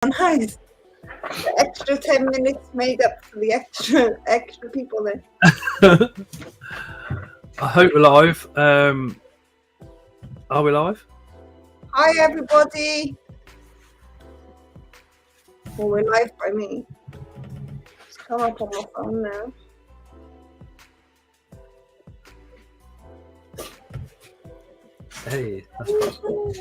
Nice. The extra 10 minutes made up for the extra people there. I hope we're live. Are we live? Hi everybody. Well, we're live by me. It's come up on my phone now. Hey, that's possible.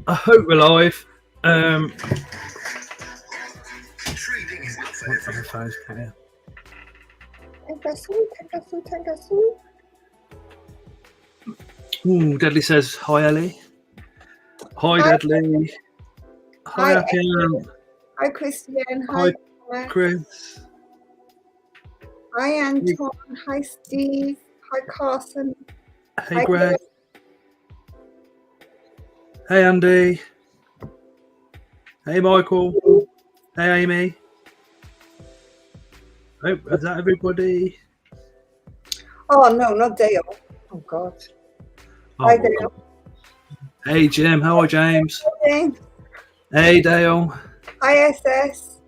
I hope we're live. Ooh, Deadly says hi, Ellie. Hi, Deadly. Hi, Akian. Hi, Christian. Hi, Chris. Hi, Anton. Hi, Steve. Hi, Carson. Hey, Greg. Hey, Andy. Hey, Michael. Hey, Amy. Oh, is that everybody? Oh, no, not Dale. Oh, God. Hi, Dale. Hey, Jim. How are James? Hi, James. Hey, Dale. Hi, SS.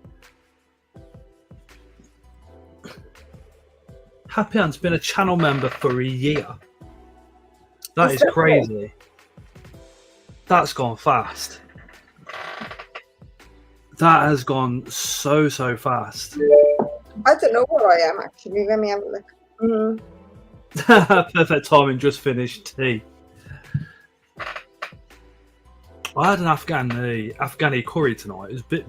Happy Ant's been a channel member for a year. That is crazy. That's gone fast. That has gone so fast. I don't know where I am, actually. Let me have a look. Perfect timing, just finished tea. I had an Afghani curry tonight. It was a bit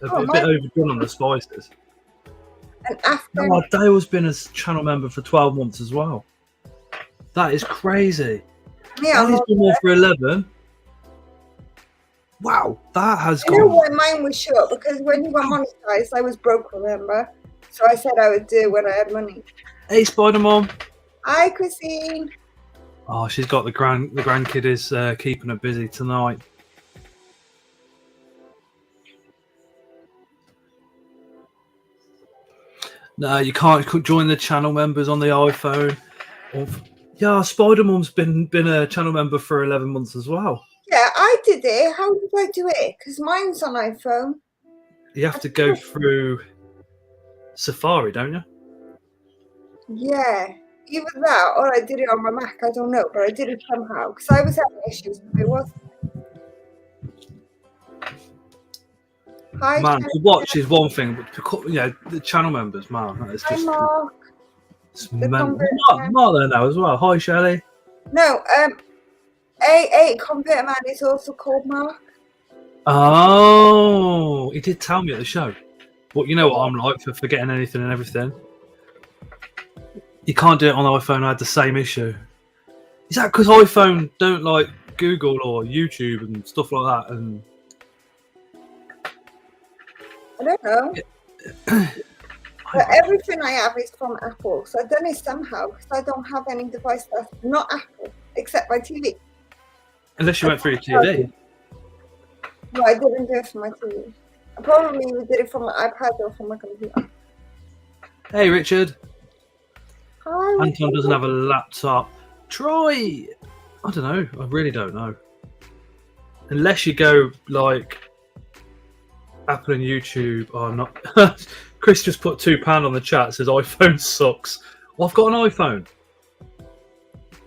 overdone on the spices. An Afghan. Oh, Dale's been a channel member for 12 months as well. That is crazy. Yeah, he's been there for 11. Wow, that has gone. You know why mine was short? Because when you got monetized, I was broke, remember? So I said I would do it when I had money. Hey, Spider Mom. Hi, Christine. Oh, she's got the grandkid is keeping her busy tonight. No, you can't join the channel members on the iPhone. Yeah, Spider Mom's been a channel member for 11 months as well. Yeah, I did it. How did I do it? Because mine's on iPhone. You have to go through Safari, don't you? Yeah, either that or I did it on my Mac. I don't know, but I did it somehow because I was having issues. It was. Hi, man, to watch is one thing, but the channel members, man, that is just. Hi, Mark. Mark there now as well. Hi, Shelley. No, A Convert Man is also called Mark. Oh, he did tell me at the show. But you know what I'm like for forgetting anything and everything. You can't do it on iPhone. I had the same issue. Is that because iPhone don't like Google or YouTube and stuff like that? And I don't know. But everything I have is from Apple, so I've done it somehow because I don't have any device that's not Apple except my TV. Unless you went through your TV. No, I didn't do it from my TV. I probably did it from my iPad or from my computer. Hey, Richard. Hi, Anton Richard. doesn't have a laptop. Try. I don't know. I really don't know. Unless you go like Apple and YouTube are not. Chris just put £2 on the chat. Says iPhone sucks. Well, I've got an iPhone.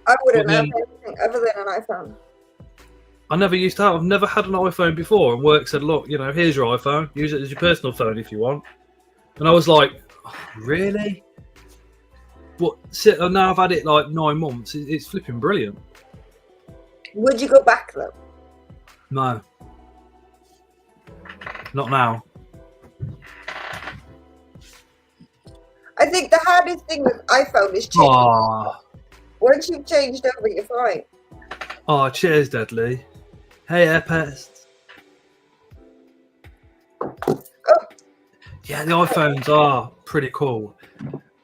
I wouldn't have anything other than an iPhone. I never used to have. I've never had an iPhone before. And work said, "Look, here's your iPhone. Use it as your personal phone if you want." And I was like, oh, "Really?" But now I've had it like 9 months. It's flipping brilliant. Would you go back though? No, not now. I think the hardest thing with iPhone is changing. Oh. Once you've changed over, you're fine. Oh, cheers, Deadly. Hey, Airpest. Oh. Yeah, the iPhones are pretty cool.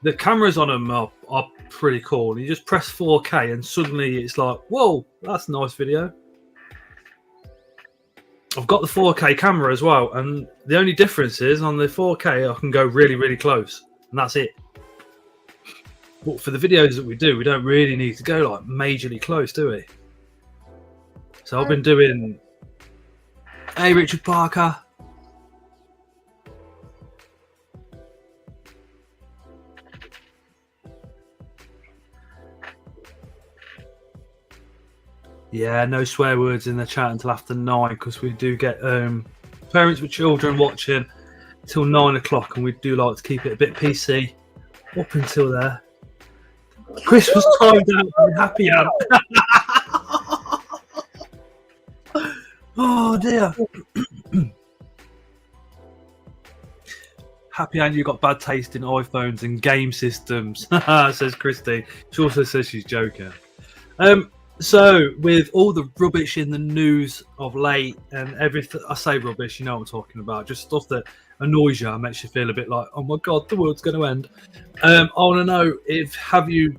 The cameras on them are pretty cool. You just press 4K and suddenly it's like, whoa, that's a nice video. I've got the 4K camera as well, and the only difference is on the 4K I can go really, really close, and that's it. But for the videos that we do, we don't really need to go like majorly close, do we? So I've been doing Hey, Richard Parker. Yeah, no swear words in the chat until after 9 because we do get parents with children watching till 9 o'clock, and we do like to keep it a bit PC up until there. Chris was timed out by Happy Ant. Oh dear. Happy Ant, you got bad taste in iPhones and game systems, says Christy. She also says she's joking. So, with all the rubbish in the news of late and everything, I say rubbish, you know what I'm talking about, just stuff that annoys you and makes you feel a bit like, oh my god, the world's going to end. I want to know if have you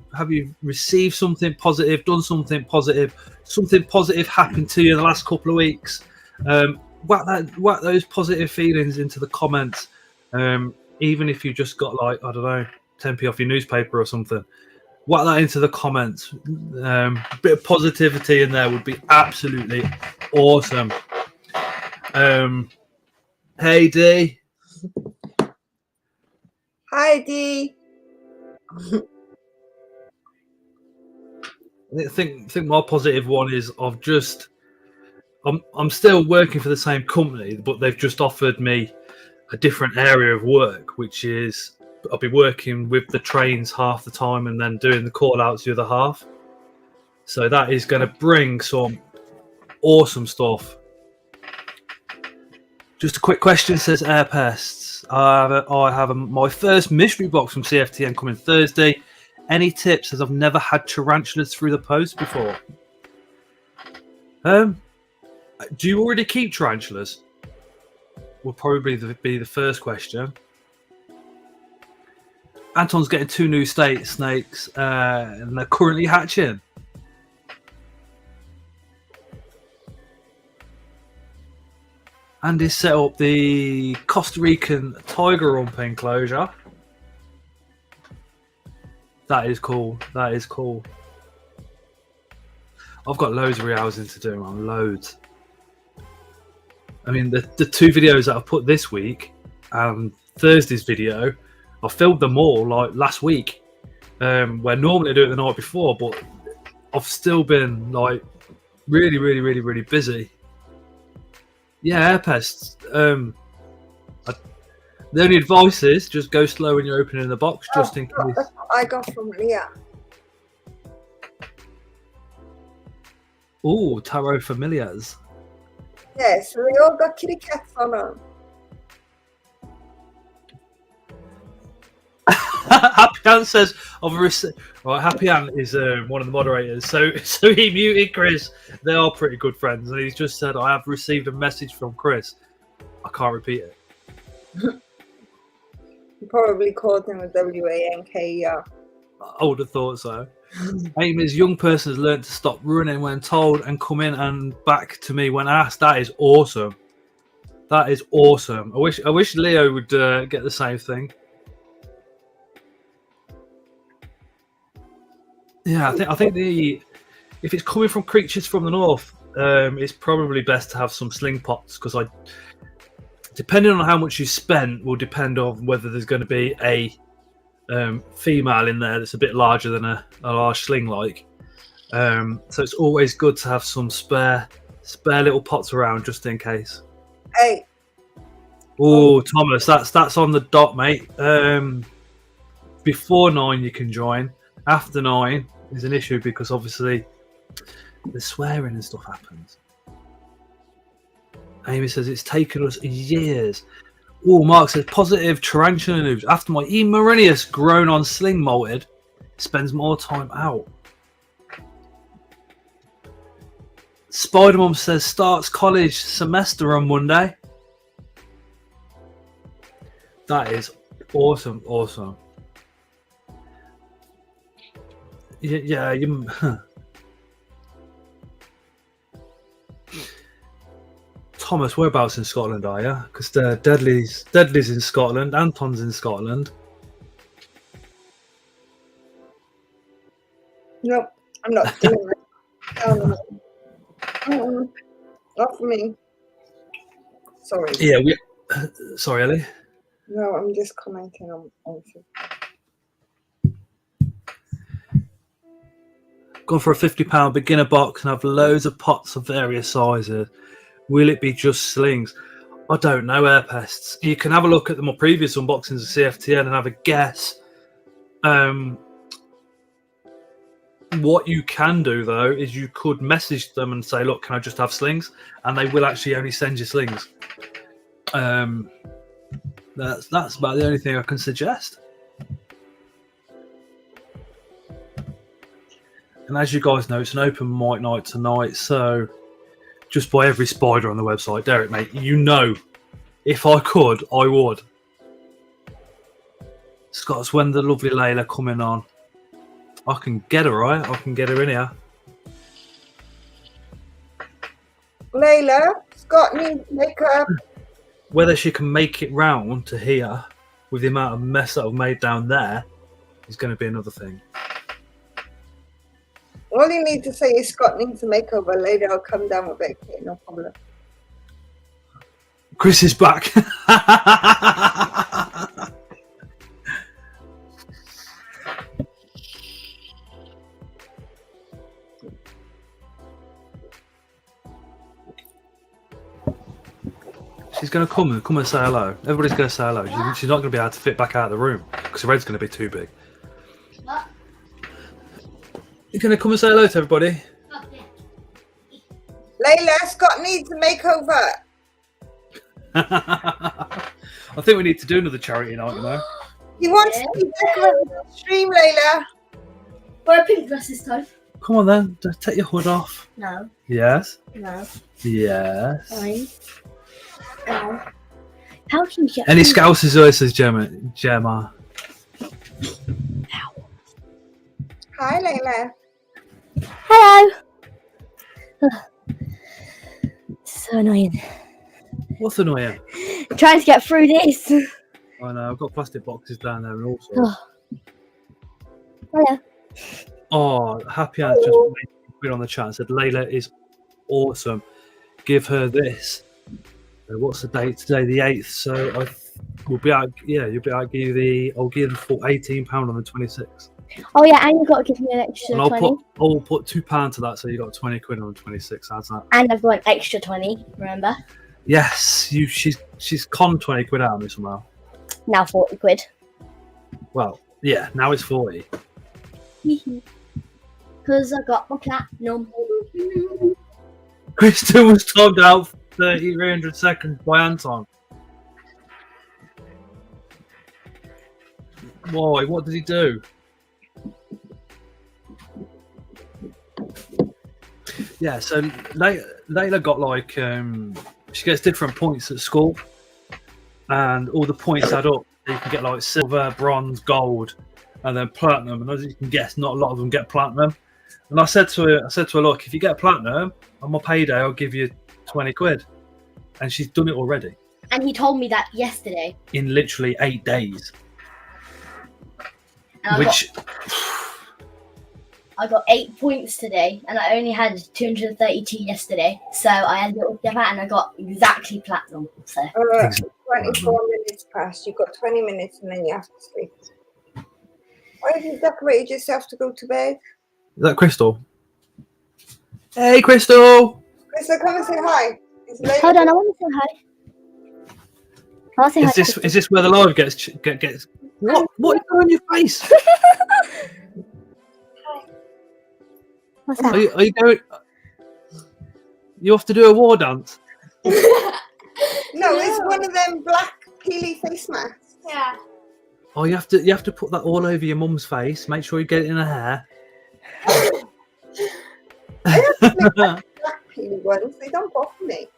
received something positive, done something positive happened to you in the last couple of weeks? Whack those positive feelings into the comments. Even if you just got like, I don't know, 10p off your newspaper or something. Whack that into the comments. A bit of positivity in there would be absolutely awesome. Hey D. Hi D. I think my positive one is I'm still working for the same company, but they've just offered me a different area of work, which is I'll be working with the trains half the time and then doing the call outs the other half. So that is going to bring some awesome stuff. Just a quick question, says Air Pests. I have my first mystery box from CFTN coming Thursday. Any tips, as I've never had tarantulas through the post before? Do you already keep tarantulas? Will probably be the first question. Anton's getting 2 new snakes, and they're currently hatching. Andy set up the Costa Rican tiger rump enclosure. That is cool. That is cool. I've got loads of rehousing to do, man. Loads. I mean, the 2 videos that I've put this week and Thursday's video, I filmed them all like last week, where normally I do it the night before, but I've still been like really busy. Yeah, air pests. The only advice is just go slow when you're opening the box, just in case. That's what I got from Leah. Ooh, Tarot Familiars. Yeah, so they all got kitty cats on them. Happy Ant says, right, Happy Ant is one of the moderators, so he muted Chris. They are pretty good friends, and he's just said, I have received a message from Chris. I can't repeat it. You probably called him a W-A-N-K-E-R. I would have thought so. Aim is young person has learned to stop running when told and come in and back to me when asked. That is awesome. That is awesome. I wish Leo would get the same thing. Yeah, I think if it's coming from creatures from the north, it's probably best to have some sling pots, because depending on how much you spent will depend on whether there's going to be a female in there that's a bit larger than a large sling like. So it's always good to have some spare little pots around just in case. Hey. Oh, Thomas, that's on the dot, mate. Before 9 you can join. After 9 is an issue because obviously the swearing and stuff happens. Amy says it's taken us years. Oh, Mark says positive tarantula news. After my E. Marinius grown on sling molted, spends more time out. Spider Mom says starts college semester on Monday. That is awesome, awesome. Yeah, Thomas, whereabouts in Scotland are you? Because Deadly's in Scotland, Anton's in Scotland. Nope, I'm not doing it. Not for me. Sorry. Yeah, sorry, Ellie. No, I'm just commenting on Gone for a £50 beginner box and have loads of pots of various sizes. Will it be just slings? I don't know, Air Pests. You can have a look at the more previous unboxings of CFTN and have a guess. What you can do, though, is you could message them and say, look, can I just have slings? And they will actually only send you slings. That's about the only thing I can suggest. And as you guys know, it's an open mic night tonight, so just buy every spider on the website. Derek, mate, you know, if I could, I would. Scott's when the lovely Layla coming on. I can get her, right? I can get her in here. Layla, Scott needs makeup. Whether she can make it round to here with the amount of mess that I've made down there is going to be another thing. All you need to say is Scott needs a makeover. Later, I'll come down with it. Okay, no problem. Chris is back. She's going to come and say hello. Everybody's going to say hello. She's not going to be able to fit back out of the room because the red's going to be too big. What? You're going to come and say hello to everybody? Oh, yeah. Layla, Scott needs a makeover. I think we need to do another charity night, you know. He wants to be decorated on the stream, Layla. Wear a pink dress this time. Come on then, just take your hood off. No. Yes. No. Yes. Fine. No. How can you get Any Scousers or says Gemma? Hi, Layla. Hello. So annoying. What's annoying? Trying to get through this. I know, I've got plastic boxes down there and all sorts. Oh. Hello. Oh, Happy Anne's just been on the chat and said Layla is awesome. Give her this. What's the date today? The 8th. So we'll be out. Yeah, you'll be out. I'll give you the full £18 on the 26th. Oh yeah, and you've got to give me an extra And I'll 20. put £2 to that, so you got 20 quid on the 26th. How's that? And I've got an extra 20. Remember? Yes, she's conned 20 quid out of me somehow. Now 40 quid. Well, yeah, now it's 40. Because I got my platinum. Kristen was told out 300 seconds by Anton. Why? What did he do? Yeah, so Layla got like she gets different points at school, and all the points add up. You can get like silver, bronze, gold, and then platinum. And as you can guess, not a lot of them get platinum. And I said to her, look, if you get platinum on my payday, I'll give you 20 quid. And she's done it already. And he told me that yesterday. In literally 8 days. And I got 8 points today, and I only had 232 yesterday. So I ended up together, and I got exactly platinum. So 24 minutes past. You've got 20 minutes, and then you have to sleep. Why have you decorated yourself to go to bed? Is that Crystal? Hey, Crystal! Crystal, come and say hi. hold on, I want to say hi. I'll say hi. Is this where the live gets? What is on your face? What's that? Are you going? You have to do a war dance. No, it's one of them black peely face masks. Yeah. Oh, you have to put that all over your mum's face. Make sure you get it in her hair. Black peely ones. They don't bother me.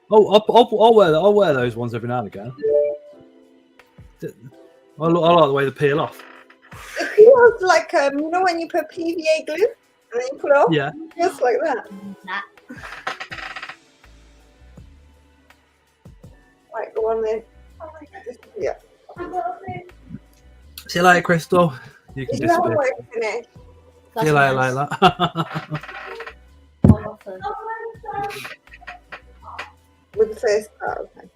Oh, I'll wear those ones every now and again. I like the way they peel off. It feels like you know when you put PVA glue and then you put it off. Yeah. It feels like that. Right, go on then. Oh my God, disappear. See you later, Crystal. You can Is that disappear. what it's finished? See you later, Layla. with the first part. Okay.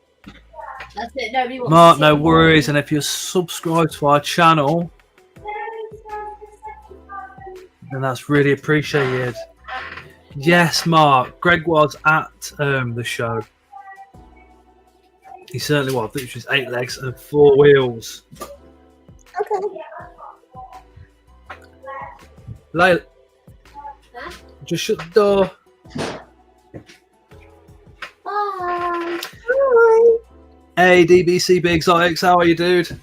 That's it. Nobody wants Mark, to no see it. worries. And if you're subscribed to our channel, then that's really appreciated. Yes, Mark. Greg was at the show. He certainly was, which was 8 legs and 4 wheels. Okay. Layla, Huh? just shut the door. Bye. Hi. Hey, DBC Big Exotics, how are you, dude?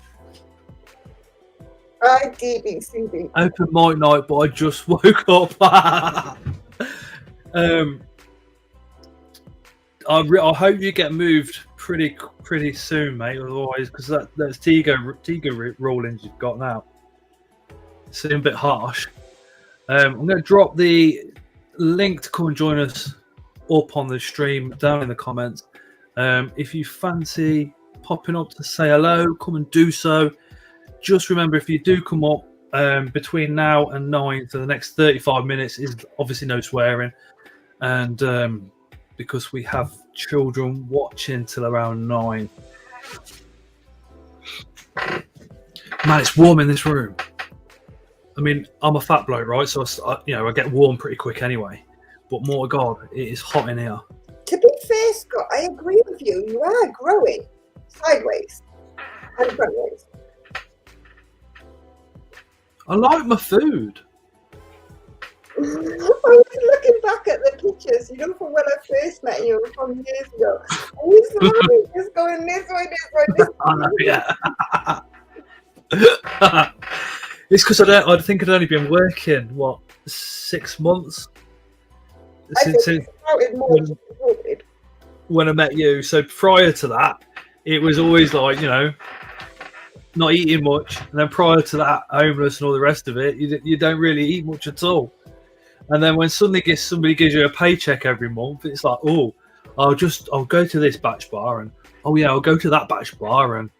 Hi, DBCB. Open mic night, but I just woke up. I hope you get moved pretty soon, mate. Otherwise, because that's Tegu rulings you've got now. Seem a bit harsh. I'm going to drop the link to come and join us up on the stream down in the comments. If you fancy popping up to say hello, come and do so. Just remember, if you do come up between now and 9 for the next 35 minutes, is obviously no swearing, and because we have children watching till around 9. Man, it's warm in this room. I mean, I'm a fat bloke, right? So I get warm pretty quick anyway. But more to God, it is hot in here. To be fair, Scott, I agree with you. You are growing sideways and frontways. I like my food. I was looking back at the pictures, from when I first met you from years ago. And you saw just going this way, this way. I know, yeah. It's because I think I'd only been working 6 months since when I met you. So prior to that, it was always like not eating much, and then prior to that, homeless and all the rest of it. You don't really eat much at all. And then when suddenly somebody gives you a paycheck every month, it's like, oh, I'll go to this batch bar, and oh yeah, I'll go to that batch bar, and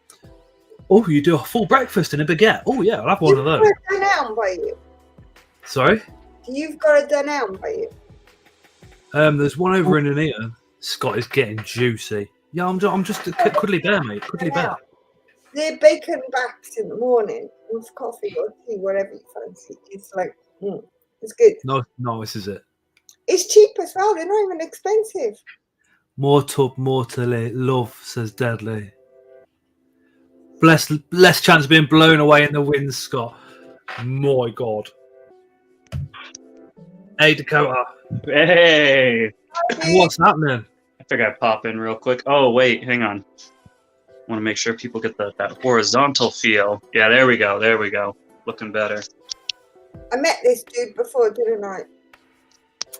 oh, you do a full breakfast and a baguette. Oh yeah, I'll have one of those. You've got a down by you. Sorry? You've got a down by you. There's one over in here. Scott is getting juicy. Yeah, I'm just a cuddly bear, mate. Cuddly bear. The bacon backs in the morning with coffee or tea, whatever you fancy. It's like, it's good. No, this is it. It's cheap as well. They're not even expensive. More tub, more to love, says Deadly. Less chance of being blown away in the wind, Scott. My God. Hey, Dakota. Hey. What's happening? I figured I'd pop in real quick. Oh, wait, hang on. Want to make sure people get that horizontal feel. Yeah, there we go. Looking better. I met this dude before, didn't I?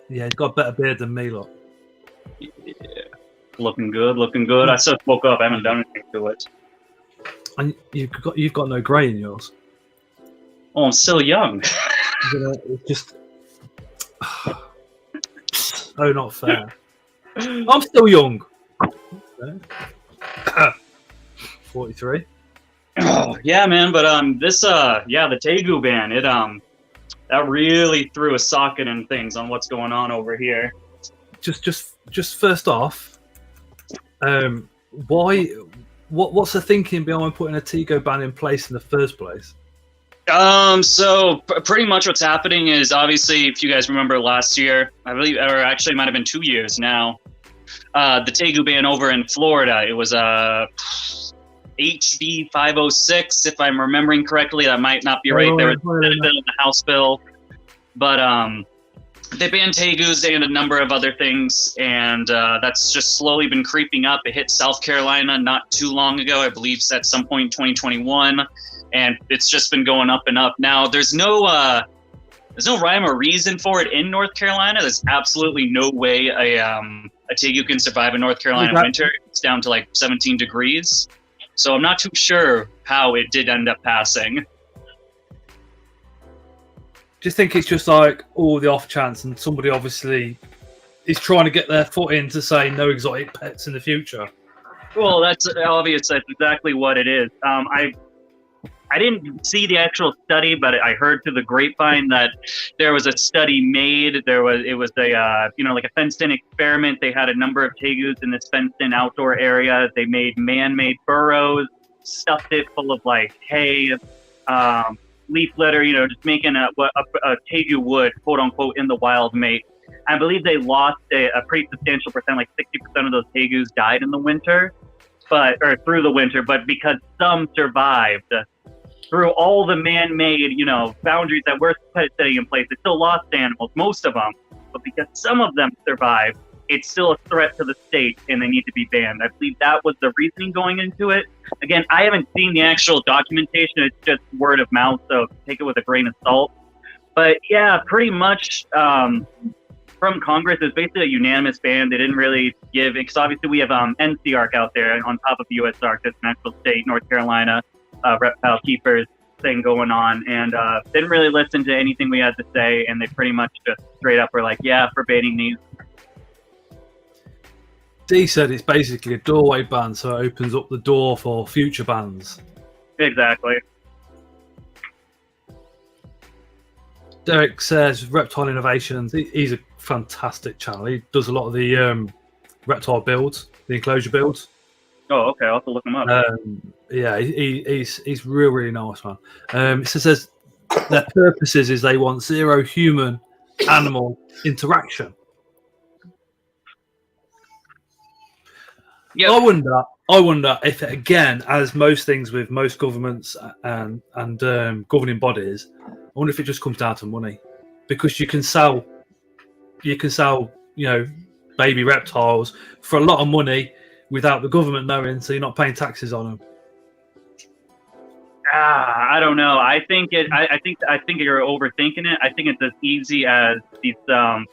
Yeah, he's got a better beard than me, look. Yeah. Looking good. I just woke up. I haven't done anything to it. And you've got no grey in yours. Oh, I'm still young. It's just oh, not fair. I'm still young. 43. Oh, yeah, man. But the Tegu ban, it that really threw a socket in things on what's going on over here. Just first off, what's the thinking behind putting a Tegu ban in place in the first place? So pretty much what's happening is, obviously, if you guys remember last year, I believe, or actually it might have been 2 years now, the Tegu ban over in Florida, it was HB 506, if I'm remembering correctly. That might not be right. There was a bill in the House bill, but they banned Tegus and a number of other things, and that's just slowly been creeping up. It hit South Carolina not too long ago, I believe at some point in 2021, and it's just been going up and up. Now, there's no rhyme or reason for it in North Carolina. There's absolutely no way a Tegu can survive in North Carolina winter. It's down to like 17 degrees. So I'm not too sure how it did end up passing. Do you think it's just like the off chance, and somebody obviously is trying to get their foot in to say no exotic pets in the future? Well, that's obvious. That's exactly what it is. I didn't see the actual study, but I heard through the grapevine that there was a study made. It was a like a fenced-in experiment. They had a number of tegus in this fenced-in outdoor area. They made man-made burrows, stuffed it full of like hay, leaf litter. Just making a tegu would, quote unquote, in the wild mate. I believe they lost a pretty substantial percent, like 60% of those tegus died in the winter, or through the winter. But because some survived through all the man-made, boundaries that were setting in place, they still lost animals, most of them. But because some of them survived, it's still a threat to the state, and they need to be banned. I believe that was the reasoning going into it. Again, I haven't seen the actual documentation. It's just word of mouth, so take it with a grain of salt. But yeah, pretty much from Congress, it's basically a unanimous ban. They didn't really give, because obviously we have NCARC out there on top of the USARC, that's an actual state, North Carolina, reptile keepers thing going on, and didn't really listen to anything we had to say, and they pretty much just straight up were like, yeah, forbidding these. D said it's basically a doorway ban, so it opens up the door for future bans. Exactly. Derek says Reptile Innovations. He's a fantastic channel. He does a lot of the reptile builds, the enclosure builds. Oh, okay. I'll have to look him up. Yeah, he's really nice, man. It says their purposes is they want zero human animal interaction. Yeah. I wonder if, again, as most things with most governments and governing bodies, I wonder if it just comes down to money, because you can sell baby reptiles for a lot of money without the government knowing, so you're not paying taxes on them. I don't know. I think you're overthinking it. I think it's as easy as these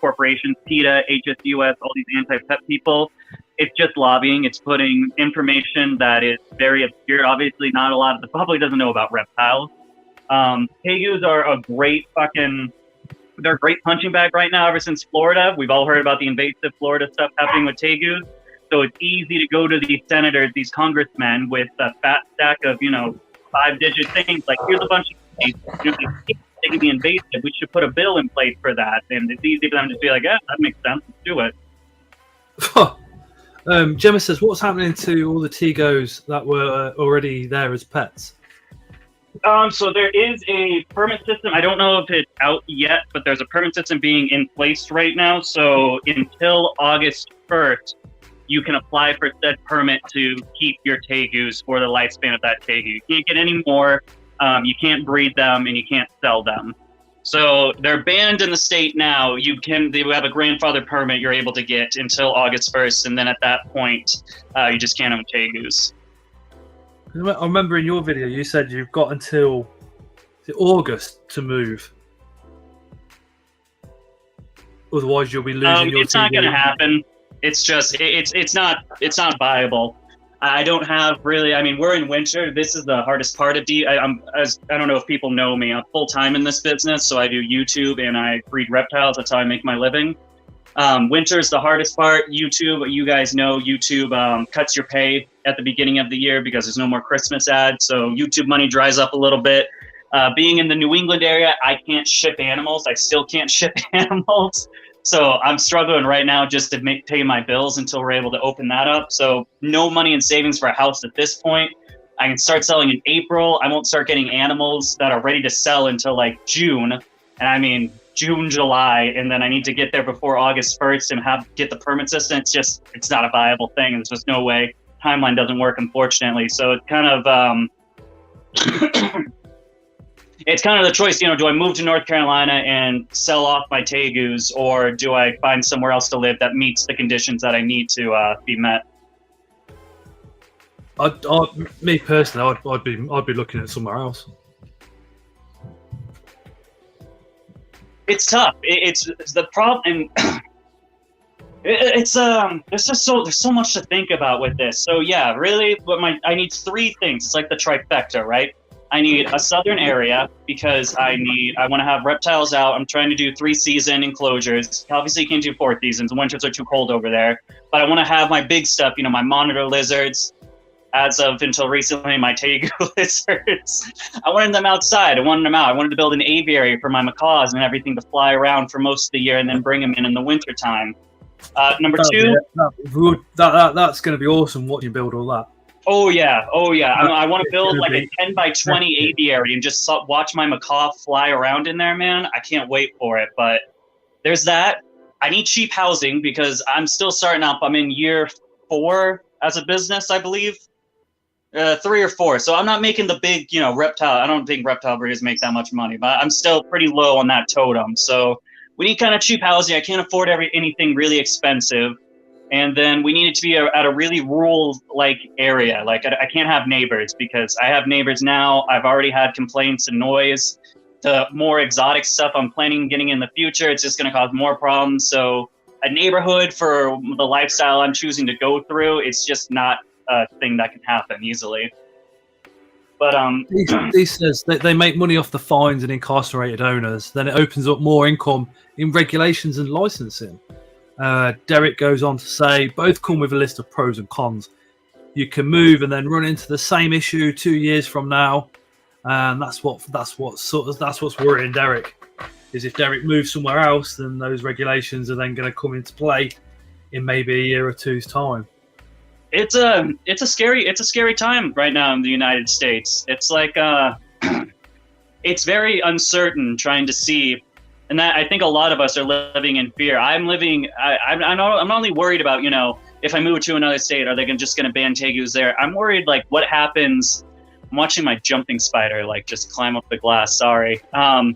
corporations, PETA, HSUS, all these anti-pet people. It's just lobbying. It's putting information that is very obscure. Obviously, not a lot of the public doesn't know about reptiles. Tegus are they're a great punching bag right now. Ever since Florida, we've all heard about the invasive Florida stuff happening with tegus. So it's easy to go to these senators, these congressmen with a fat stack of 5-digit things like, here's a bunch of these. They can be invasive. We should put a bill in place for that. And it's easy for them to just be like, yeah, that makes sense. Let's do it. Gemma says, what's happening to all the Tegos that were already there as pets? So there is a permit system. I don't know if it's out yet, but there's a permit system being in place right now. So until August 1st, you can apply for said permit to keep your tegus for the lifespan of that tegu. You can't get any more. You can't breed them, and you can't sell them. So they're banned in the state now. They have a grandfather permit you're able to get until August 1st, and then at that point, you just can't own tegus. I remember in your video you said you've got until August to move. Otherwise, you'll be losing your. It's not going to happen. It's just it's not viable. I don't have really. I mean, we're in winter. This is the hardest part of I don't know if people know me. I'm full time in this business, so I do YouTube and I breed reptiles. That's how I make my living. Winter is the hardest part. YouTube, you guys know, YouTube cuts your pay at the beginning of the year because there's no more Christmas ads. So YouTube money dries up a little bit. Being in the New England area, I can't ship animals. I still can't ship animals. So I'm struggling right now just to pay my bills until we're able to open that up. So no money in savings for a house at this point. I can start selling in April. I won't start getting animals that are ready to sell until like June. And I mean, June, July, and then I need to get there before August 1st and get the permit system. It's not a viable thing. There's just no way. Timeline doesn't work, unfortunately. So it's kind of, it's kind of the choice, do I move to North Carolina and sell off my tegus, or do I find somewhere else to live that meets the conditions that I need to be met? Me personally, I'd be looking at somewhere else. It's tough. It's the problem. There's so much to think about with this. So yeah, really, I need 3 things. It's like the trifecta, right? I need a southern area because I want to have reptiles out. I'm trying to do 3-season enclosures. Obviously, you can't do 4 seasons. The winters are too cold over there. But I want to have my big stuff, my monitor lizards, as of until recently, my Tegu lizards. I wanted them outside. I wanted them out. I wanted to build an aviary for my macaws and everything to fly around for most of the year and then bring them in the wintertime. Number two. That's going to be awesome watching you build all that. Oh, yeah. I want to build like a 10 by 20 aviary and just watch my macaw fly around in there, man. I can't wait for it. But there's that. I need cheap housing because I'm still starting up. I'm in year 4 as a business, I believe. 3 or 4. So I'm not making the big, reptile. I don't think reptile breeders make that much money, but I'm still pretty low on that totem. So we need kind of cheap housing. I can't afford anything really expensive. And then we need it to be at a really rural-like area. Like, I can't have neighbors because I have neighbors now. I've already had complaints and noise. The more exotic stuff I'm planning on getting in the future, it's just going to cause more problems. So a neighborhood for the lifestyle I'm choosing to go through, it's just not a thing that can happen easily. But he says that they make money off the fines and incarcerated owners. Then it opens up more income in regulations and licensing. Derek goes on to say, both come with a list of pros and cons. You can move and then run into the same issue 2 years from now, and that's what's worrying Derek. Is if Derek moves somewhere else, then those regulations are then going to come into play in maybe a year or two's time. It's a scary time right now in the United States. It's like it's very uncertain trying to see. And that, I think a lot of us are living in fear. I'm not only worried about, if I move to another state, are they just going to ban Tegus there? I'm worried, like, what happens. I'm watching my jumping spider, like, just climb up the glass. Sorry. I'm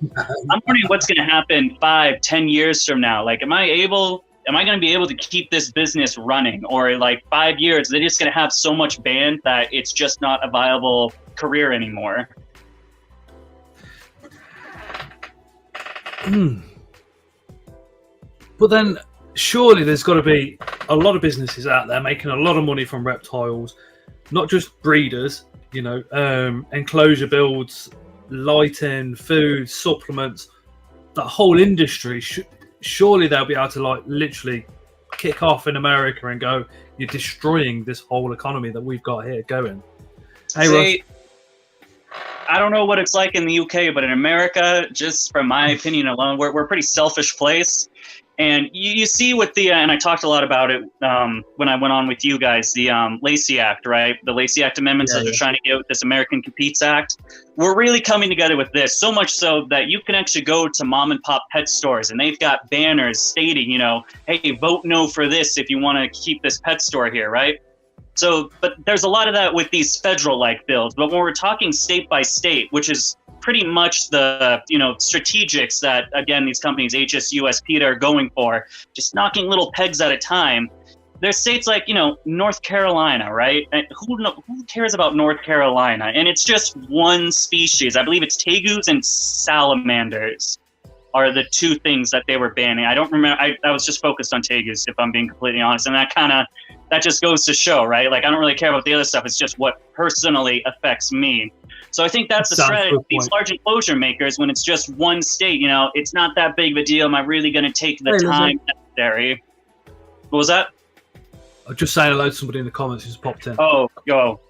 wondering what's going to happen 5-10 years from now. Like, am I going to be able to keep this business running? Or, like, 5 years, they're just going to have so much banned that it's just not a viable career anymore. But then surely there's got to be a lot of businesses out there making a lot of money from reptiles, not just breeders, enclosure builds, lighting, food, supplements, that whole industry. Surely they'll be able to, like, literally kick off in America and go, you're destroying this whole economy that we've got here going. Hey, Russ. I don't know what it's like in the UK, but in America, just from my opinion alone, we're a pretty selfish place. And you see with and I talked a lot about it when I went on with you guys, the Lacey Act, right? The Lacey Act amendments that they're trying to get with this American Competes Act. We're really coming together with this, so much so that you can actually go to mom and pop pet stores and they've got banners stating, hey, vote no for this if you want to keep this pet store here, right? So, but there's a lot of that with these federal-like bills. But when we're talking state by state, which is pretty much the, strategics that, again, these companies, HSU, SP, are going for, just knocking little pegs at a time. There's states like, North Carolina, right? And who cares about North Carolina? And it's just one species. I believe it's tegus and salamanders are the two things that they were banning. I don't remember. I was just focused on tegus, if I'm being completely honest. And that just goes to show, right? Like, I don't really care about the other stuff. It's just what personally affects me. So I think that's the strategy of these large enclosure makers. When it's just one state, it's not that big of a deal. Am I really going to take the time necessary? What was that? I was just saying hello to somebody in the comments who's popped in. Oh, yo.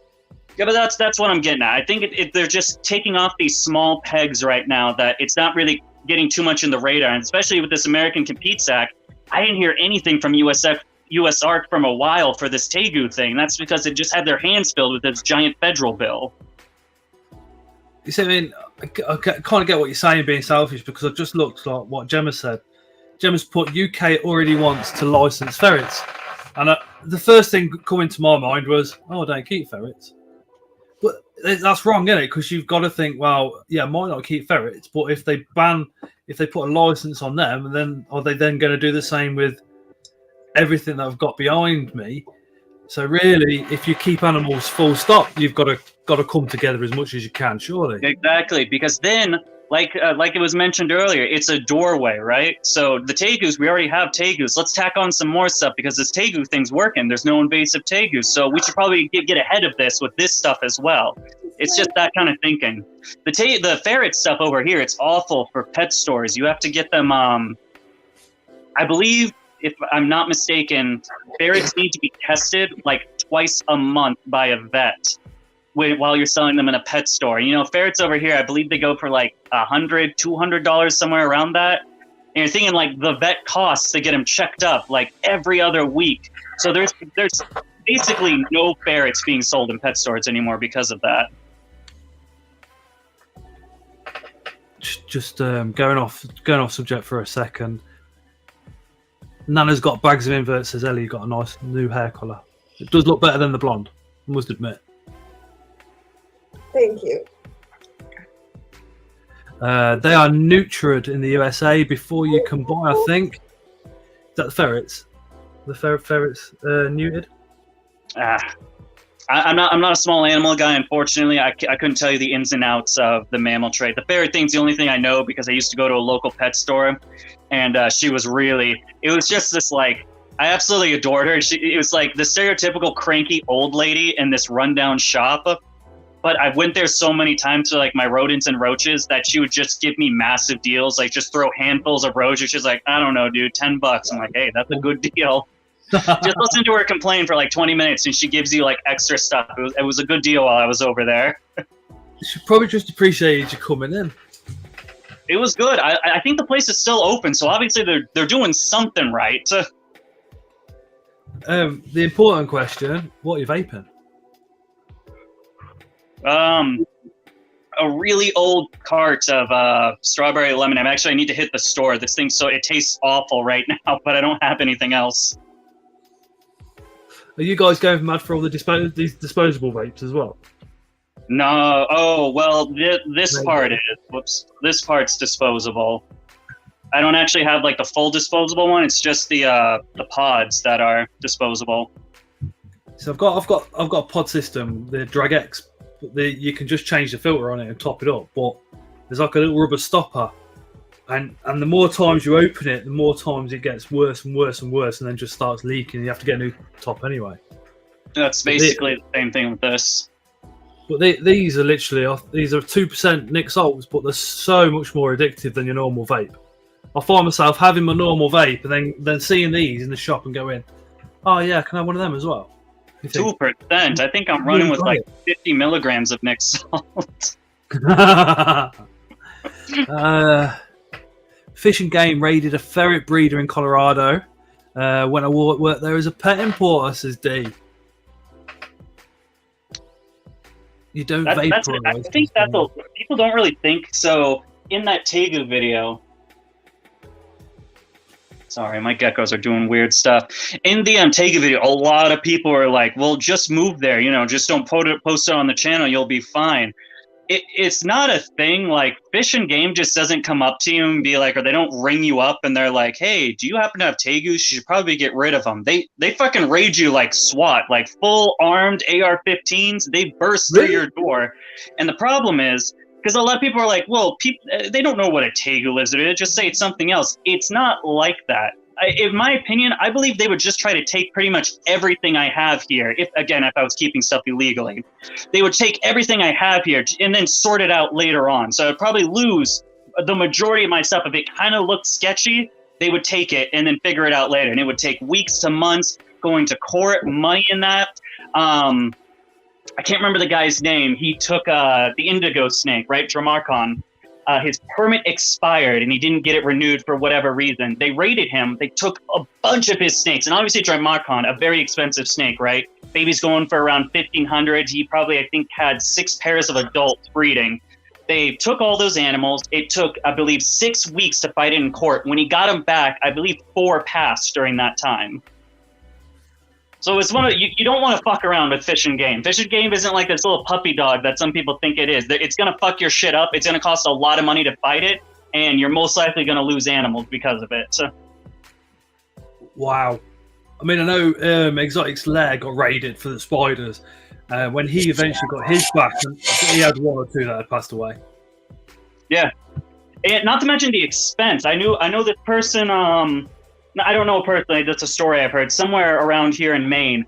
Yeah, but that's what I'm getting at. I think they're just taking off these small pegs right now that it's not really getting too much in the radar. And especially with this American Competes Act, I didn't hear anything from USARC from a while for this Tegu thing. That's because they just had their hands filled with this giant federal bill. You see, I mean, I kind of get what you're saying, being selfish, because I just looked like what Gemma said. Gemma's put UK already wants to license ferrets. And the first thing coming to my mind was, I don't keep ferrets. But that's wrong, isn't it? Because you've got to think, well, yeah, I might not keep ferrets, but if they put a license on them, and then are they then going to do the same with everything that I've got behind me? So really, if you keep animals full stop, you've got to come together as much as you can, surely. Exactly, because then, like it was mentioned earlier, it's a doorway, right? So the tegus, we already have tegus. Let's tack on some more stuff because this tegu thing's working. There's no invasive tegus, so we should probably get ahead of this with this stuff as well. It's just that kind of thinking. The ferret stuff over here, it's awful for pet stores. You have to get them. I believe if I'm not mistaken, ferrets need to be tested like twice a month by a vet while you're selling them in a pet store. You know, ferrets over here, I believe they go for like $100, $200, somewhere around that. And you're thinking like the vet costs to get them checked up like every other week. So there's basically no ferrets being sold in pet stores anymore because of that. Just going off subject for a second. Nana's got bags of inverts. Says Ellie, you got a nice new hair colour. It does look better than the blonde, I must admit. Thank you. They are neutered in the USA before you can buy, I think. Is that the ferrets? The ferrets neutered? I'm not a small animal guy, unfortunately. I couldn't tell you the ins and outs of the mammal trade. The ferret thing's the only thing I know because I used to go to a local pet store, and she was really, it was just this like, I absolutely adored her. It was like the stereotypical cranky old lady in this rundown shop. But I went there so many times for like my rodents and roaches that she would just give me massive deals, like just throw handfuls of roaches. She's like, I don't know, dude, $10. I'm like, hey, that's a good deal. Just listen to her complain for like 20 minutes and she gives you like extra stuff. It was a good deal while I was over there. She probably just appreciated you coming in. It was good. I think the place is still open, so obviously they're doing something right. The important question, what are you vaping? A really old cart of strawberry lemonade. Actually, I need to hit the store. This thing, so it tastes awful right now, but I don't have anything else. Are you guys going mad for all these disposable vapes as well? No. Oh, well, this part is. Whoops. This part's disposable. I don't actually have like the full disposable one. It's just the pods that are disposable. So I've got a pod system, the Drag X. You can just change the filter on it and top it up, but there's like a little rubber stopper, and the more times you open it, the more times it gets worse and worse and worse, and then just starts leaking. And you have to get a new top anyway. That's basically the same thing with this. But these are literally 2% Nick salts, but they're so much more addictive than your normal vape. I find myself having my normal vape and then seeing these in the shop and going, oh yeah, can I have one of them as well? 2%. I think I'm running with like 50 milligrams of Nick salt. Fish and Game raided a ferret breeder in Colorado when I worked there as a pet importer, says D. You don't vaporize. I think that's people don't really think so. In that Tegu video, sorry, my geckos are doing weird stuff. In the Tegu video, a lot of people are like, well, just move there, just don't post it on the channel, you'll be fine. It's not a thing. Like, Fish and Game just doesn't come up to you and be like, or they don't ring you up and they're like, hey, do you happen to have Tegus? You should probably get rid of them. They fucking raid you like SWAT, like full armed AR-15s. They burst through your door. And the problem is, because a lot of people are like, well, they don't know what a Tegu lizard is. Just say it's something else. It's not like that. In my opinion, I believe they would just try to take pretty much everything I have here. If I was keeping stuff illegally, they would take everything I have here and then sort it out later on. So I'd probably lose the majority of my stuff. If it kind of looked sketchy, they would take it and then figure it out later. And it would take weeks to months going to court, money in that. I can't remember the guy's name. He took the indigo snake, right? Dramarcon. His permit expired and he didn't get it renewed for whatever reason. They raided him. They took a bunch of his snakes. And obviously Dramarcon, a very expensive snake, right? Baby's going for around $1,500. He probably, I think, had 6 pairs of adults breeding. They took all those animals. It took, I believe, 6 weeks to fight it in court. When he got them back, I believe 4 passed during that time. So it's one of you don't want to fuck around with Fish and Game. Fish and Game isn't like this little puppy dog that some people think it is. It's gonna fuck your shit up. It's gonna cost a lot of money to fight it, and you're most likely gonna lose animals because of it. So. Wow. I mean, I know Exotic's Lair got raided for the spiders. When he eventually got his back, he had 1 or 2 that had passed away. Yeah, and not to mention the expense. I know this person. I don't know personally, that's a story I've heard. Somewhere around here in Maine,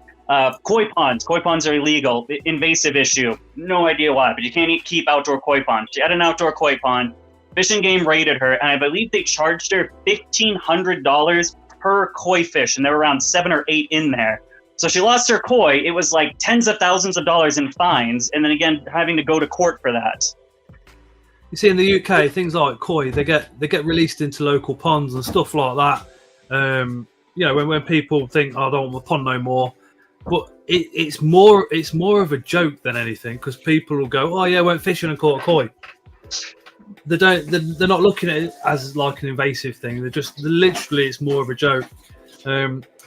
koi ponds are illegal. Invasive issue. No idea why, but you can't keep outdoor koi ponds. She had an outdoor koi pond. Fish and Game raided her, and I believe they charged her $1,500 per koi fish, and there were around 7 or 8 in there. So she lost her koi. It was like tens of thousands of dollars in fines, and then again having to go to court for that. You see, in the UK, things like koi, they get released into local ponds and stuff like that. You know, when people think, "Oh, I don't want the pond no more," but it's more of a joke than anything, because people will go, "Oh yeah, I went fishing and caught a koi." They're not looking at it as like an invasive thing. They're literally, it's more of a joke,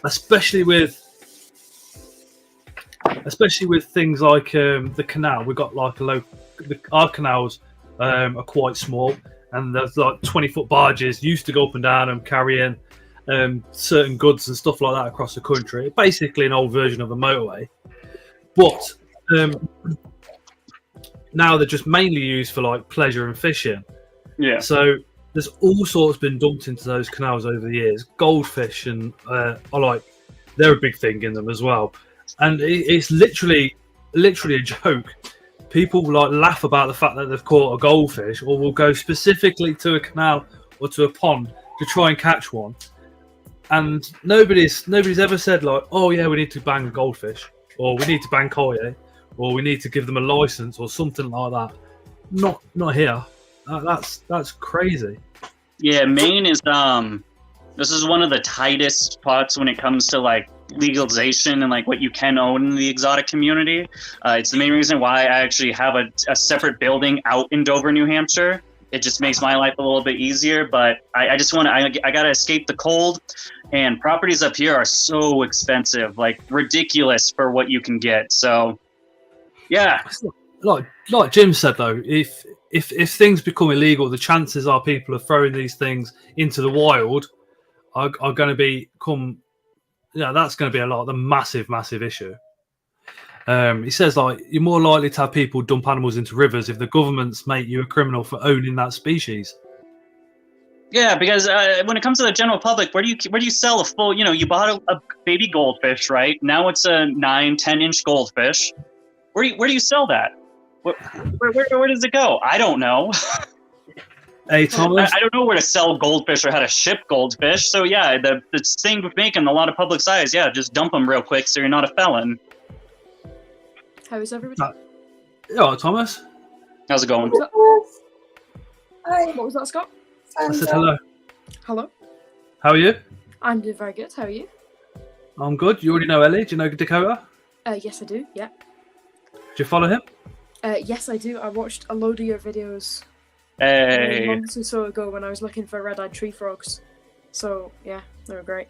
especially with things like the canal. We've got like our canals are quite small, and there's like 20-foot barges used to go up and down and carry in certain goods and stuff like that across the country. Basically an old version of a motorway, but now they're just mainly used for like pleasure and fishing. Yeah. So there's all sorts been dumped into those canals over the years. Goldfish and they're a big thing in them as well. And it's literally a joke. People like laugh about the fact that they've caught a goldfish, or will go specifically to a canal or to a pond to try and catch one. And nobody's ever said like, "Oh yeah, we need to bang goldfish," or "We need to bang koi," or "We need to give them a license," or something like that. Not here. That's crazy. Yeah, Maine is this is one of the tightest spots when it comes to like legalization and like what you can own in the exotic community. It's the main reason why I actually have a separate building out in Dover, New Hampshire. It just makes my life a little bit easier, but I just want to, I got to escape the cold, and properties up here are so expensive, like ridiculous for what you can get. So yeah. Like Jim said though, if things become illegal, the chances are people are throwing these things into the wild are going to become, that's going to be a massive issue. He says like you're more likely to have people dump animals into rivers if the governments make you a criminal for owning that species. Yeah, because when it comes to the general public, where do you sell a full? You bought a baby goldfish, right? Now it's a 9-10 inch goldfish. Where do you sell that? Where does it go? I don't know. Hey Thomas, I don't know where to sell goldfish or how to ship goldfish. So yeah, the thing with making a lot of public size, just dump them real quick so you're not a felon. How is everybody? Yeah, Thomas. How's it going? Hi. What was that, Scott? I said hello. Hello. How are you? I'm doing very good. How are you? I'm good. You already know Ellie. Do you know Dakota? Yes, I do. Yeah. Do you follow him? Yes, I do. I watched a load of your videos months or so ago when I was looking for red-eyed tree frogs. So yeah, they were great.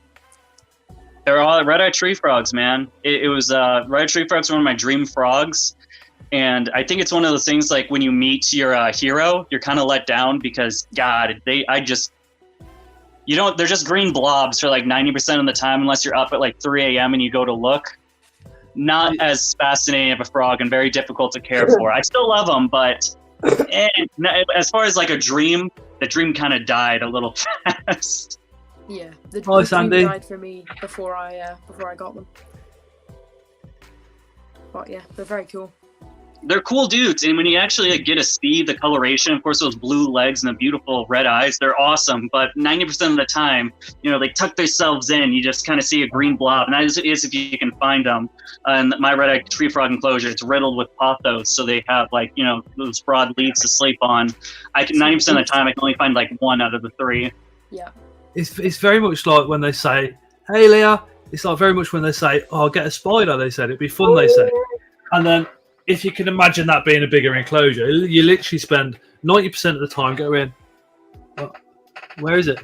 They're all red-eyed tree frogs, man. It was red-eyed tree frogs were one of my dream frogs, and I think it's one of those things like when you meet your hero, you're kind of let down because God, they're just green blobs for like 90% of the time unless you're up at like 3 a.m. and you go to look. Not as fascinating of a frog and very difficult to care for. I still love them, but as far as like a dream, the dream kind of died a little fast. Yeah, the dream died for me before I got them. But yeah, they're very cool. They're cool dudes, and when you actually get to see the coloration, of course, those blue legs and the beautiful red eyes, they're awesome. But 90% of the time, they tuck themselves in. You just kind of see a green blob, and that is if you can find them. And my red-eyed tree frog enclosure, it's riddled with pothos, so they have those broad leaves to sleep on. 90% of the time, I can only find like one out of the 3. Yeah. It's very much like when they say, "Hey, Leah." It's like very much when they say, "Oh, I'll get a spider." They said it'd be fun. They say, and then if you can imagine that being a bigger enclosure, you literally spend 90% of the time going, "Where is it?"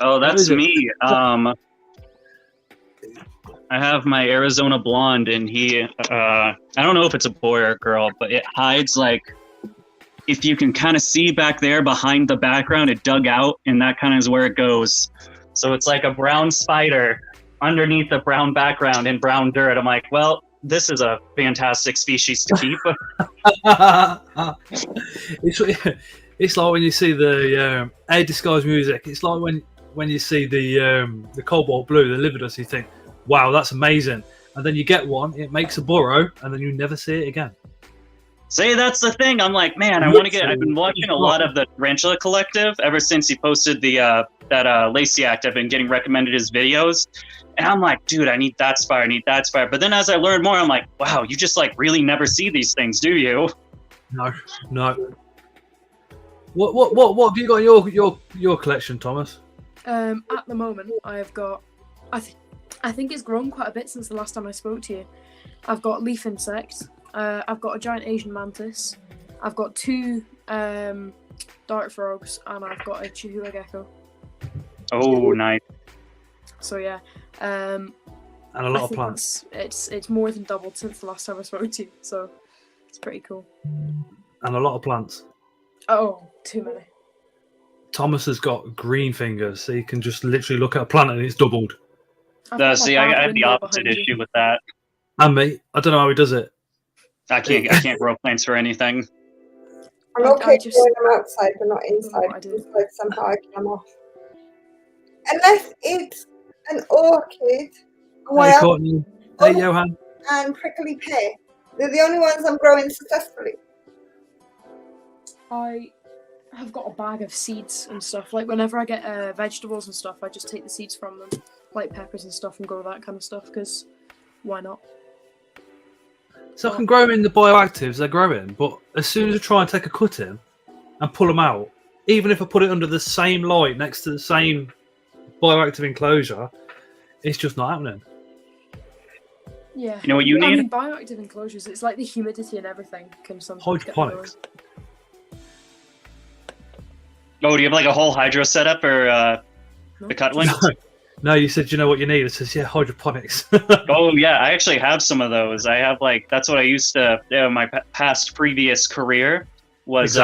Oh, that's me. I have my Arizona blonde, and he, I don't know if it's a boy or a girl, but it hides like. If you can kind of see back there behind the background, it dug out, and that kind of is where it goes. So it's like a brown spider underneath a brown background in brown dirt. I'm like, well, this is a fantastic species to keep. It's like when you see the air disguised music. It's like when you see the cobalt blue, the lividus, you think, wow, that's amazing. And then you get one, it makes a burrow, and then you never see it again. See, that's the thing. I'm like, man, I want to get. I've been watching a lot of the Tarantula Collective ever since he posted the that Lacey Act. I've been getting recommended his videos, and I'm like, dude, I need that spire. I need that spire. But then as I learn more, I'm like, wow, you just like really never see these things, do you? No. What have you got in your collection, Thomas? At the moment, I've got. I think it's grown quite a bit since the last time I spoke to you. I've got leaf insects. I've got a giant Asian mantis. I've got 2 dart frogs, and I've got a Chihuahua gecko. Oh, nice. So yeah. And a lot of plants. It's more than doubled since the last time I spoke to you, so it's pretty cool. And a lot of plants. Oh, too many. Thomas has got green fingers, so you can just literally look at a plant and it's doubled. See, I have the opposite issue with that. And me, I don't know how he does it. I can't grow plants for anything. I'm okay growing them outside, but not inside. Inside somehow I come off. Unless it's an orchid. Hey, Courtney. Hey, Johan. And prickly pear. They're the only ones I'm growing successfully. I have got a bag of seeds and stuff. Like whenever I get vegetables and stuff, I just take the seeds from them, like peppers and stuff, and grow that kind of stuff. Because why not? So I can grow in the bioactives, they're growing, but as soon as I try and take a cut in and pull them out, even if I put it under the same light next to the same bioactive enclosure, it's just not happening. Yeah. You know what you need? I mean, bioactive enclosures, it's like the humidity and everything can sometimes hydroponics. Oh, do you have like a whole hydro setup or the cutlings? No, you said, you know what you need? It says, yeah, hydroponics. Oh, yeah, I actually have some of those. I have that's what I used to, my past previous career was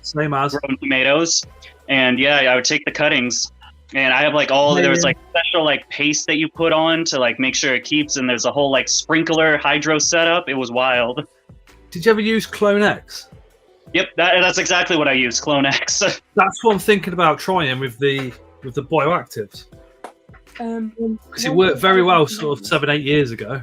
same as growing tomatoes. And yeah, I would take the cuttings and I have there was special paste that you put on to make sure it keeps, and there's a whole sprinkler hydro setup. It was wild. Did you ever use Clone X? Yep, that's exactly what I use, Clone X. That's what I'm thinking about trying with the bioactives. Because it worked very well sort of 7-8 years ago.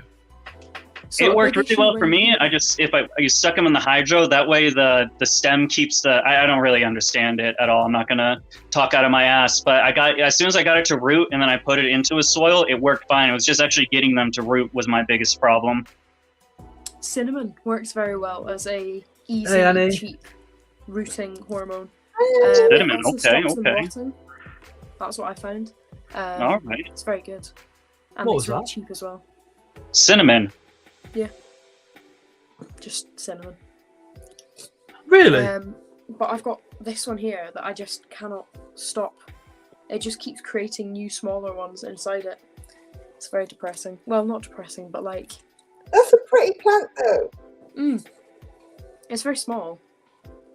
So it worked really well for me. If I stuck them in the hydro, that way the stem keeps I don't really understand it at all. I'm not gonna talk out of my ass, but as soon as I got it to root and then I put it into a soil, it worked fine. It was just actually getting them to root was my biggest problem. Cinnamon works very well as a easy, cheap rooting hormone. Cinnamon, okay. That's what I found. All right. It's very good. And what it's was really that? cheap as well. Cinnamon. Yeah. Just cinnamon. Really? But I've got this one here that I just cannot stop. It just keeps creating new smaller ones inside it. It's very depressing. Well, not depressing, but That's a pretty plant though. It's very small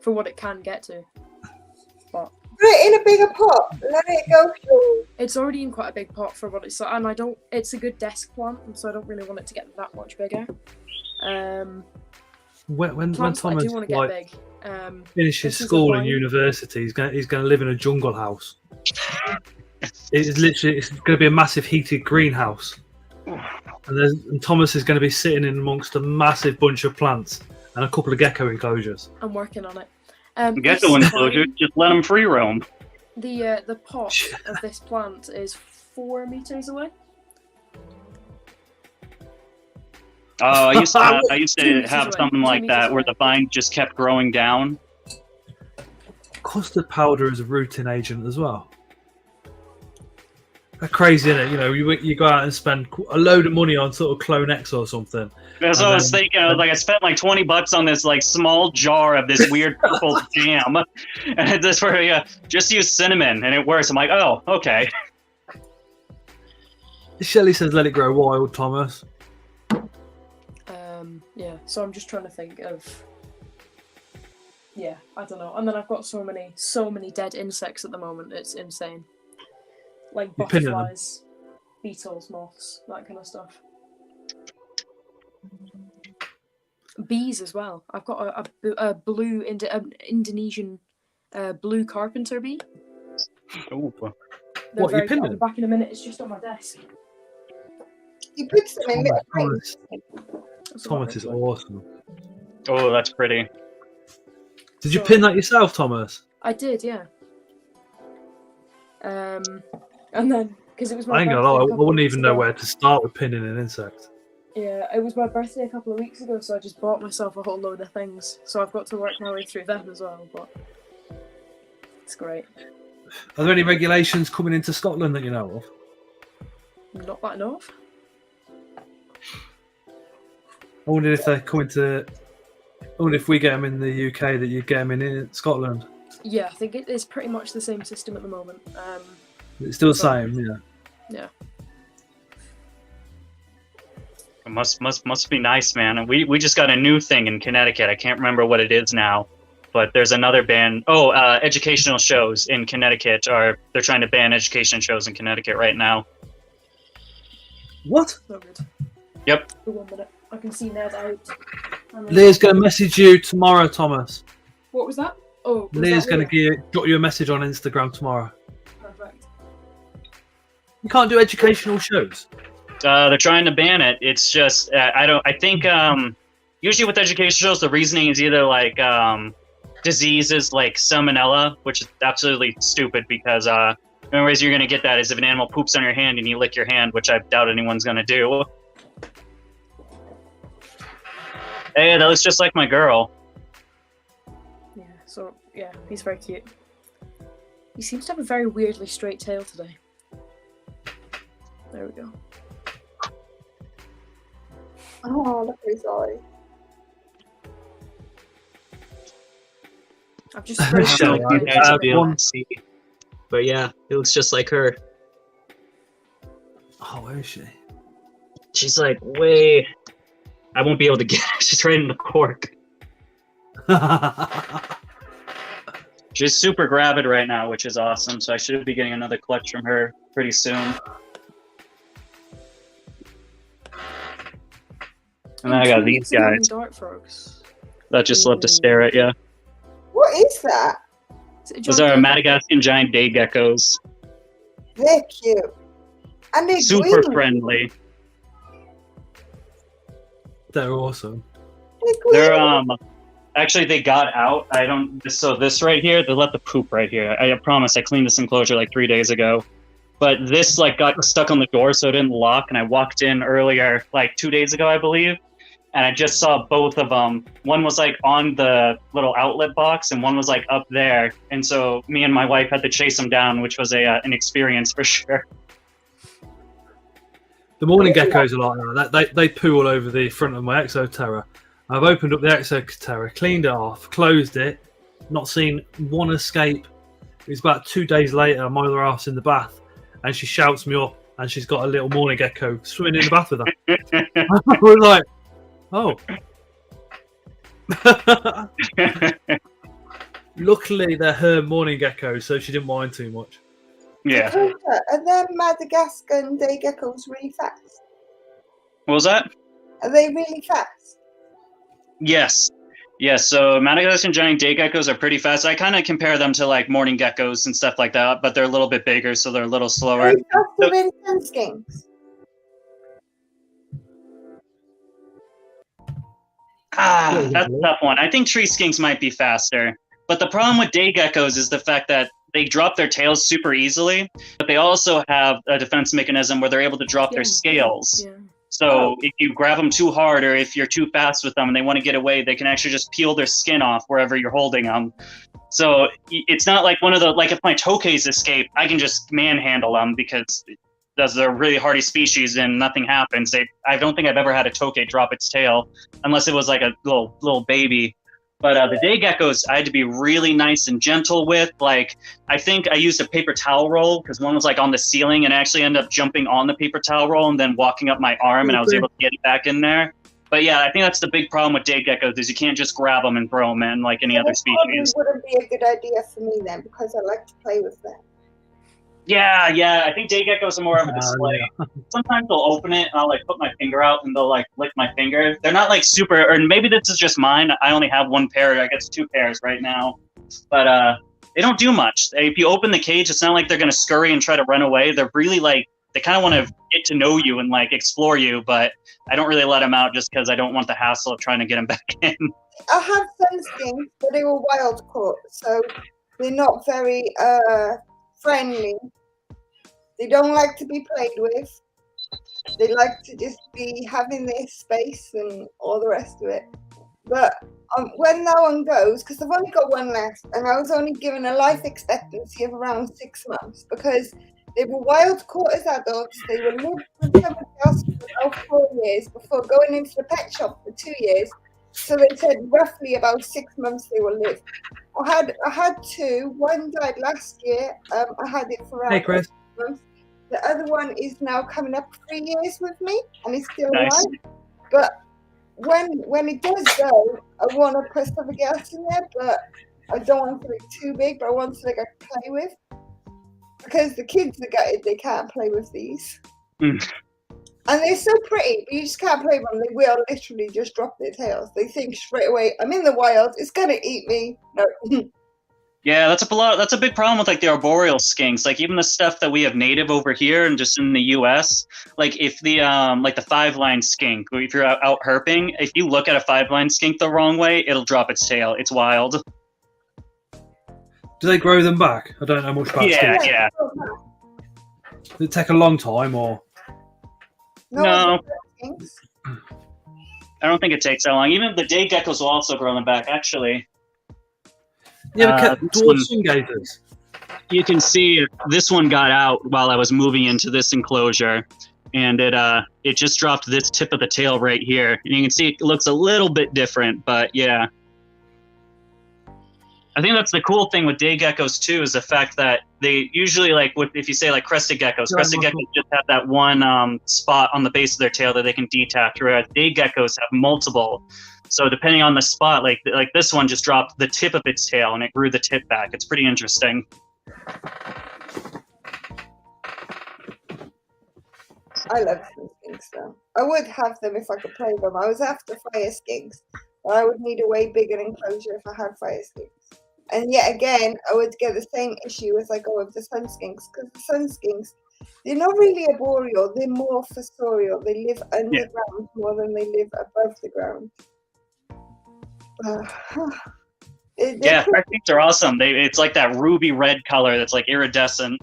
for what it can get to. But put it in a bigger pot. Let it go through. It's already in quite a big pot for what it's, and it's a good desk plant, and so I don't really want it to get that much bigger. When Thomas I do want to get big. Finishes school and university, he's going to live in a jungle house. It's going to be a massive heated greenhouse, and Thomas is going to be sitting in amongst a massive bunch of plants and a couple of gecko enclosures. I'm working on it. Gecko enclosure, just let them free roam. The pot of this plant is 4 meters away. Oh, I used to have something like that where the vine just kept growing down. Custard powder is a rooting agent as well. That's crazy, isn't it? You know, you go out and spend a load of money on sort of Clone X or something. That's what I was thinking. I was I spent $20 on this small jar of this weird purple jam, and this where just use cinnamon and it works. I'm like, oh, okay. Shelley says, "Let it grow wild, Thomas." Yeah. So I'm just trying to think of. Yeah, I don't know. And then I've got so many dead insects at the moment. It's insane. Like butterflies, beetles, moths, that kind of stuff. Bees as well. I've got a blue Indonesian blue carpenter bee. Oh. What, you pinned them? Back in a minute. It's just on my desk. You put some in Thomas is awesome. Oh, that's pretty. Did you So- pin that yourself, Thomas? I did, yeah. And then because it was my I ain't birthday gonna lie, a I couple of wouldn't weeks even know ago. where to start with pinning an insect. Yeah, it was my birthday a couple of weeks ago, so I just bought myself a whole load of things. So I've got to work my way through them as well, but it's great. Are there any regulations coming into Scotland that you know of? Not that I know of. I wonder if they're coming to. I wonder if we get them in the UK that you get them in Scotland. Yeah, I think it is pretty much the same system at the moment. It's still the same, yeah. Yeah. It must be nice, man. And we just got a new thing in Connecticut. I can't remember what it is now, but there's another ban. Oh, educational shows in Connecticut they're trying to ban education shows in Connecticut right now. What? So good. Yep. For 1 minute. I can see Ned out. Leah's going to message you tomorrow, Thomas. What was that? Oh, was Leah's that going Leah? to drop you a message on Instagram tomorrow. Perfect. You can't do educational shows. They're trying to ban it. It's just I think usually with education shows the reasoning is either like diseases like salmonella, which is absolutely stupid because the only reason you're going to get that is if an animal poops on your hand and you lick your hand, which I doubt anyone's going to do. Hey, that looks just like my girl. Yeah, so, yeah, he's very cute. He seems to have a very weirdly straight tail today. There we go. Oh, look at his eye. I've just sprayed Shall some I? paint Uh, on it. one- But yeah, it looks just like her. Oh, where is she? She's like, way. I won't be able to get her. She's right in the cork. She's super gravid right now, which is awesome. So I should be getting another clutch from her pretty soon. And then I got these guys Dart frogs. that just love to stare at you. What is that? Is it a Those giant are dart? Madagascan giant day geckos. They're cute. And they're Super green. friendly. They're awesome. They're green. They're actually they got out. I don't. So this right here, they let the poop right here. I promise. I cleaned this enclosure like 3 days ago, but this like got stuck on the door, so it didn't lock. And I walked in earlier, like 2 days ago, I believe, and I just saw both of them. One was like on the little outlet box, and one was like up there. And so me and my wife had to chase them down, which was an experience for sure. The morning geckos are like that. They poo all over the front of my Exoterra. I've opened up the Exoterra, cleaned it off, closed it, not seen one escape. It was about 2 days later, my other half's in the bath, and she shouts me up, and she's got a little morning gecko swimming in the bath with her. I was like, oh. Luckily, they're her morning geckos, so she didn't mind too much. Yeah. Are them Madagascan day geckos really fast? What was that? Are they really fast? Yes. Yes, so Madagascan giant day geckos are pretty fast. I kind of compare them to like morning geckos and stuff like that, but they're a little bit bigger, so they're a little slower. Are they faster than sun skinks? That's a tough one. I think tree skinks might be faster. But the problem with day geckos is the fact that they drop their tails super easily, but they also have a defense mechanism where they're able to drop their scales. Yeah. So if you grab them too hard or if you're too fast with them and they want to get away, they can actually just peel their skin off wherever you're holding them. So it's not like one of the, like if my tokays escape, I can just manhandle them because they're a really hardy species and nothing happens. I don't think I've ever had a tokay drop its tail unless it was like a little baby. But the day geckos, I had to be really nice and gentle with. Like, I think I used a paper towel roll because one was like on the ceiling, and I actually ended up jumping on the paper towel roll and then walking up my arm, and I was able to get it back in there. But yeah, I think that's the big problem with day geckos is you can't just grab them and throw them in like any other species. It wouldn't be a good idea for me then because I like to play with them. Yeah. I think day geckos are more of a display. Sometimes they'll open it and I'll like put my finger out and they'll like lick my finger. They're not like super, or maybe this is just mine. I only have one pair. I guess 2 pairs right now. But they don't do much. If you open the cage, it's not like they're going to scurry and try to run away. They're really like they kind of want to get to know you and like explore you, but I don't really let them out just because I don't want the hassle of trying to get them back in. I have sun skinks, but they were wild caught, so they're not very friendly. They don't like to be played with. They like to just be having their space and all the rest of it. But when that one goes, because I've only got one left, and I was only given a life expectancy of around 6 months because they were wild caught as adults. They were lived with somebody else for about 4 years before going into the pet shop for 2 years. So they said roughly about 6 months they will live. I had two. One died last year. I had it for around 6 months. The other one is now coming up 3 years with me, and it's still alive. But when it does go, I want to put something else in there, but I don't want something too big. But I want something I can play with, because the kids that got it, they can't play with these. And they're so pretty, but you just can't play with them. They will literally just drop their tails. They think straight away, I'm in the wild, it's gonna eat me. No. Yeah, that's a big problem with like the arboreal skinks. Like even the stuff that we have native over here and just in the US, like if the like the 5-line skink, if you're out herping, if you look at a 5-line skink the wrong way, it'll drop its tail. It's wild. Do they grow them back? I don't know much about skinks. Yeah. Does it take a long time or? No. I don't think it takes that long. Even the day geckos will also grow them back, actually. Yeah, dwarf sungators. You can see this one got out while I was moving into this enclosure, and it just dropped this tip of the tail right here. And you can see it looks a little bit different, but yeah. I think that's the cool thing with day geckos too, is the fact that they usually, like if you say like crested geckos just have that one spot on the base of their tail that they can detach, whereas day geckos have multiple. So depending on the spot, like this one just dropped the tip of its tail and it grew the tip back. It's pretty interesting. I love sun skinks though. I would have them if I could play them. I was after fire skinks, but I would need a way bigger enclosure if I had fire skinks. And yet again, I would get the same issue as I go with the sun skinks, because the sun skinks, they're not really arboreal, they're more fossorial. They live underground more than they live above the ground. Yeah, fire skinks are awesome. It's like that ruby red color that's like iridescent.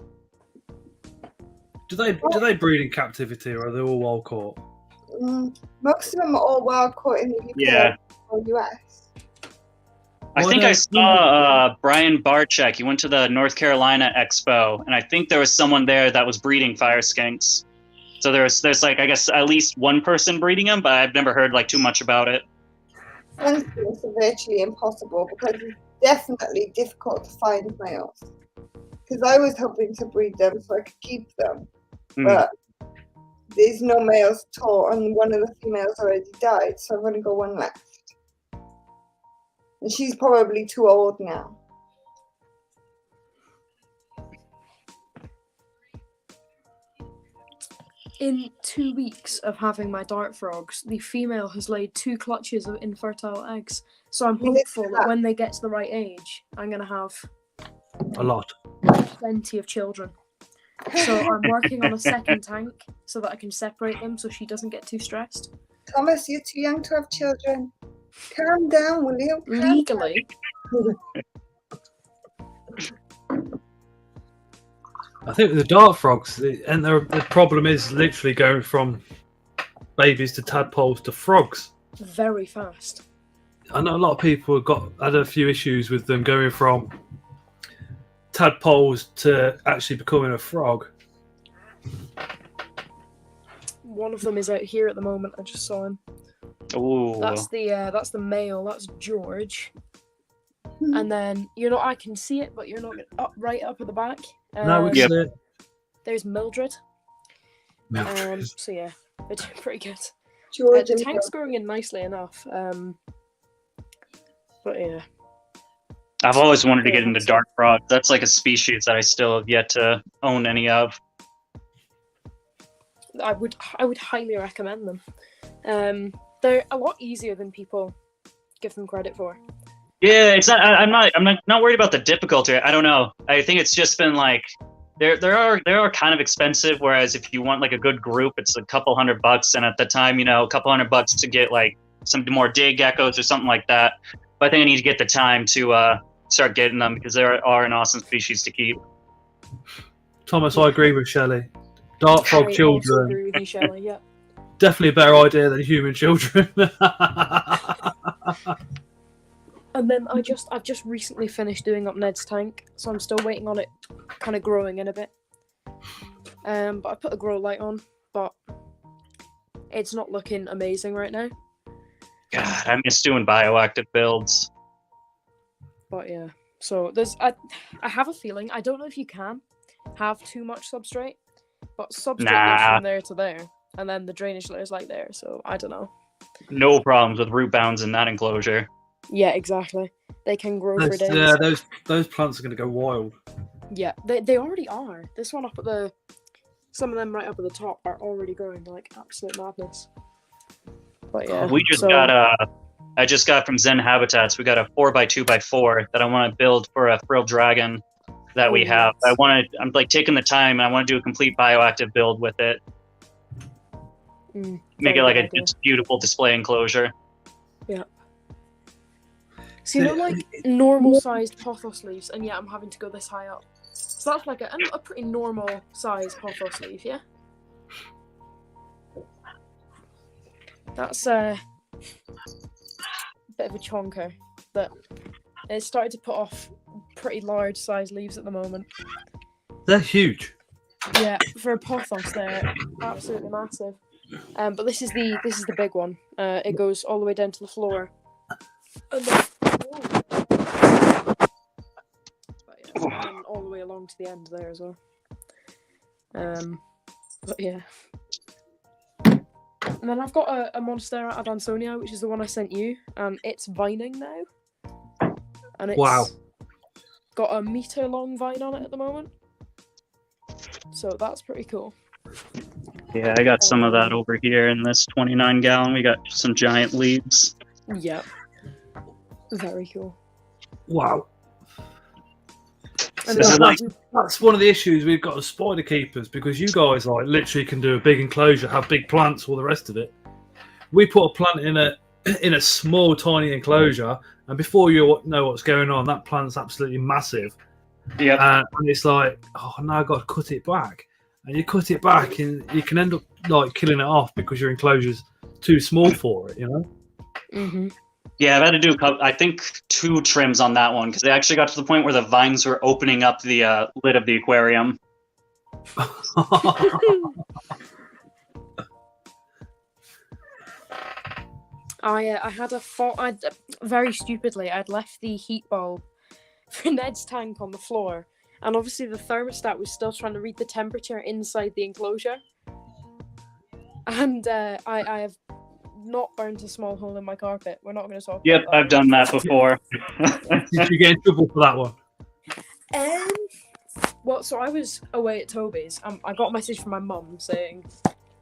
Do they breed in captivity, or are they all wild caught? Most of them are all wild caught in the UK or US. I think I saw Brian Barczyk. He went to the North Carolina Expo, and I think there was someone there that was breeding fire skinks. So there's like, I guess, at least one person breeding them, but I've never heard like too much about it. Sun skinks are virtually impossible because it's definitely difficult to find males. Because I was hoping to breed them so I could keep them, but there's no males at all, and one of the females already died, so I've only got one left. And she's probably too old now. In 2 weeks of having my dart frogs, the female has laid 2 clutches of infertile eggs. So I'm hopeful that when they get to the right age, I'm going to have a lot. Plenty of children. So I'm working on a second tank so that I can separate them so she doesn't get too stressed. Thomas, you're too young to have children. Calm down, will you? Legally. I think the dart frogs, and the problem is literally going from babies to tadpoles to frogs. Very fast. I know a lot of people had a few issues with them going from tadpoles to actually becoming a frog. One of them is out here at the moment. I just saw him. Ooh. That's the male. That's George. And then I can see it, but you're not right up at the back. No, we can see it. There's Mildred. Mildred. So yeah, they're doing pretty good. George The tank's growing in nicely enough. But yeah. I've always wanted to get into dart frogs. That's like a species that I still have yet to own any of. I would highly recommend them. They're a lot easier than people give them credit for. Yeah, it's not. I'm not worried about the difficulty. I don't know. I think it's just been like There are kind of expensive. Whereas if you want like a good group, it's a couple $100, and at the time, a couple $100 to get like some more day geckos or something like that. But I think I need to get the time to start getting them because they are an awesome species to keep. Thomas, I agree with Shelley. Dart frog I also children, agree with you, Shelley. Yeah. definitely a better idea than human children. And then I've just recently finished doing up Ned's tank, so I'm still waiting on it kind of growing in a bit. But I put a grow light on, but it's not looking amazing right now. God, I miss doing bioactive builds. But yeah, so I have a feeling, I don't know if you can have too much substrate, but substrate goes from there to there, and then the drainage layer is like there, so I don't know. No problems with root bounds in that enclosure. Yeah, exactly. They can grow for days. Yeah, those plants are going to go wild. Yeah, they already are. This one up at some of them right up at the top are already growing like absolute madness. But yeah, I just got from Zen Habitats. We got a 4x2x4 that I want to build for a frilled dragon that we have. I'm like taking the time and I want to do a complete bioactive build with it. Make it like a beautiful display enclosure. Yeah. So like normal sized pothos leaves, and yeah, I'm having to go this high up. So that's like a pretty normal sized pothos leaf, yeah. That's a bit of a chonker, but it's started to put off pretty large sized leaves at the moment. They're huge. Yeah, for a pothos, they're absolutely massive. But this is the big one. It goes all the way down to the floor. And then, and all the way along to the end there as well. But yeah. And then I've got a Monstera Adansonia, which is the one I sent you, and it's vining now. And it's got a meter long vine on it at the moment. So that's pretty cool. Yeah, I got some of that over here in this 29 gallon. We got some giant leaves. Yeah. Very cool. Wow. And that's one of the issues we've got as spider keepers, because you guys like literally can do a big enclosure, have big plants, all the rest of it. We put a plant in a small, tiny enclosure, and before you know what's going on, that plant's absolutely massive. Yeah. And it's like, oh no, I've got to cut it back. And you cut it back, and you can end up like killing it off because your enclosure's too small for it, you know? Mm-hmm. Yeah, I've had to do, I think, 2 trims on that one, because they actually got to the point where the vines were opening up the lid of the aquarium. I had a fault. Very stupidly, I'd left the heat bulb for Ned's tank on the floor, and obviously the thermostat was still trying to read the temperature inside the enclosure. And I have not burnt a small hole in my carpet. We're not going to talk about that. I've done that before. Did you get in trouble for that one? Well, so I was away at Toby's. I got a message from my mum saying,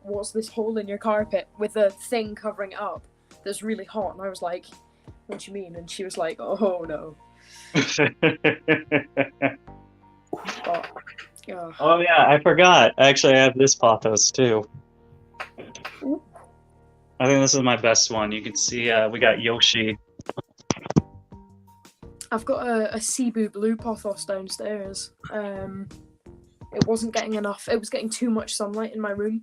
"What's this hole in your carpet with a thing covering it up that's really hot?" And I was like, "What do you mean?" And she was like, "Oh no." But, yeah. Oh yeah, I forgot. Actually, I have this pothos too. I think this is my best one. You can see we got Yoshi. I've got a Cebu blue pothos downstairs. It wasn't getting enough. It was getting too much sunlight in my room,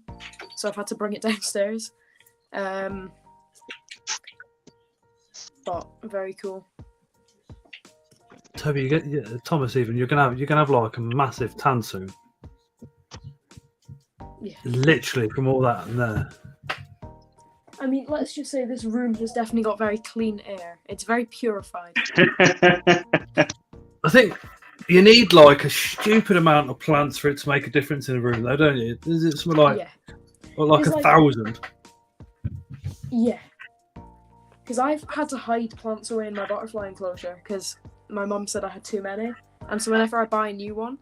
so I've had to bring it downstairs. But very cool. Toby, Thomas, even you're gonna have like a massive tan soon. Yeah. Literally from all that in there. I mean, let's just say this room has definitely got very clean air. It's very purified. I think you need like a stupid amount of plants for it to make a difference in a room, though, don't you? Is it something like, like 1,000? Yeah. Because I've had to hide plants away in my butterfly enclosure because my mum said I had too many. And so whenever I buy a new one,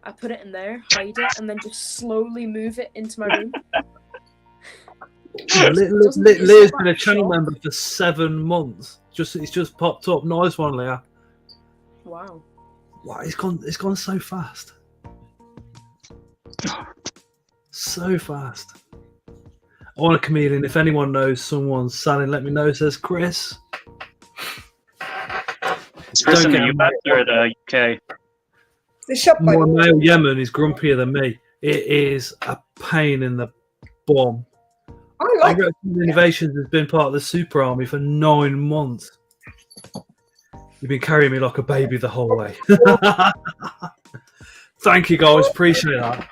I put it in there, hide it, and then just slowly move it into my room. Leah's been a channel member for 7 months. It's just popped up. Nice one, Leah. Wow. Wow, it's gone so fast. So fast. I want a chameleon. If anyone knows someone's selling, let me know, says Chris. Is Chris in the Don't US or the UK? The shop My buddy. male Yemen is grumpier than me. It is a pain in the bum. I like Innovations has been part of the super army for 9 months. You've been carrying me like a baby the whole way. Thank you, guys. Appreciate that.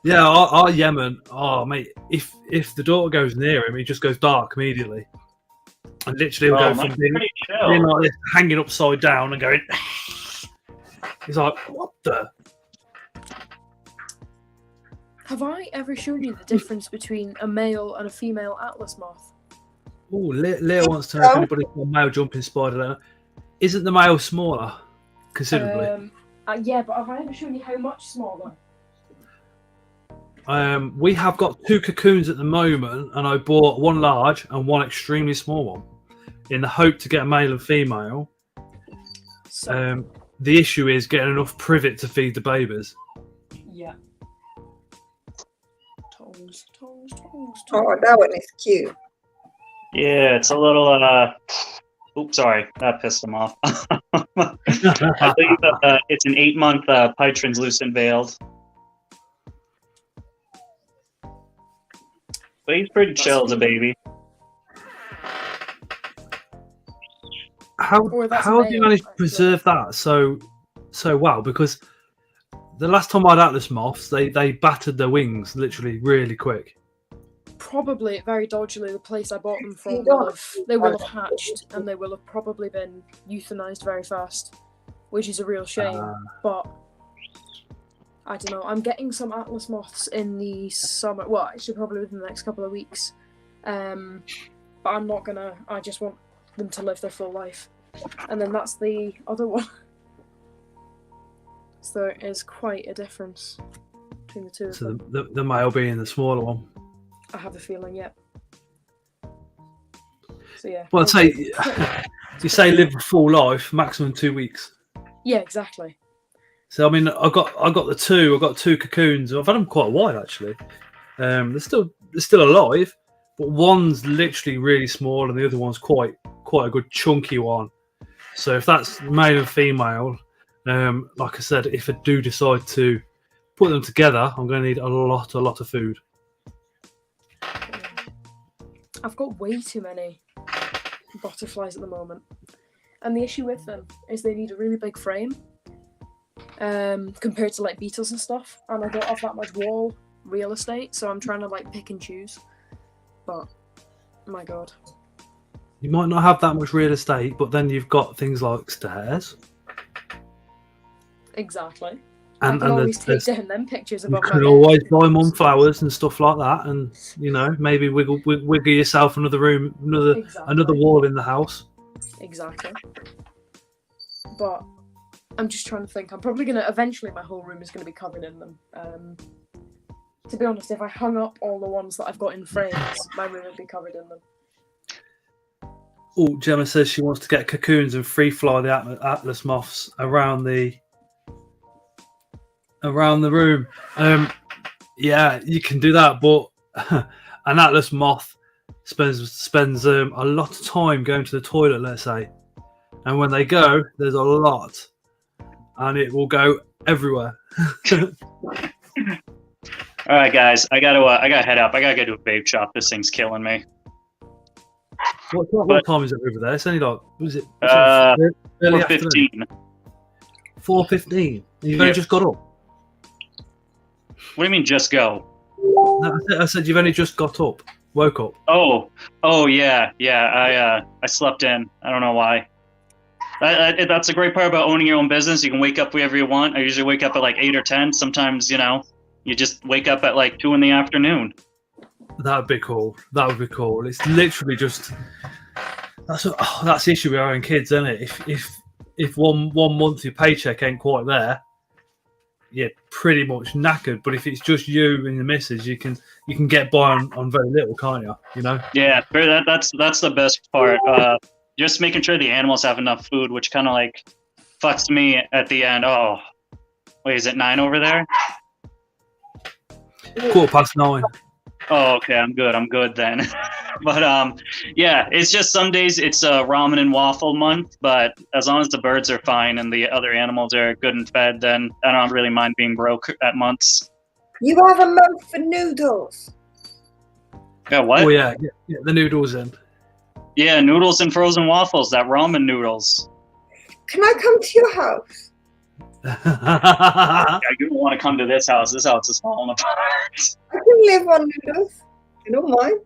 Yeah, our Yemen. Oh, mate. If the daughter goes near him, he just goes dark immediately. And literally, he'll go from being like this, hanging upside down, and going. He's like, what the? Have I ever shown you the difference between a male and a female atlas moth? Oh, Leah wants to know if anybody's got a male jumping spider. Isn't the male smaller considerably? Yeah, but have I ever shown you how much smaller? We have got 2 cocoons at the moment, and I bought one large and one extremely small one in the hope to get a male and female. So, The issue is getting enough privet to feed the babies. yeah. Toes. Oh, that one is cute. Yeah, it's a little. Oops, sorry, that pissed him off. I believe it's an 8-month pied translucent veiled. But he's pretty chill as a baby. How have you managed to preserve that so well? Because the last time I had Atlas moths, they battered their wings literally really quick. Probably very dodgily. The place I bought them from, they will have hatched and they will have probably been euthanized very fast, which is a real shame. But I don't know. I'm getting some Atlas moths in the summer. Well, actually, probably within the next couple of weeks. But I'm not gonna. I just want them to live their full life, and then that's the other one. So there is quite a difference between the two of them. So the male being the smaller one. I have a feeling, yeah. So yeah. Well, I'd say you say live a full life, maximum 2 weeks. Yeah, exactly. So I mean, I got 2 cocoons. I've had them quite a while actually. They're still alive, but one's literally really small and the other one's quite a good chunky one. So if that's male and female, like I said, if I do decide to put them together, I'm going to need a lot of food. I've got way too many butterflies at the moment, and the issue with them is they need a really big frame compared to like beetles and stuff, and I don't have that much wall real estate, so I'm trying to like pick and choose. But my god, you might not have that much real estate, but then you've got things like stairs. Exactly. And I can always take down them pictures you above my can bed. always buy mum flowers and stuff like that, and you know, maybe wiggle yourself another room, another wall in the house. Exactly. But I'm just trying to think. I'm probably gonna eventually. My whole room is gonna be covered in them. To be honest, if I hung up all the ones that I've got in frames, my room would be covered in them. Oh, Gemma says she wants to get cocoons and free fly the Atlas moths around the room. Yeah, you can do that, but an Atlas moth spends a lot of time going to the toilet, let's say, and when they go, there's a lot, and it will go everywhere. All right, guys, I gotta head up. I gotta go to a vape shop. This thing's killing me. What time is it over there? It's only like, was it? Early 4:15. 4:15. You've only just got up. What do you mean, just go? No, I said you've only just got up, woke up. Oh yeah. I slept in. I don't know why. That's a great part about owning your own business. You can wake up whenever you want. I usually wake up at like 8 or 10. Sometimes, you just wake up at like 2 in the afternoon. That would be cool. It's literally just that's the issue with having kids, isn't it? If one month your paycheck ain't quite there, you're pretty much knackered. But if it's just you and the missus, you can get by on very little, can't you? You know? Yeah, that's the best part. Just making sure the animals have enough food, which kind of like fucks me at the end. Oh, wait, is it 9 over there? 9:15. Oh, okay. I'm good then. But yeah, it's just some days it's a ramen and waffle month. But as long as the birds are fine and the other animals are good and fed, then I don't really mind being broke at months. You have a month for noodles. Yeah, what? Oh yeah, get the noodles in. Yeah, noodles and frozen waffles. That ramen noodles. Can I come to your house? I don't want to come to this house. This house is falling apart. I can live on noodles. I don't mind.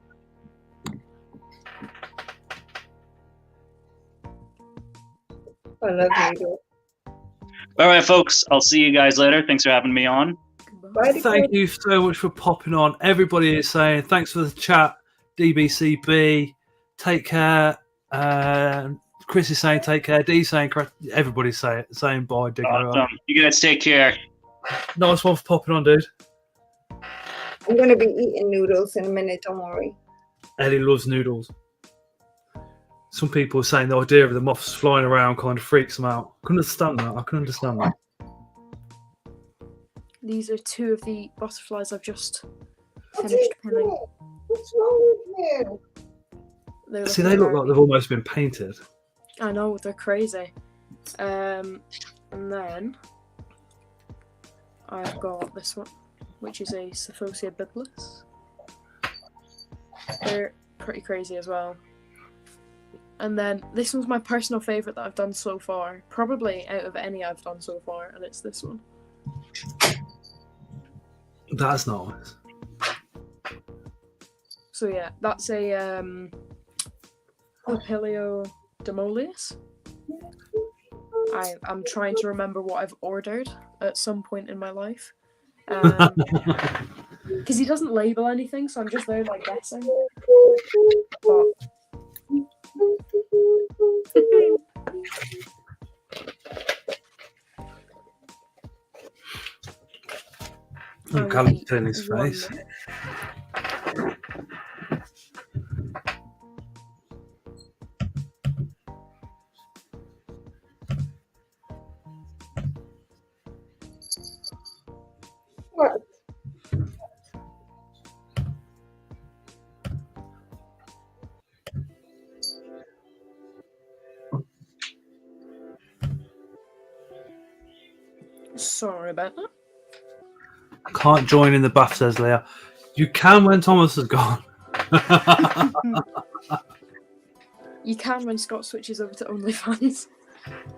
I love noodles. All right, folks. I'll see you guys later. Thanks for having me on. Bye. Thank you so much for popping on. Everybody is saying thanks for the chat. DBCB, take care. Chris is saying take care. D's saying everybody's saying bye. Awesome. You guys take care. Nice one for popping on, dude. I'm going to be eating noodles in a minute. Don't worry. Ellie loves noodles. Some people are saying the idea of the moths flying around kind of freaks them out. I can understand that. These are 2 of the butterflies I've just What's finished pinning. wrong with you? See, they look like they've almost been painted. I know, they're crazy. And then I've got this one, which is a Syphosia biblis. They're pretty crazy as well. And then this one's my personal favourite that I've done so far. Probably out of any I've done so far, and it's this one. That's nice. So yeah, that's a Papilio Demolius. I'm trying to remember what I've ordered at some point in my life. Because he doesn't label anything, so I'm just there like guessing. But Callum's turning his face. What? sorry about that. Can't join in the bath, says Leah. You can when Thomas has gone. You can when Scott switches over to OnlyFans.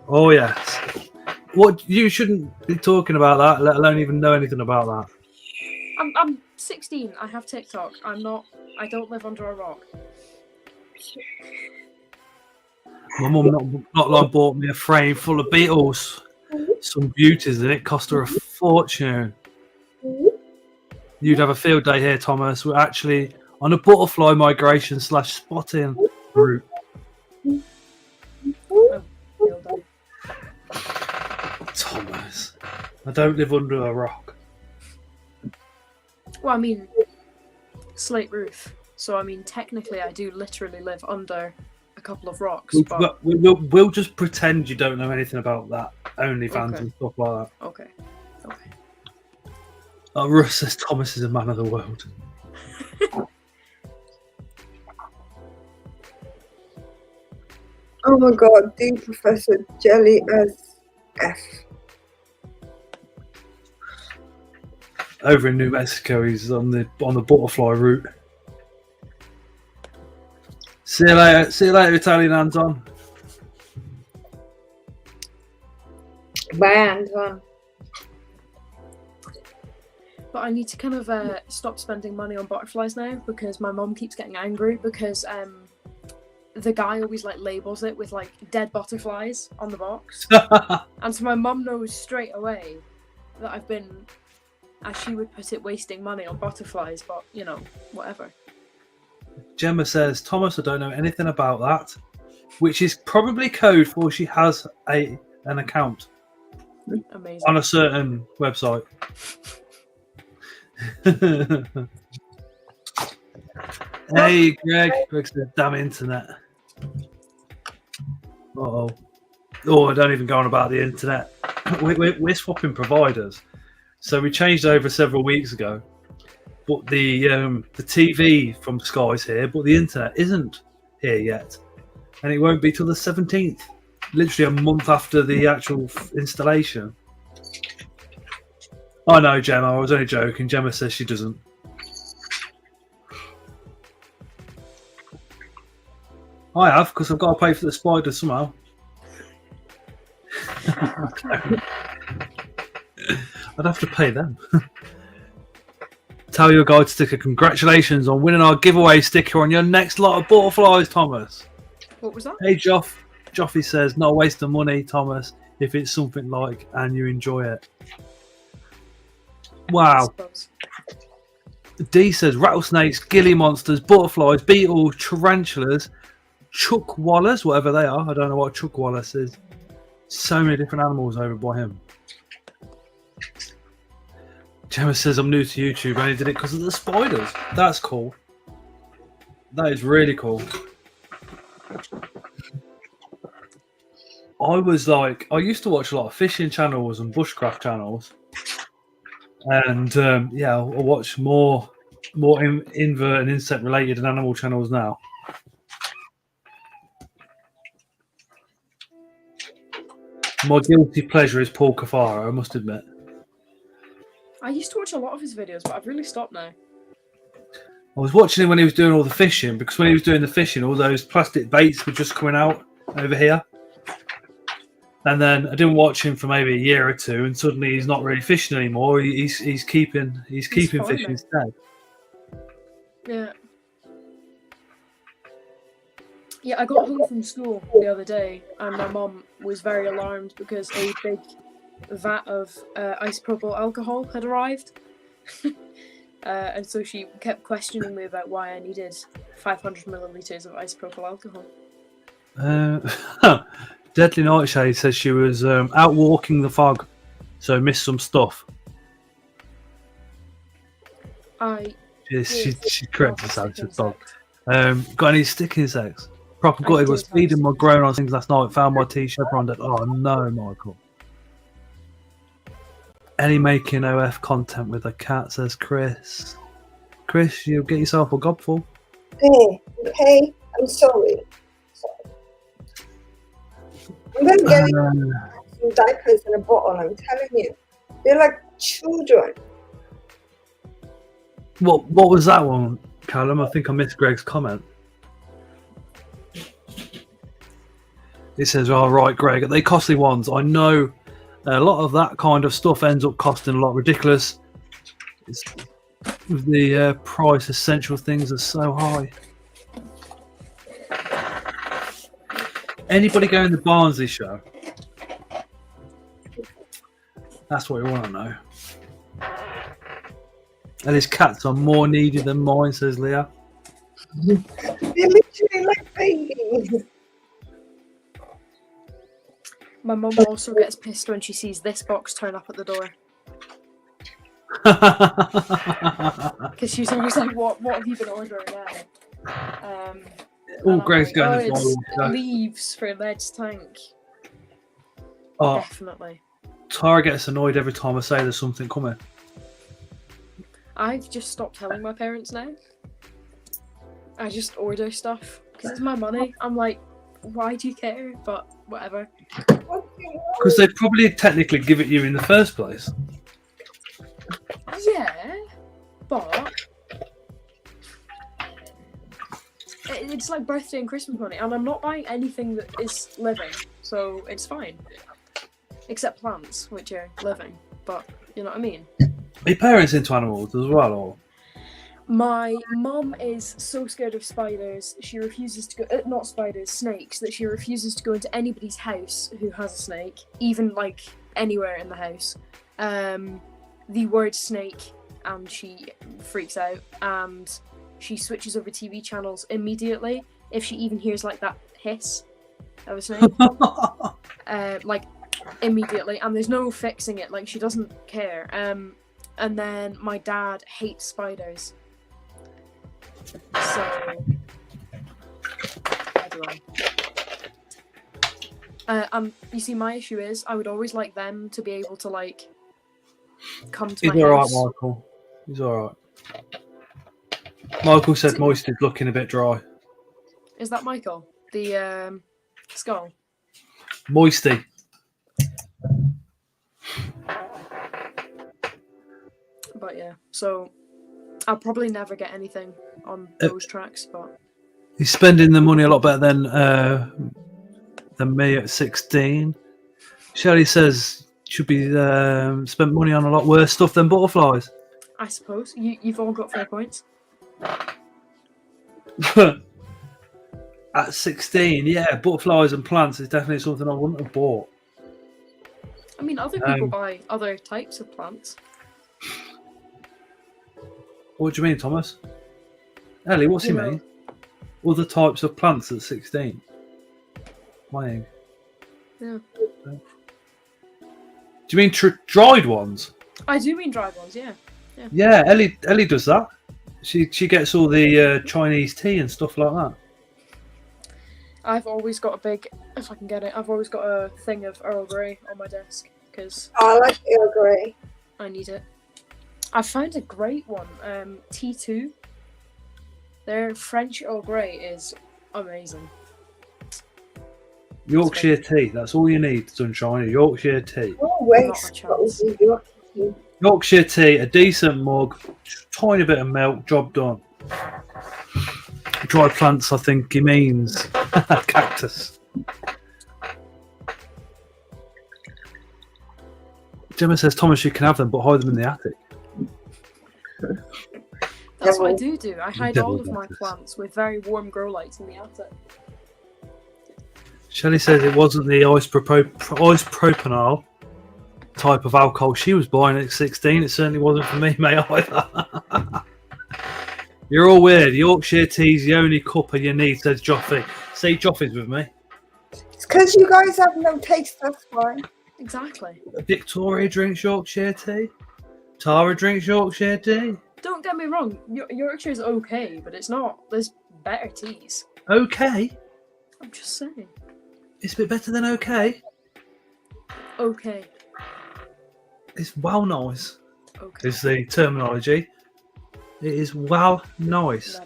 Oh yes. What, you shouldn't be talking about that, let alone even know anything about that. I'm 16. I have TikTok. I don't live under a rock. My mum not long bought me a frame full of beetles. Some beauties, and it cost her a fortune. You'd have a field day here, Thomas. We're actually on a butterfly migration / spotting route. Thomas, I don't live under a rock. Well, I mean, slate roof. So, I mean, technically, I do literally live under a couple of rocks. But We'll just pretend you don't know anything about that. OnlyFans Okay. and stuff like that. Okay. Russ says Thomas is a man of the world. Oh my god, do Professor Jelly as F. Over in New Mexico, he's on the butterfly route. See you later, Italian Anton. Bye, Anton. But I need to kind of stop spending money on butterflies now because my mum keeps getting angry because the guy always like labels it with like dead butterflies on the box. And so my mum knows straight away that I've been, as she would put it, wasting money on butterflies, but you know, whatever. Gemma says, Thomas, I don't know anything about that, which is probably code for she has an account Amazing. on a certain website. Hey, Greg. Greg said, damn internet. Uh-oh. Oh, I don't even go on about the internet. We're swapping providers. So we changed over several weeks ago. but the TV from Sky's here, but the internet isn't here yet, and it won't be till the 17th, literally a month after the actual installation. I know, Gemma. I was only joking. Gemma says she doesn't. I have, because I've got to pay for the spiders somehow. I'd have to pay them. Tell your guide sticker, congratulations on winning our giveaway sticker on your next lot of butterflies, Thomas. What was that? Hey, Joffy says, not a waste of money, Thomas, if it's something like and you enjoy it. Wow. D says, rattlesnakes, gilly monsters, butterflies, beetles, tarantulas, chuckwallas, whatever they are. I don't know what chuckwallas is. So many different animals over by him. Gemma says, I'm new to YouTube. I only did it because of the spiders. That's cool. That is really cool. I used to watch a lot of fishing channels and bushcraft channels. And I'll watch more invert and insect related and animal channels now. My guilty pleasure is Paul Cafaro, I must admit. I used to watch a lot of his videos, but I've really stopped now. I was watching him when he was doing all the fishing, because when he was doing the fishing, all those plastic baits were just coming out over here. And then I didn't watch him for maybe a year or two, and suddenly he's not really fishing anymore. He's keeping fishing instead. Yeah. Yeah, I got home from school the other day, and my mum was very alarmed because a big vat of isopropyl alcohol had arrived. And so she kept questioning me about why I needed 500 millilitres of isopropyl alcohol. Deadly Nightshade says she was out walking the fog, so missed some stuff. She corrected herself. She dog. Got any stick insects? Proper gutted. Was feeding my grown-on things last night. Found my t-shirt on it. Oh no, Michael. Any making OF content with a cat, says Chris. Chris, you'll get yourself a gobful. Okay, I'm sorry. I'm going to get you some diapers in a bottle, I'm telling you. They're like children. What was that one, Callum? I think I missed Greg's comment. It says, "All right, Greg, are they costly ones? I know a lot of that kind of stuff ends up costing a lot ridiculous. The price essential things are so high." Anybody going to Barnsley show? That's what we want to know. And his cats are more needy than mine, says Leah. They're literally like babies. My mum also gets pissed when she sees this box turn up at the door. Because she's always like, what have you been ordering now? Greg's going to it's leaves for Led's tank. Oh, definitely. Tara gets annoyed every time I say there's something coming. I've just stopped telling my parents now. I just order stuff because it's my money. I'm like, why do you care? But whatever. Because they probably technically give it you in the first place. Yeah, but it's like birthday and Christmas money, and I'm not buying anything that is living, so it's fine. Except plants, which are living, but you know what I mean. Are your parents into animals as well, or? My mum is so scared of spiders, she refuses to go, not spiders, snakes, that she refuses to go into anybody's house who has a snake, even like anywhere in the house. The word snake, and she freaks out, and she switches over TV channels immediately if she even hears like that hiss of a snake. Like immediately, and there's no fixing it, like she doesn't care. And then my dad hates spiders. So you see, my issue is I would always like them to be able to like come to my house. He's alright, Michael. He's alright. Michael said moist is looking a bit dry. Is that Michael? The skull? Moisty. But yeah, so I'll probably never get anything on those tracks, but He's spending the money a lot better than me at 16. Shelley says should be spent money on a lot worse stuff than butterflies. I suppose you've all got fair points. At 16, yeah, butterflies and plants is definitely something I wouldn't have bought. I mean, other people buy other types of plants. What do you mean, Thomas? Ellie, what's he mean? Other types of plants at 16. Playing. Yeah. Do you mean dried ones? I do mean dried ones, yeah. Yeah, Ellie does that. She gets all the Chinese tea and stuff like that. I've always got a big, if I can get it, I've always got a thing of Earl Grey on my desk because I like Earl Grey. I need it. I found a great one, T2. Their French Earl Grey is amazing. Yorkshire tea, that's all you need, Sunshine. Yorkshire tea. Oh, wait. Not a chance. Yorkshire tea, a decent mug, tiny bit of milk, job done. Dried plants, I think he means cactus. Gemma says, Thomas, you can have them, but hide them in the attic. That's what I do. I hide all of my plants with very warm grow lights in the attic. Shelley says it wasn't the isopropanol type of alcohol she was buying at 16. It certainly wasn't for me, mate, either. You're all weird. Yorkshire tea's the only cuppa you need, says Joffy. See, Joffy's with me. It's because you guys have no taste, that's why. Exactly. Victoria drinks Yorkshire tea. Tara drinks Yorkshire tea. Don't get me wrong, Yorkshire's okay, but it's not. There's better teas. Okay. I'm just saying. It's a bit better than okay. Okay. It's well nice. Okay. Is the terminology. It is well nice.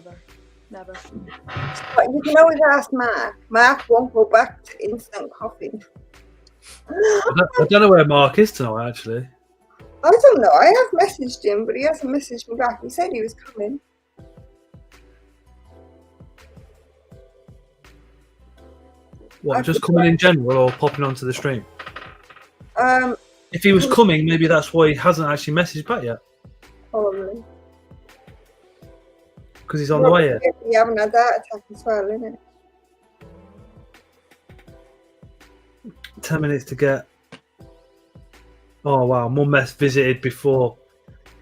Never. But you can always ask Mark. Mark won't go back to instant coffee. I don't know where Mark is tonight, actually. I don't know. I have messaged him, but he hasn't messaged me back. He said he was coming. What, just coming in general or popping onto the stream? If he was coming, maybe that's why he hasn't actually messaged back yet. Probably. Because he's on the way here. You having a heart attack as well, isn't it? 10 minutes to get. Oh wow, Mum visited before.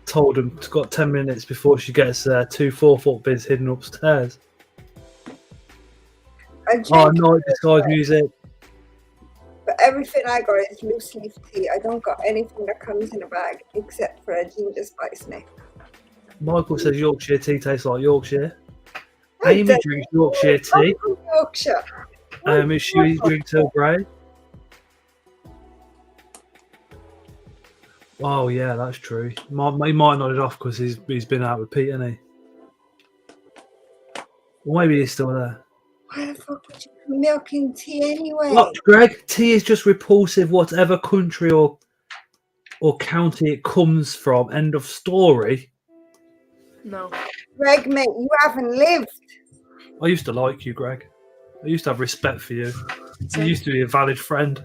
Told him got 10 minutes before she gets there. 2 4-foot bins hidden upstairs. Oh, night disguise music. But everything I got is loose leaf tea. I don't got anything that comes in a bag except for a ginger spice neck. Michael says Yorkshire tea tastes like Yorkshire. Amy drinks Yorkshire tea. Yorkshire. She drinks Earl Grey. Oh yeah, that's true. He might nod it off because he's been out with Pete, hasn't he? Or maybe he's still there. Why the fuck would you put milk in tea anyway? Look, Greg, tea is just repulsive, whatever country or county it comes from. End of story. No. Greg, mate, you haven't lived. I used to like you, Greg. I used to have respect for you. You used to be a valid friend.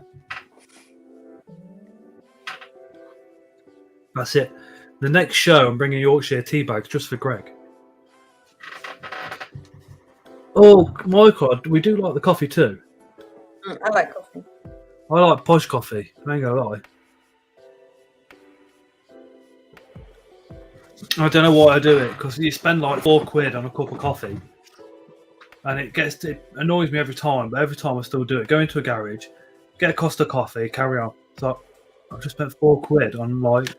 That's it. The next show, I'm bringing Yorkshire tea bags just for Greg. Oh, Michael, we do like the coffee too. I like coffee. I like posh coffee. I ain't gonna lie. I don't know why I do it because you spend like £4 on a cup of coffee, and it annoys me every time. But every time I still do it. Go into a garage, get a Costa coffee, carry on. So I've just spent £4 on like.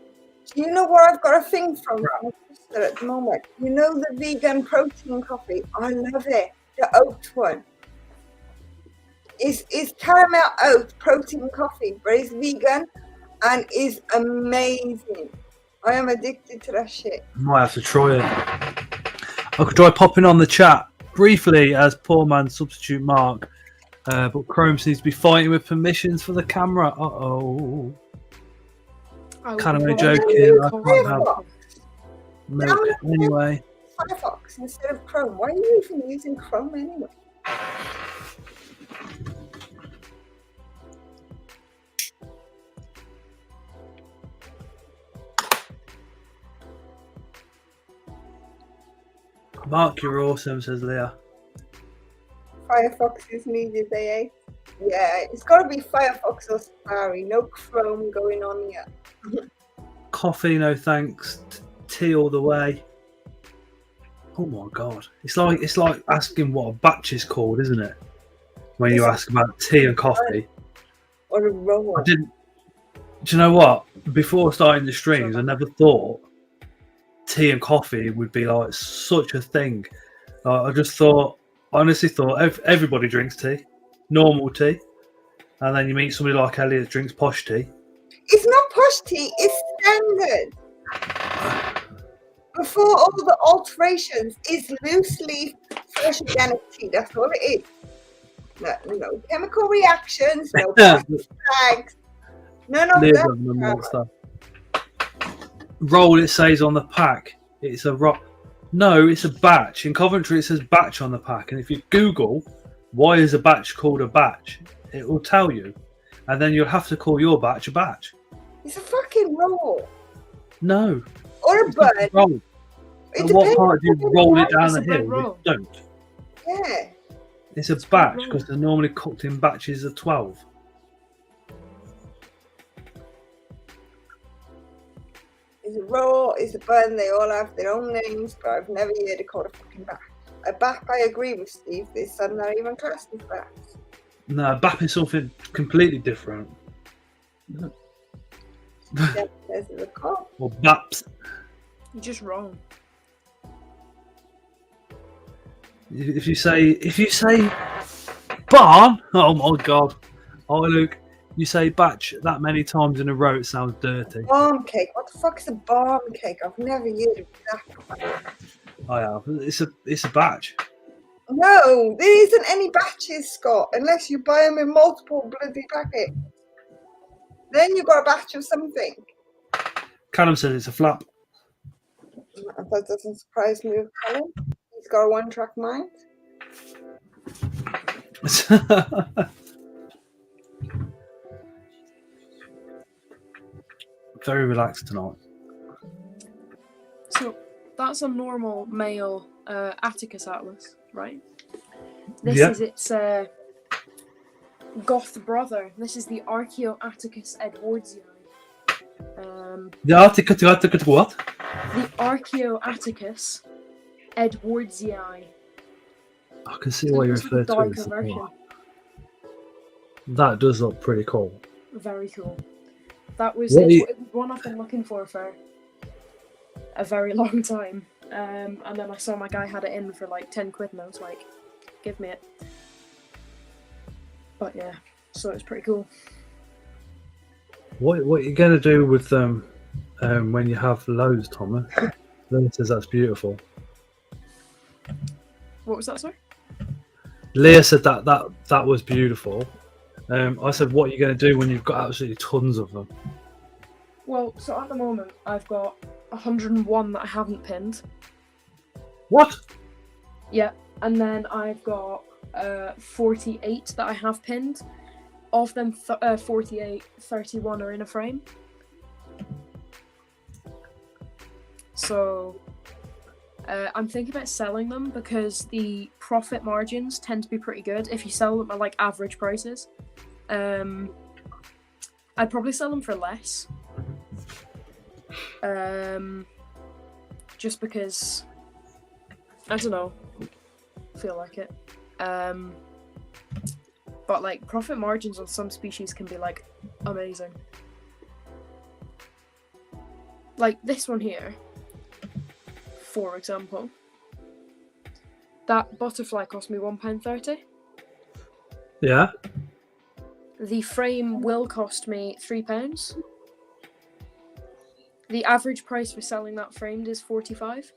Do you know where I've got a thing from my sister at the moment? You know the vegan protein coffee? I love it. The oat one. It's caramel oat protein coffee, but it's vegan and is amazing. I am addicted to that shit. I might have to try it. I could try popping on the chat briefly as poor man substitute Mark, but Chrome seems to be fighting with permissions for the camera. Uh-oh. Kind of only joking. I can't have milk anyway. Firefox instead of Chrome. Why are you even using Chrome anyway? Mark, you're awesome, says Leah. Firefox is needed, eh? Yeah, it's got to be Firefox or Safari. No Chrome going on yet. Coffee, no thanks. Tea all the way. Oh my god, it's like asking what a batch is called, isn't it? When you ask about tea and coffee. Or a roll. I didn't. Do you know what? Before starting the streams, I never thought tea and coffee would be like such a thing. I just thought, honestly thought, everybody drinks tea, normal tea, and then you meet somebody like Elliot that drinks posh tea. It's not posh tea, it's standard. Before all the alterations, is loose leaf fresh organic tea. That's all it is. No chemical reactions, no plastic bags. None of that. Roll, it says on the pack. It's a rock. No, it's a batch. In Coventry, it says batch on the pack. And if you Google why is a batch called a batch, it will tell you. And then you'll have to call your batch a batch. It's a fucking roll. No. Or a bird. Roll. And what part do you roll it down the hill? You don't. Yeah. It's a batch because they're normally cooked in batches of 12. Is a roll, is a bun, they all have their own names, but I've never heard it called a fucking bat. A bat, I agree with Steve, there's some not even classed as bats. No, BAP is something completely different. Yeah, there's the call. Or BAPs. You're just wrong. If you say barn, oh my god. Oh Luke, you say batch that many times in a row, it sounds dirty. Barm cake. What the fuck is a barm cake? I've never heard of that. I have. It's a batch. No, there isn't any batches, Scott, unless you buy them in multiple bloody packets. Then you got a batch of something. Callum says it's a flap. That doesn't surprise me with Callum. He's got a one-track mind. Very relaxed tonight. So that's a normal male Atticus atlas, right? This is its goth brother. This is the Archaeoatticus edwardsii. The Atticus what? The Archaeoatticus edwardsii. I can see what you're referring to. Darker version. That does look pretty cool. Very cool. That was one I've been looking for a very long time. And then I saw my guy had it in for like 10 quid and I was like, give me it. But yeah, so it's pretty cool. What are you going to do with them when you have loads, Thomas? Leah says that's beautiful. What was that, sorry? Leah said that was beautiful. I said, what are you going to do when you've got absolutely tons of them? Well, so at the moment, I've got 101 that I haven't pinned. What? Yeah, and then I've got 48 that I have pinned. Of them, 48, 31 are in a frame. So I'm thinking about selling them because the profit margins tend to be pretty good if you sell them at like average prices. I'd probably sell them for less. Just because I don't know, feel like it. But like profit margins on some species can be like amazing. Like this one here, for example. That butterfly cost me £1.30. Yeah. The frame will cost me £3. The average price for selling that framed is 45.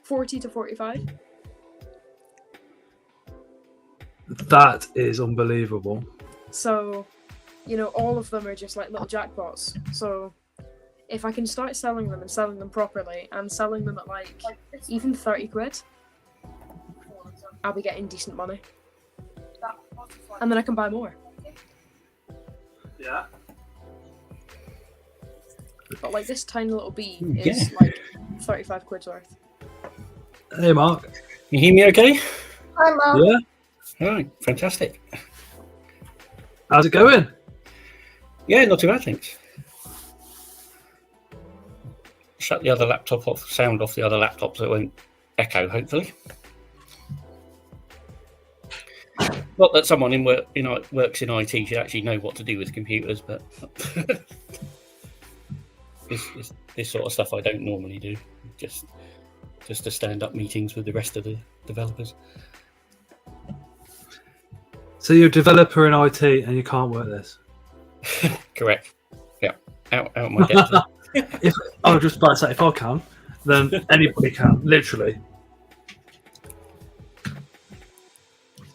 40 to 45. That is unbelievable. So, all of them are just like little jackpots. So, if I can start selling them and selling them properly and selling them at like even 30 quid, I'll be getting decent money. And then I can buy more. Yeah. But like this tiny little bee is like 35 quid's worth. Hey, Mark. You hear me okay? Hi, Mark. Yeah. All right, fantastic. How's it going? Yeah, not too bad, thanks. Shut the other laptop off, sound off the other laptop so it won't echo, hopefully. Not that someone works in IT should actually know what to do with computers, but this sort of stuff I don't normally do. Just to stand up meetings with the rest of the developers. So you're a developer in IT and you can't work this? Correct. Yeah. Out my depth. I was just about to say, if I can, then anybody can, literally.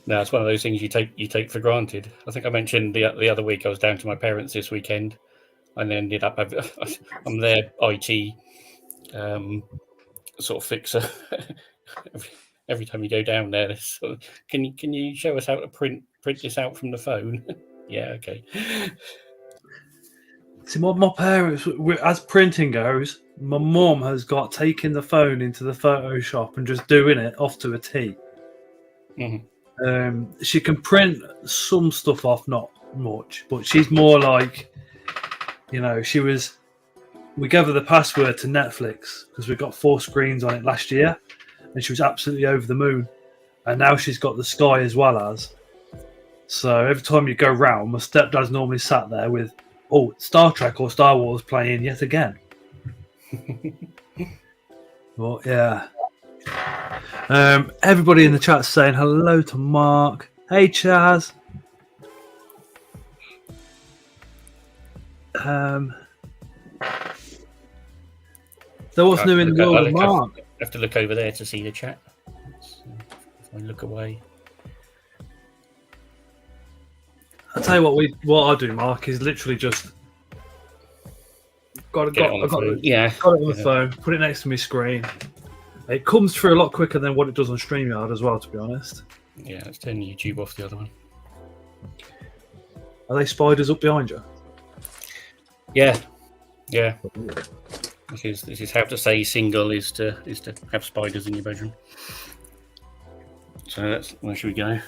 No, it's one of those things you take for granted. I think I mentioned the other week I was down to my parents this weekend, and ended up I'm their IT sort of fixer. Every time you go down there, sort of, can you show us how to print this out from the phone? Yeah, okay. See, my parents, as printing goes, my mum has got taking the phone into the Photoshop and just doing it off to a T. Mm-hmm. She can print some stuff off, not much, but she's more like, we gave her the password to Netflix because we got 4 screens on it last year, and she was absolutely over the moon. And now she's got the Sky as well as. So every time you go round, my stepdad's normally sat there with, Star Trek or Star Wars playing yet again. Well, yeah. Everybody in the chat's saying hello to Mark. Hey, Chaz. So what's new in the world of Mark? I have to look over there to see the chat. So if I look away. I'll tell you what I do, Mark, is literally just got it on the phone, put it next to my screen. It comes through a lot quicker than what it does on StreamYard as well, to be honest. Yeah, let's turn YouTube off the other one. Are they spiders up behind you? Yeah. This is how to say single is to have spiders in your bedroom. So where should we go?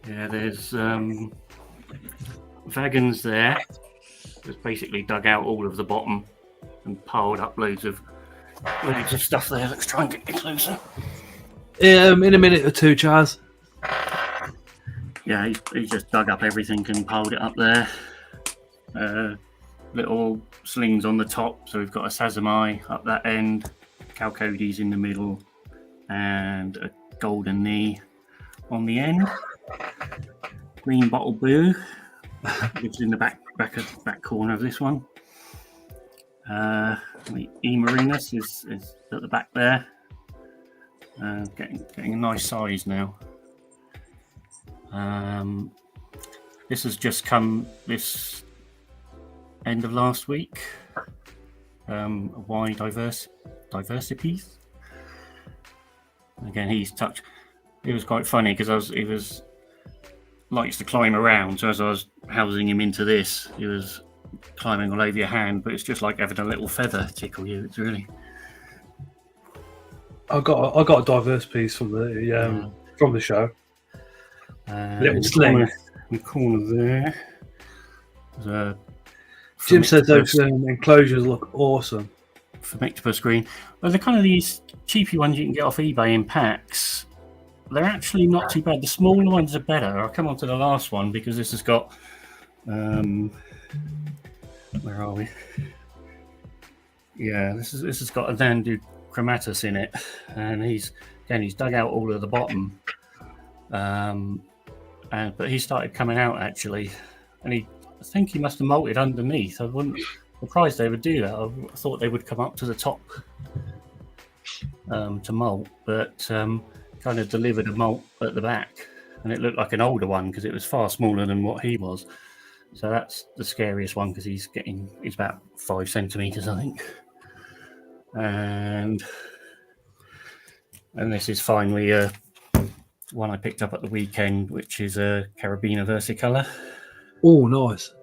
Yeah, there's wagons there. Just basically dug out all of the bottom and piled up loads of stuff there. Let's try and get you closer. In a minute or two, Chaz. Yeah, he just dug up everything and piled it up there. Little slings on the top, so we've got a Sazamai up that end, Calcodes in the middle, and a golden knee on the end. Green bottle blue, which is in the back corner of this one. The E-Marinus is at the back there. Getting a nice size now. This has just come this end of last week. Y diversities. Again, he's touched. It was quite funny because he likes to climb around. So as I was housing him into this, he was climbing all over your hand. But it's just like having a little feather tickle you. It's really. I got a diverse piece from the show. Little sling. In the corner there. Jim said those enclosures look awesome. From octopus green. Well, they're kind of these cheapy ones you can get off eBay in packs. They're actually not too bad. The smaller ones are better. I'll come on to the last one because this has got. Where are we? Yeah, this has got a Dandu chromatus in it, and he's dug out all of the bottom. But he started coming out actually, and I think he must have molted underneath. I wouldn't surprised they would do that. I thought they would come up to the top to molt, but kind of delivered a molt at the back, and it looked like an older one because it was far smaller than what he was. So that's the scariest one because he's about 5 centimeters, I think. And this is finally one I picked up at the weekend, which is a Carabiner Versicolor. Oh, nice.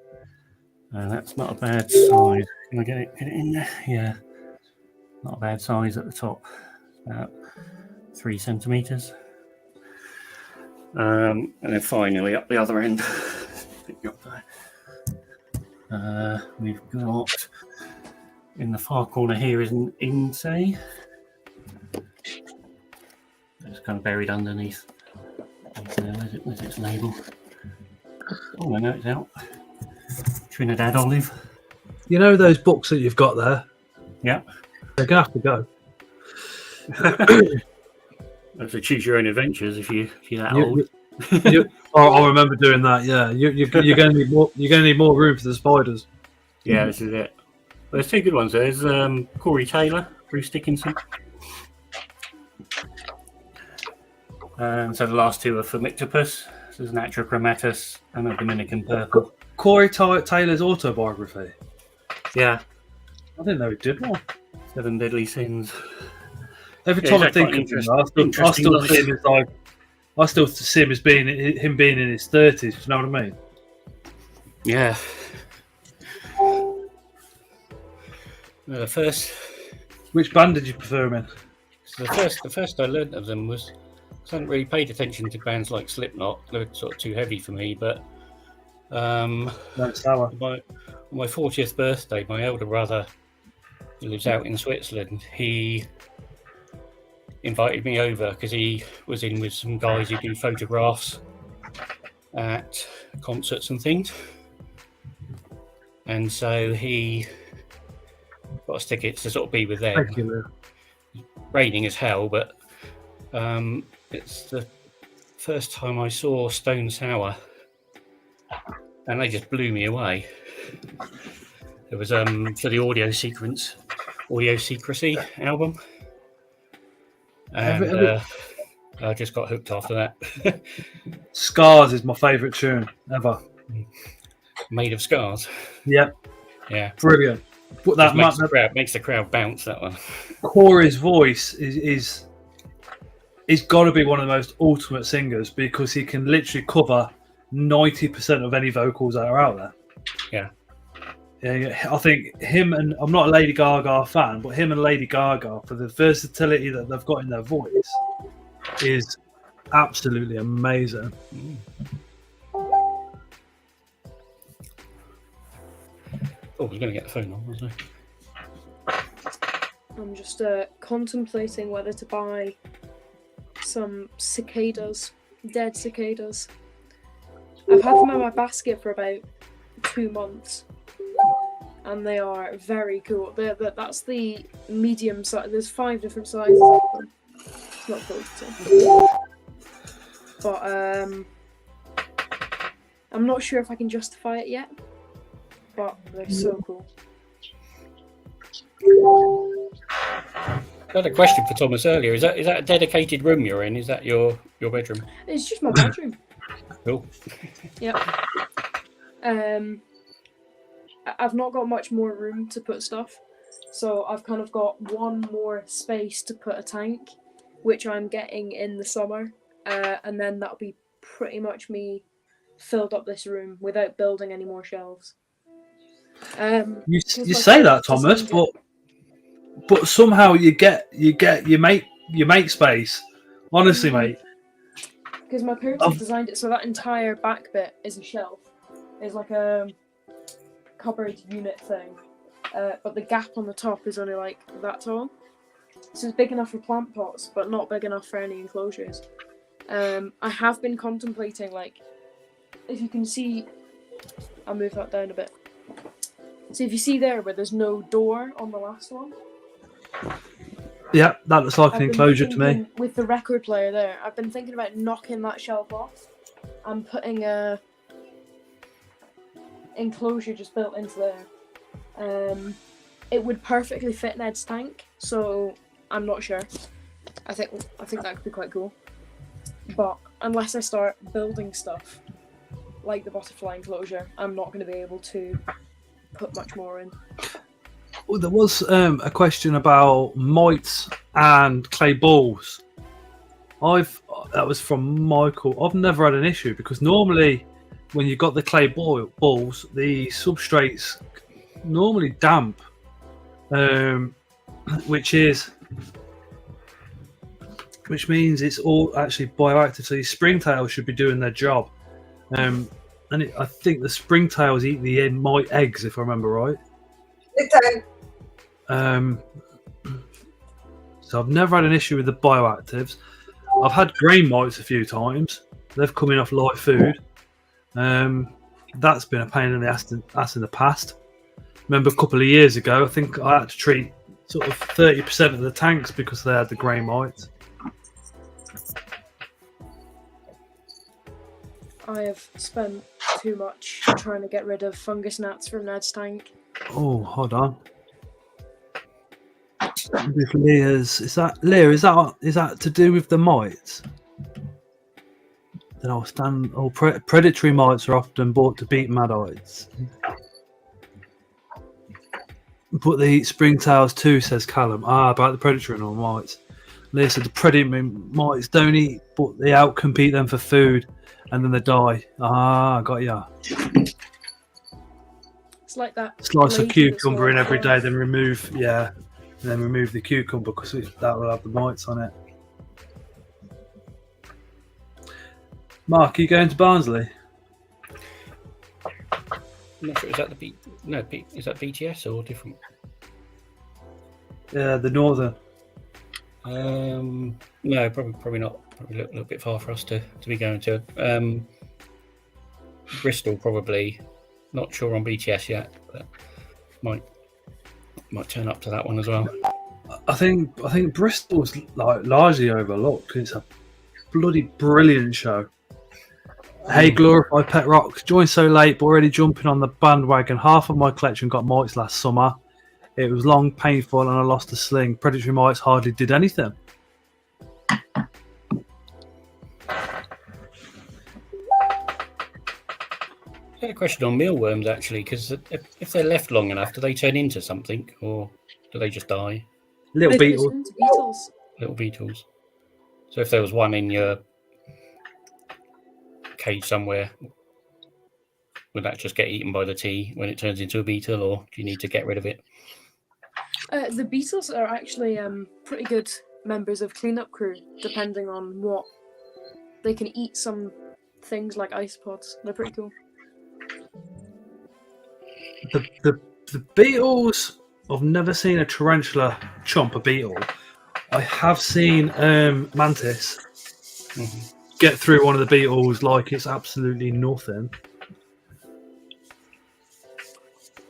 And that's not a bad size. Can I get it in there? Yeah. Not a bad size at the top. About 3 centimeters. And then finally up the other end. Pick you up there. We've got in the far corner here is an Insay. It's kind of buried underneath. Where's its label? Oh, I know it's out. Trinidad Olive. You know those books that you've got there? Yeah. They're going to have to go. Have to choose your own adventures if you're that old. I remember doing that. Yeah, you're going to need more. You're going to need more room for the spiders. Yeah, this is it. There's 2 good ones. There's Corey Taylor, Bruce Dickinson. So the last 2 are for Mictopus. There's an Atrochromatus and a Dominican Purple. Corey Taylor's autobiography. Yeah. I didn't know he did one. 7 Deadly Sins. Every time I think of him, I still see him as like, I still see him as being him being in his 30s. Do you know what I mean? Yeah. The first. Which band did you prefer him in? So the first I learned of them was I hadn't really paid attention to bands like Slipknot. They were sort of too heavy for me. But on my 40th birthday, my elder brother, who lives out in Switzerland, he invited me over because he was in with some guys who do photographs at concerts and things. And so he got us tickets to sort of be with them. Regular. Raining as hell, but it's the first time I saw Stone Sour, and they just blew me away. It was for the Audio Secrecy album, and I just got hooked after that. Scars is my favourite tune ever. Made of Scars. Yep. Yeah. Brilliant. Put that makes the crowd bounce. That one. Corey's voice is got to be one of the most ultimate singers because he can literally cover 90% of any vocals that are out there. Yeah. Yeah, I think him and I'm not a Lady Gaga fan, but him and Lady Gaga for the versatility that they've got in their voice is absolutely amazing. Oh, we're going to get the phone on, wasn't I? I'm just contemplating whether to buy some cicadas, dead cicadas. I've had them in my basket for about 2 months, and they are very cool. That's the medium size. There's 5 different sizes of them. It's not cool, but I'm not sure if I can justify it yet. But they're so cool. I had a question for Thomas earlier. Is that a dedicated room you're in? Is that your bedroom? It's just my bedroom. Cool. Yep. I've not got much more room to put stuff, so I've kind of got one more space to put a tank, which I'm getting in the summer, and then that'll be pretty much me filled up this room without building any more shelves. You say that, Thomas, but somehow you make space. Honestly, mate. Because my parents have designed it so that entire back bit is a shelf. It's like a cupboard unit thing, but the gap on the top is only like that tall. So it's big enough for plant pots, but not big enough for any enclosures. I have been contemplating, like, if you can see, I'll move that down a bit. So if you see there where there's no door on the last one. Yeah, that looks like an enclosure to me. With the record player there, I've been thinking about knocking that shelf off and putting a enclosure just built into there. It would perfectly fit Ned's tank, so I'm not sure. I think that could be quite cool. But unless I start building stuff like the butterfly enclosure, I'm not going to be able to put much more in. Well, there was a question about mites and clay balls. That was from Michael. I've never had an issue because normally when you've got the clay balls, the substrate's normally damp, which means it's all actually bioactive. So your springtails should be doing their job. I think the springtails eat the mite eggs, if I remember right. So I've never had an issue with the bioactives. I've had grain mites a few times. They've come in off light food. That's been a pain in the ass in the past. Remember a couple of years ago, I think I had to treat sort of 30% of the tanks because they had the grain mites. I have spent too much trying to get rid of fungus gnats from Ned's tank. Oh, hold on. With Leah's, is that to do with the mites? Then I'll stand. Oh, predatory mites are often bought to beat madites. But they eat springtails too, says Callum. About the predatory and all mites. Leah said the predatory mites don't eat, but they outcompete them for food, and then they die. Got ya. It's like that. Slice a cucumber in every day, then remove the cucumber because that will have the mites on it. Mark, are you going to Barnsley? I'm not sure. Is that is that BTS or different? Yeah, the Northern. No, probably not. Probably a little bit far for us to be going to. Bristol probably. Not sure on BTS yet, but might turn up to that one as well. I think Bristol's like largely overlooked. It's a bloody brilliant show. Hey, Glorified Pet Rocks, joined so late but already jumping on the bandwagon. Half of my collection got mites last summer. It was long, painful, and I lost a sling. Predatory mites hardly did anything. I had a question on mealworms actually, because if they're left long enough, do they turn into something or do they just die? Little beetles. Little beetles. So if there was one in your cage somewhere, would that just get eaten by the tea when it turns into a beetle, or do you need to get rid of it? The beetles are actually pretty good members of cleanup crew, depending on what they can eat. Some things like isopods. They're pretty cool. The beetles. I've never seen a tarantula chomp a beetle. I have seen mantis get through one of the beetles like it's absolutely nothing.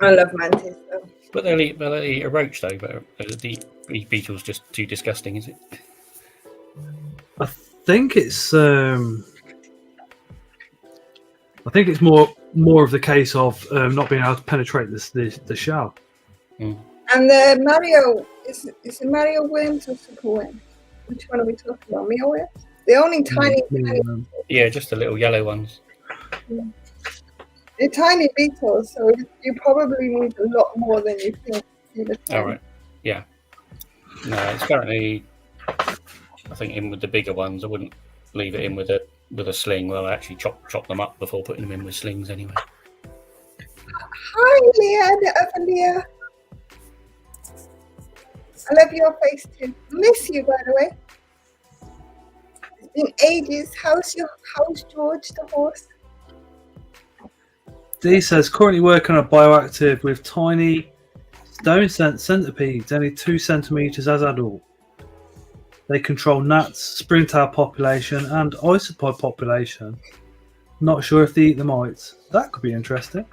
I love mantis though. But they'll eat a roach though. But the beetle's just too disgusting, is it? I think it's more of the case of not being able to penetrate the shell. Mm. And the Mario is it Mario worms or super worms? Which one are we talking about? Mealworms? They're only tiny. Yeah, just the little yellow ones. Yeah. They're tiny beetles, so you probably need a lot more than you think. All right. Yeah. No, it's currently, I think, in with the bigger ones. I wouldn't leave it in with a sling. Well, I actually chop them up before putting them in with slings anyway. Hi, Leah, the other Leah. I love your face too. Miss you, by the way. It's been ages. How's George the horse? D says currently working on a bioactive with tiny stone centipedes, only 2 centimeters as adult. They control gnats, springtail population, and isopod population. Not sure if they eat the mites. That could be interesting.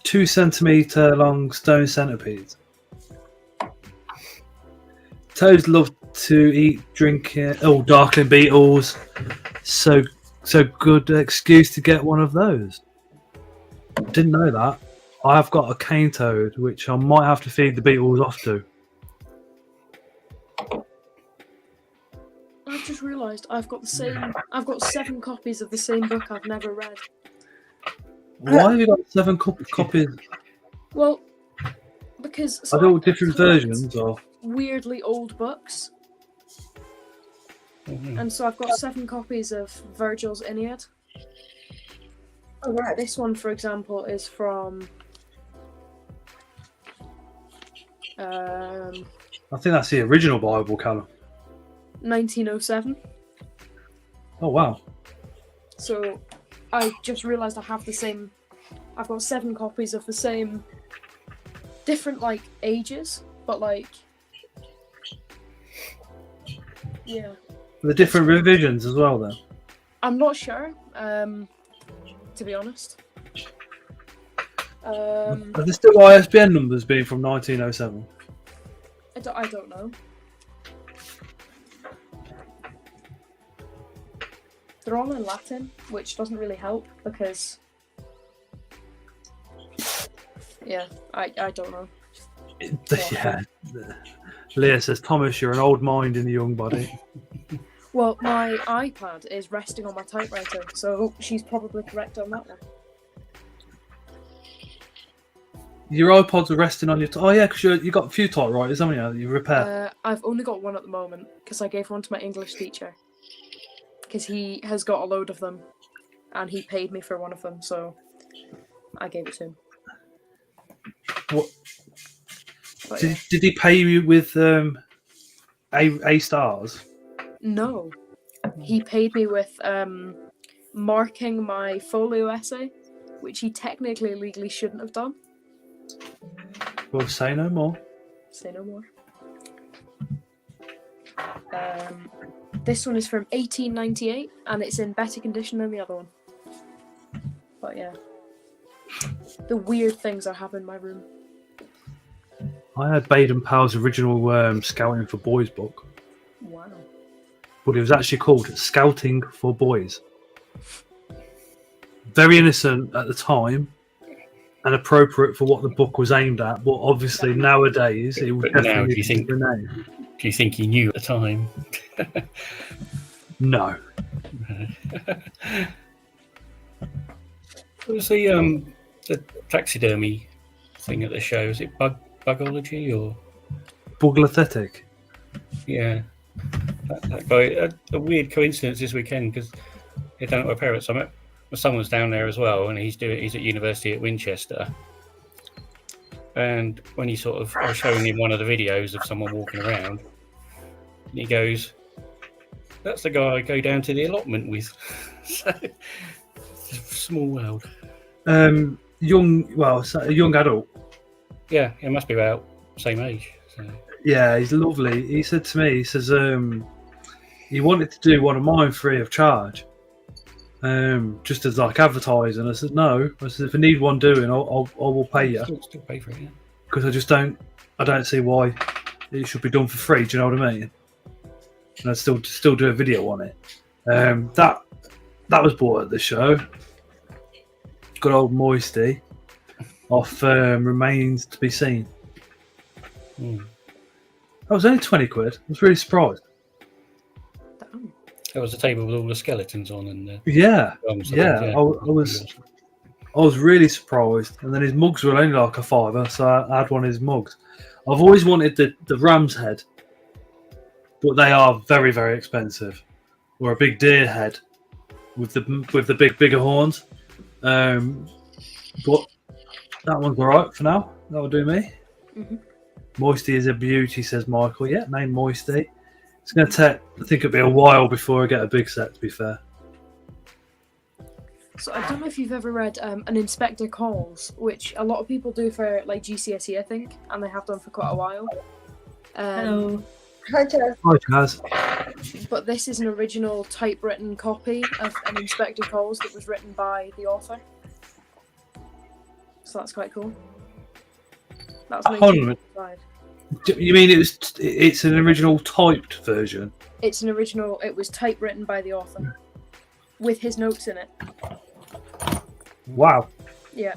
2 centimeter long stone centipedes. Toads love to eat, darkling beetles. So good excuse to get one of those. Didn't know that. I've got a cane toad, which I might have to feed the beetles off to. I've just realised I've got 7 copies of the same book I've never read. Why have you got 7 copies? Well, because Are they all I different collect versions, or? weirdly old books, and so I've got 7 copies of Virgil's Aeneid. Oh, right. This one, for example, is from I think that's the original Bible, Callum. 1907. Oh wow! So I just realised I have the same. I've got 7 copies of the same, different like ages, but like, yeah. The different revisions as well, then. I'm not sure, to be honest. Are there still ISBN numbers being from 1907? I don't know. They're all in Latin, which doesn't really help because, yeah, I don't know. Yeah. Leah says, Thomas, you're an old mind in a young body. Well, my iPad is resting on my typewriter, so she's probably correct on that one. Your iPods are resting on your... oh, yeah, because you got a few typewriters, haven't you? You repair. I've only got one at the moment, because I gave one to my English teacher. Because he has got a load of them, and he paid me for one of them, so I gave it to him. What? But, Did he pay you with A stars? No. He paid me with marking my folio essay, which he technically legally shouldn't have done. Well, say no more. Say no more. This one is from 1898, and it's in better condition than the other one. But yeah. The weird things I have in my room. I had Baden Powell's original Scouting for Boys book. Wow. But it was actually called Scouting for Boys. Very innocent at the time and appropriate for what the book was aimed at, but obviously nowadays it would But now, definitely do you think- be the name. Do you think he knew at the time? No. What was the taxidermy thing at the show? Is it bugology or? Buglathetic. Yeah. That guy, a weird coincidence this weekend because I don't know where parents. My son was down there as well, and he's at university at Winchester. And when I was showing him one of the videos of someone walking around, and he goes, "That's the guy I go down to the allotment with." So, it's a small world. A young adult. Yeah, it must be about the same age. So. Yeah, he's lovely. He said to me, he says, he wanted to do one of mine free of charge, just as like advertising. I said, no. I said, if I need one doing, I will pay you. Still pay for it, yeah. Because I don't see why it should be done for free. Do you know what I mean? And I'd still do a video on it. That was bought at the show. Good old Moisty off Remains to Be Seen. Mm. That was only 20 quid. I was really surprised. Damn. There was a table with all the skeletons on and Yeah, drums. yeah. I was really surprised. And then his mugs were only like a £5, so I had one of his mugs. I've always wanted the ram's head, but they are very, very expensive. Or a big deer head with the bigger horns. But that one's alright for now. That'll do me. Mm-hmm. Moisty is a beauty, says Michael. Yeah, name Moisty. It's going to take, I think it'll be a while before I get a big set, to be fair. So I don't know if you've ever read an Inspector Calls, which a lot of people do for like GCSE, I think, and they have done for quite a while. Hello. Hi, Jeff. Hi, Chaz. But this is an original typewritten copy of an Inspector Calls that was written by the author. So that's quite cool. That was Hold on a minute. 1995. You mean it's an original typed version? It's an original. It was typewritten by the author with his notes in it. Wow. Yeah.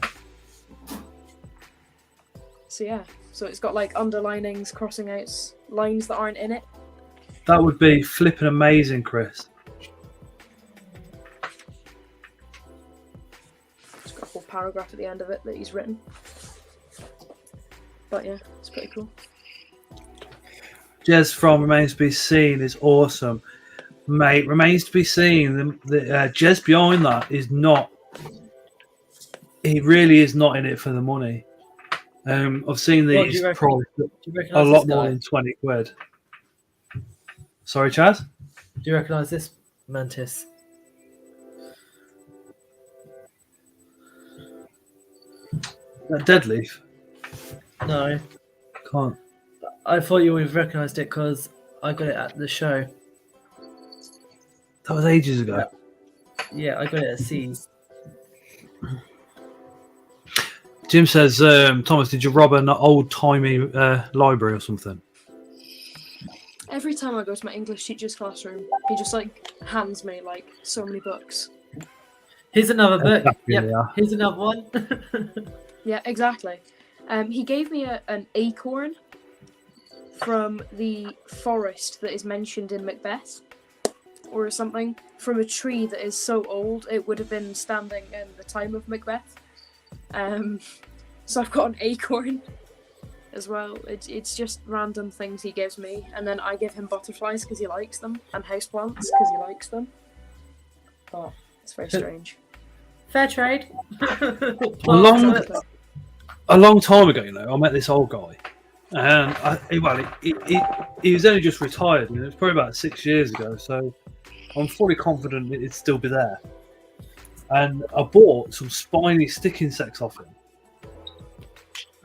So yeah, so it's got like underlinings, crossing outs, lines that aren't in it. That would be flipping amazing, Chris. It's got a whole paragraph at the end of it that he's written. But yeah, it's pretty cool. Jez from Remains to Be Seen is awesome. Mate, Remains to Be Seen. The Jez behind that is not. He really is not in it for the money. I've seen these priced a lot more than 20 quid. Sorry, Chaz? Do you recognise this mantis? That Deadleaf? No. Can't. I thought you would have recognised it because I got it at the show. That was ages ago. Yeah, I got it at sea. Jim says, Thomas, did you rob an old-timey library or something? Every time I go to my English teacher's classroom, he just like hands me like so many books. Here's another book. Exactly, Yep. yeah. Here's another one. Yeah, exactly. He gave me an acorn from the forest that is mentioned in Macbeth, or something, from a tree that is so old it would have been standing in the time of Macbeth. So I've got an acorn as well. It's just random things he gives me, and then I give him butterflies because he likes them, and houseplants because he likes them. Oh, it's very strange. Fair trade. A long time ago, you know, I met this old guy, and he was only just retired, and it was probably about 6 years ago. So I'm fully confident it'd still be there. And I bought some spiny stick insects off him.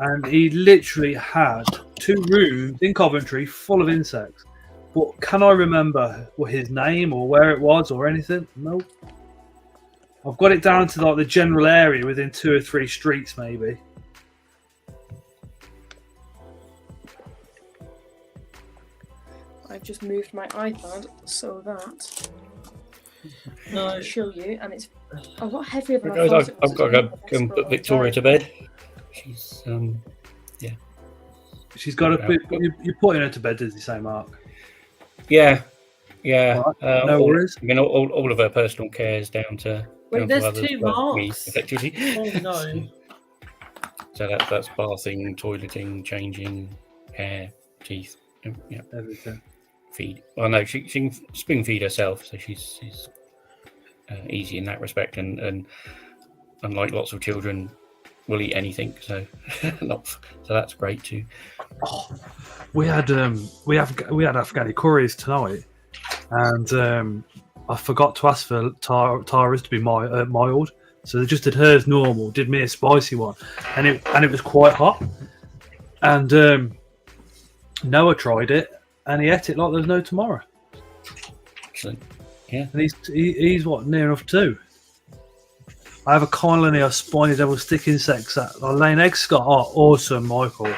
And he literally had 2 rooms in Coventry full of insects. But can I remember what his name or where it was or anything? No. I've got it down to like the general area within 2 or 3 streets, maybe. I've just moved my iPad so that No. I can show you, and it's a lot heavier than I Guys, thought it was. I've got to go and put Victoria to bed. She's She's got to put, you're putting her to bed, does he say, Mark? yeah. Right. No all, worries. I mean, all of her personal care is down to. Wait, down there's to others, 2 but me, marks. effectively. Oh no. So that's bathing, toileting, changing, hair, teeth, yeah, Everything. feed. Well, no, she can spoon feed herself, so she's easy in that respect, and unlike lots of children, will eat anything. So so that's great too. Oh, we had Afghani curries tonight, and I forgot to ask for Tara's to be mild, so they just did hers normal, did me a spicy one, and it was quite hot. And Noah tried it, and he ate it like there's no tomorrow. Excellent. Yeah. And he's what, near enough 2. I have a colony of spiny devil stick insects that are laying eggs, Scott. Oh, awesome, Michael.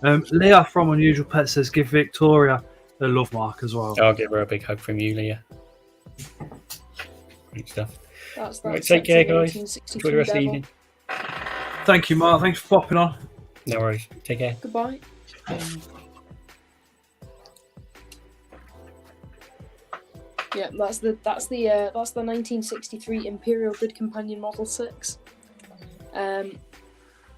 Leah from Unusual Pets says give Victoria a love mark as well. I'll give her a big hug from you, Leah. Great stuff. That's Right, take care, guys. Enjoy the rest of the devil. evening. Thank you, Mark. Thanks for popping on. No worries. Take care. Goodbye. Yeah, that's the 1963 Imperial Good Companion Model 6.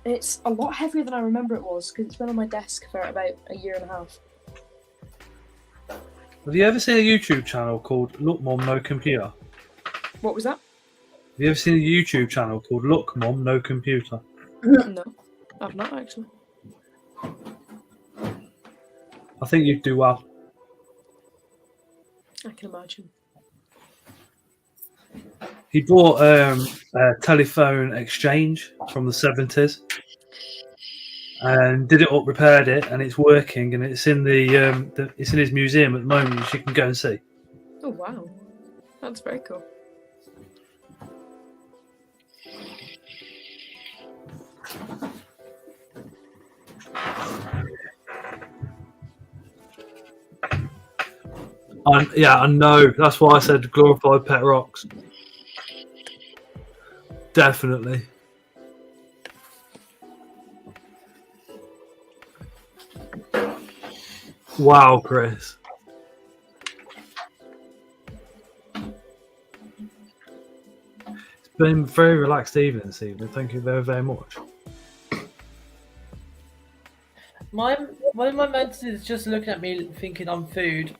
It's a lot heavier than I remember it was because it's been on my desk for about a year and a half. Have you ever seen a YouTube channel called Look Mum No Computer? What was that? Have you ever seen a YouTube channel called Look Mum No Computer? No, I've not actually. I think you'd do well. I can imagine. He bought a telephone exchange from the 70s and did it up, repaired it, and it's working, and it's in it's in his museum at the moment, which you can go and see. Oh wow, that's very cool. I know. That's why I said glorified pet rocks. Definitely. Wow, Chris. It's been a very relaxed evening this evening. Thank you very, very much. One of my mentors is just looking at me thinking I'm food.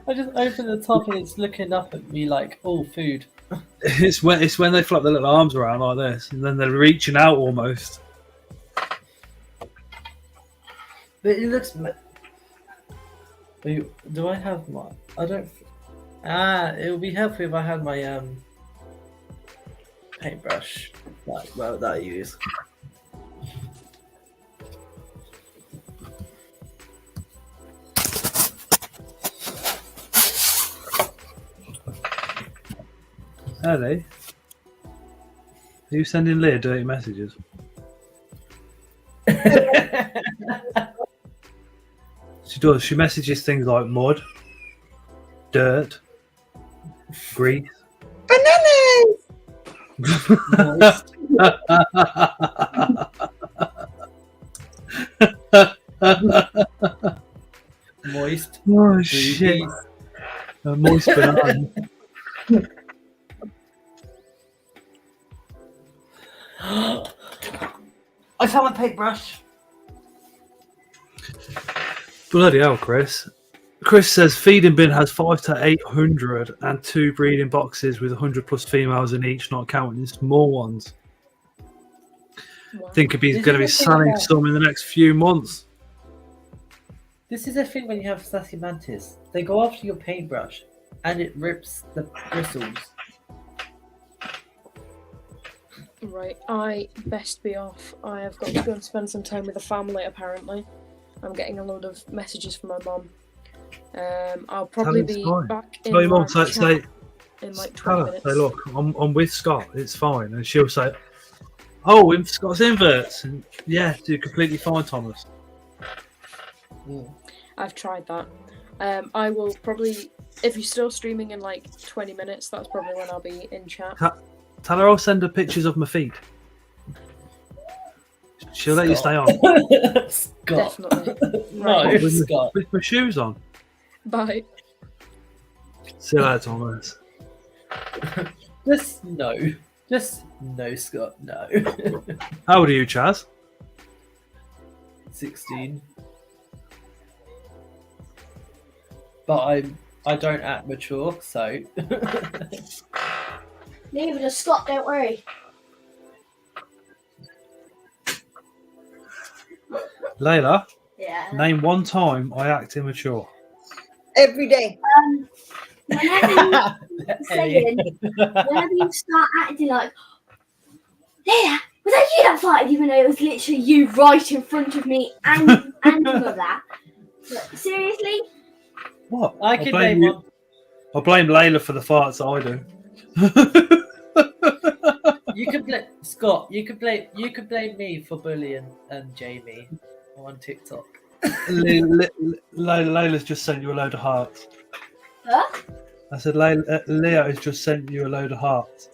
I just open the top and it's looking up at me like, oh, food. It's when they flap their little arms around like this, and then they're reaching out almost. But it looks. Wait, do I have my? I don't. It would be helpful if I had my paintbrush. That I use. Ellie, are you sending Leah dirty messages? She does. She messages things like mud, dirt, grease. Bananas! Moist. Oh shit! A moist banana. I found my paintbrush. Bloody hell, Chris. Chris says feeding bin has 5 to 800 and 2 breeding boxes with 100 plus females in each, not counting the small ones. Wow. Think he's This going to be is the thing selling about- some in the next few months. This is the thing when you have sassy mantis. They go after your paintbrush, and it rips the bristles. Right, I best be off. I have got to go and spend some time with the family, apparently. I'm getting a load of messages from my mum. I'll probably it's be fine. back Tell your in mum, my say, chat in like 20 tell her, minutes. say, look, I'm with Scott, it's fine. And she'll say, oh, Scott's inverts. And yeah, you're completely fine, Thomas. I've tried that. I will probably, if you're still streaming in like 20 minutes, that's probably when I'll be in chat. Tell her I'll send her pictures of my feet. She'll let you stay on. Scott. Definitely. No, Right. Scott. With my shoes on. Bye. See you later, Thomas. Just no. Just no, Scott. No. How old are you, Chaz? 16. But I don't act mature, so. Neither does Scott, don't worry. Layla, Yeah. name one time I act immature. Every day. Whenever you start acting like, Leah, was that you that farted, even though it was literally you right in front of me and all of that? But seriously? What? I I'll can blame name you. one. I blame Layla for the farts that I do. You could blame Scott. You could blame me for bullying and Jamie on TikTok. Layla's just sent you a load of hearts. Huh? I said Leo has just sent you a load of hearts.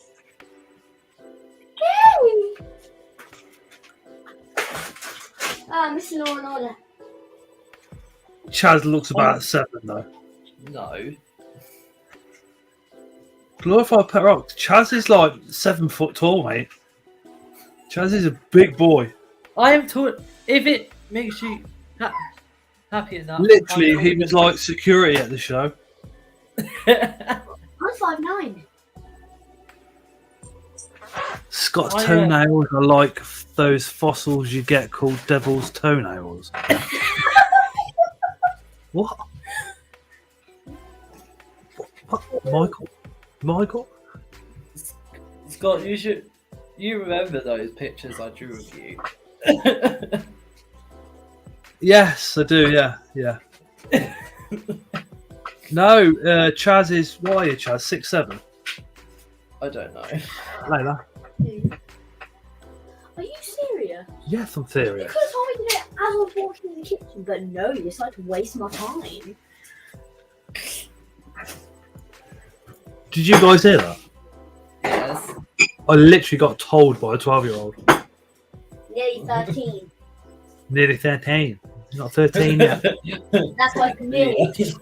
Mr. Law and Order. Chaz looks about 7 though. No. Glorified Pet Rock. Chaz is like 7 foot tall, mate. Chaz is a big boy. I am taught if it makes you happy enough. Literally, he was like security at the show. I'm 5'9". Scott's I, toenails are like those fossils you get called devil's toenails. What? What? Michael? Scott, you remember those pictures I drew of you? Yes, I do. Yeah. No, Chaz is. What are you, Chaz? 6'7". I don't know. Layla. Are you serious? Yes, I'm You serious. could have told me to do it as I was walking in the kitchen, but no, you decided to waste my time. Did you guys hear that? Yes. I literally got told by a 12-year-old. Nearly 13. Nearly 13. You're not 13 yet. That's why I can do it.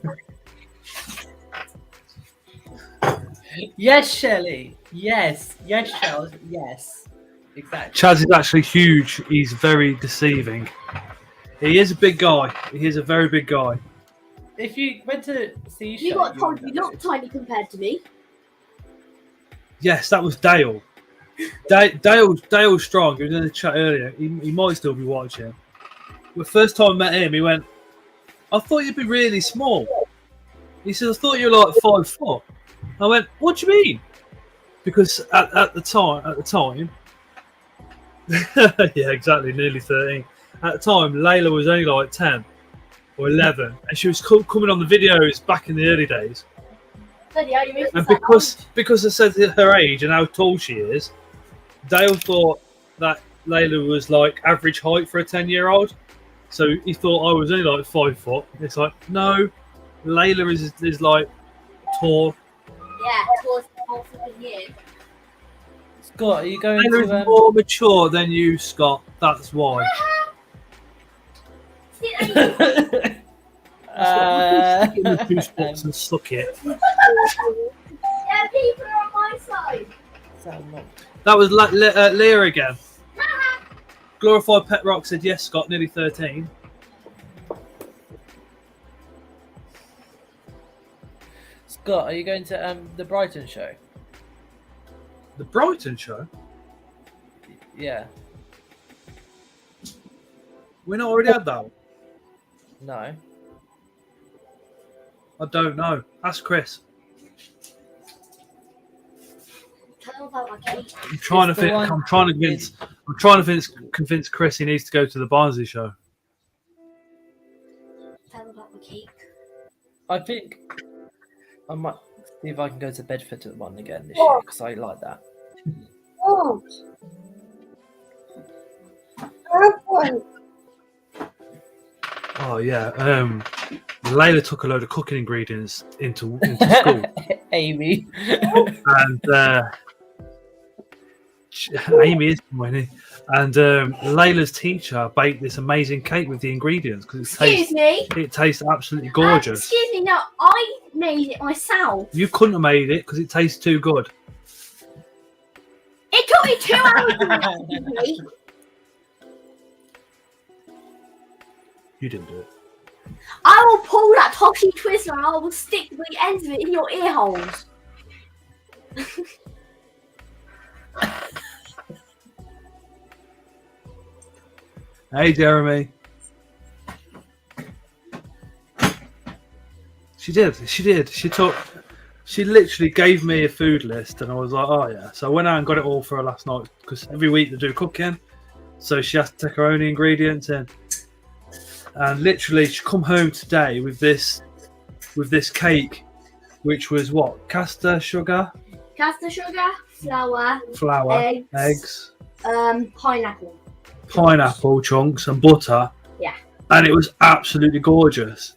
Yes, Shelley. Yes. Yes, Charles. Yes. Exactly. Chaz is actually huge. He's very deceiving. He is a big guy. He is a very big guy. If you went to see You got told you look tiny compared to me. Yes, that was Dale. Dale's strong. He was in the chat earlier. He might still be watching. The first time I met him, he went, "I thought you'd be really small." He said, "I thought you were like 5 foot." I went, "What do you mean?" Because at the time, yeah, exactly, nearly 13. At the time, Layla was only like 10 or 11, and she was coming on the videos back in the early days. And because I said her age and how tall she is, Dale thought that Layla was like average height for a 10-year-old. So he thought I was only like 5 foot. It's like, no, Layla is like tall. Yeah, taller than you. Scott, are you going Layla is more mature than you, Scott. That's why. See, Stick it in the juice box and suck it. yeah, people are on my side. That was Leah again. Glorified Pet Rock said yes, Scott, nearly 13. Scott, are you going to the Brighton show? The Brighton show? Yeah. We not already had that one? No. I don't know. Ask Chris. Tell them about my cake. I'm trying to convince Chris he needs to go to the Barnsley show. Tell them about my cake. I think I might see if I can go to Bedford one again this year because I like that. Oh. Have one. Oh yeah. Layla took a load of cooking ingredients into school. Amy. And Amy is winning. And Layla's teacher baked this amazing cake with the ingredients because it tastes absolutely gorgeous. Excuse me, no, I made it myself. You couldn't have made it because it tastes too good. It took me 2 hours to make. You didn't do it. I will pull that toffee twister and I will stick the ends of it in your ear holes. Hey, Jeremy. She did. She literally gave me a food list, and I was like, oh yeah. So I went out and got it all for her last night because every week they do cooking, so she has to take her own ingredients in. And literally, she come home today with this cake, which was what? Caster sugar, flour, eggs, pineapple chunks, and butter. Yeah. And it was absolutely gorgeous.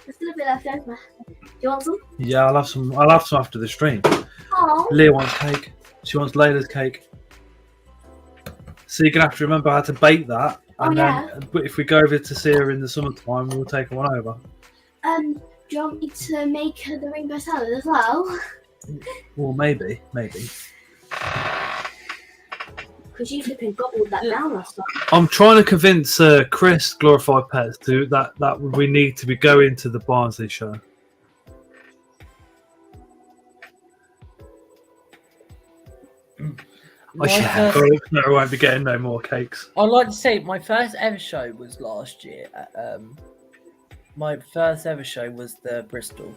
There's still a bit left over. Do you want some? Yeah, I'll have some after the stream. Oh. Leah wants cake. She wants Layla's cake. So you're gonna have to remember how to bake that. And then, but if we go over to see her in the summertime, we'll take one over. Do you want me to make her the rainbow salad as well? Well, maybe. Because you flipping gobbled that down last night. I'm trying to convince Chris, Glorified Pets, that we need to be going to the Barnsley show. No, I won't be getting no more cakes. I'd like to say my first ever show was last year. My first ever show was the Bristol.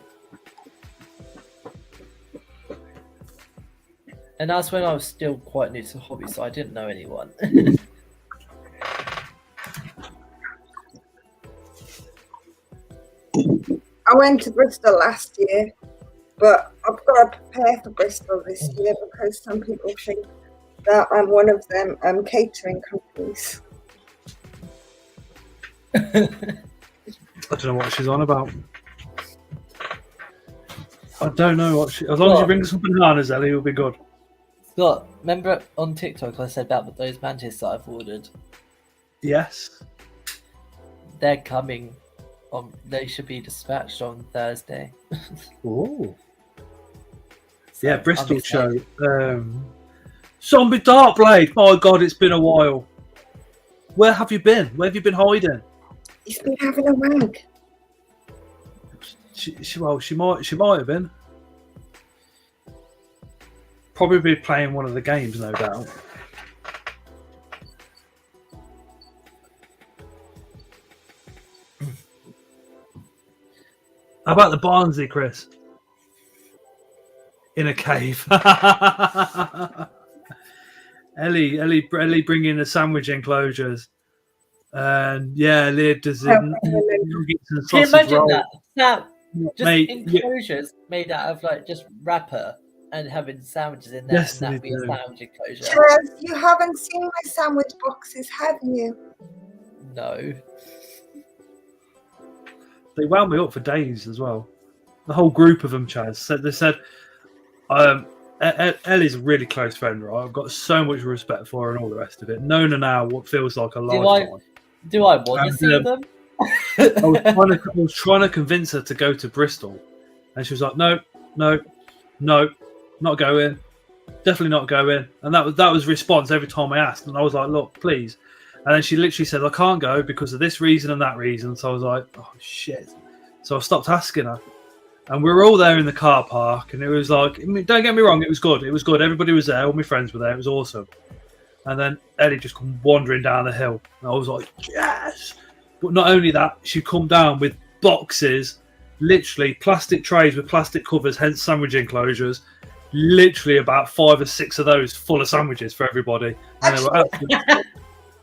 And that's when I was still quite new to hobbies, so I didn't know anyone. I went to Bristol last year, but I've got to prepare for Bristol this year because some people think that I'm one of them catering companies. I don't know what she's on about. I don't know what she. As long as you bring some bananas, Ellie, will be good. Scott, remember on TikTok I said about those mantis that I've ordered? Yes. they're coming. They should be dispatched on Thursday. Oh. So Yeah, I'm Bristol show. excited. Zombie Darkblade. My God, it's been a while. Where have you been? Where have you been hiding? He's been having a wank. She might have been. Probably playing one of the games, no doubt. How about the Barnsley, Chris? In a cave. Ellie bringing the sandwich enclosures. And yeah, Leah does it. Can you imagine that? Now, just Mate, enclosures made out of like just wrapper and having sandwiches in there, Yes, and that'd they be a do. sandwich enclosure. Chaz, you haven't seen my sandwich boxes, have you? No. They wound me up for days as well. The whole group of them, Chaz. They said, Ellie's a really close friend, right? I've got so much respect for her and all the rest of it. Known her now what feels like a lifetime. Do I want to see them? I was trying to convince her to go to Bristol, and she was like, "No, not going. Definitely not going." And that was response every time I asked, and I was like, "Look, please." And then she literally said, "I can't go because of this reason and that reason." So I was like, "Oh shit!" So I stopped asking her, and we were all there in the car park, and it was like, I mean, don't get me wrong, it was good. It was good. Everybody was there. All my friends were there. It was awesome. And then Ellie just come wandering down the hill, and I was like, "Yes!" But not only that, she come down with boxes, literally plastic trays with plastic covers, hence sandwich enclosures. Literally about 5 or 6 of those full of sandwiches for everybody. And they were absolutely...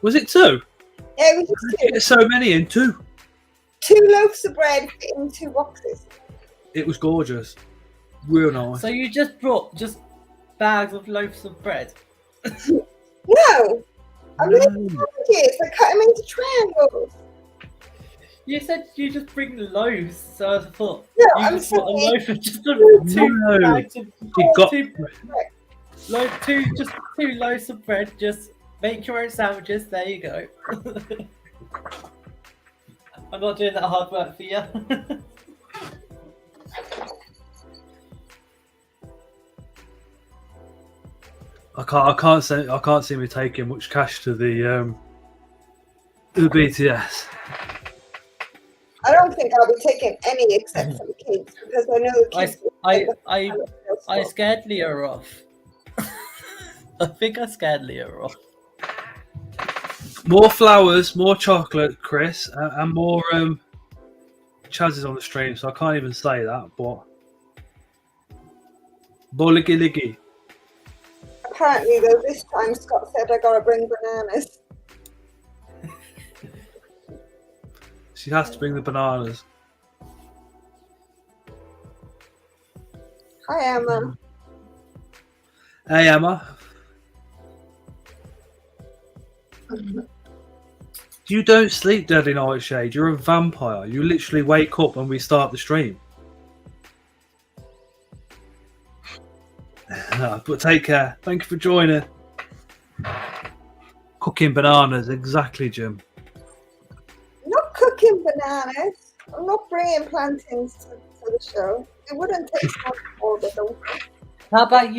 Was it 2? Yeah, it was just Get so many in 2. 2 loaves of bread fit in 2 boxes. It was gorgeous, real nice. So you just brought just bags of loaves of bread? No, I'm No. making sandwiches. I cut them into triangles. You said you just bring loaves, so I thought No, you I'm just brought a saying- loaf of just two No. bags of You got two loaves of bread. Just make your own sandwiches. There you go. I'm not doing that hard work for you. I can't see me taking much cash to the BTS. I don't think I'll be taking any except for the kids because I know the kids. I scared Leah off. I think I scared Leah off. More flowers, more chocolate, Chris, and more Chaz is on the stream, so I can't even say that. But Boligi Liggy. Apparently, though, this time Scott said I gotta bring bananas. She has to bring the bananas. Hi, Emma. Hey, Emma. You don't sleep, Deadly Nightshade. You're a vampire. You literally wake up when we start the stream. But take care. Thank you for joining. Cooking bananas, exactly, Jim. I'm not cooking bananas. I'm not bringing plantains to the show. It wouldn't take much more, but don't. How about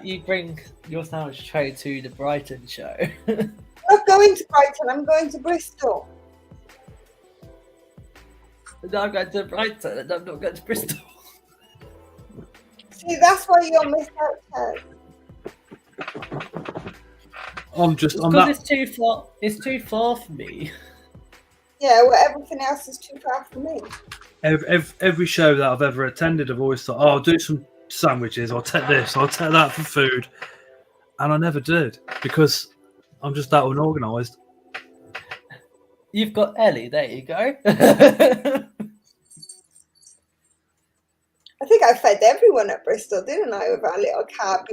you bring your sandwich tray to the Brighton show? I'm not going to Brighton. I'm going to Bristol. No, I'm going to Brighton and I'm not going to Bristol. See, that's why you're missed out, Ted. I'm just on Because that. it's too far. It's too far for me. Yeah, well, everything else is too far for me. Every show that I've ever attended, I've always thought, "Oh, I'll do some sandwiches. I'll take this. I'll take that for food," and I never did because I'm just that unorganised. You've got Ellie. There you go. I think I fed everyone at Bristol, didn't I, with our little cab?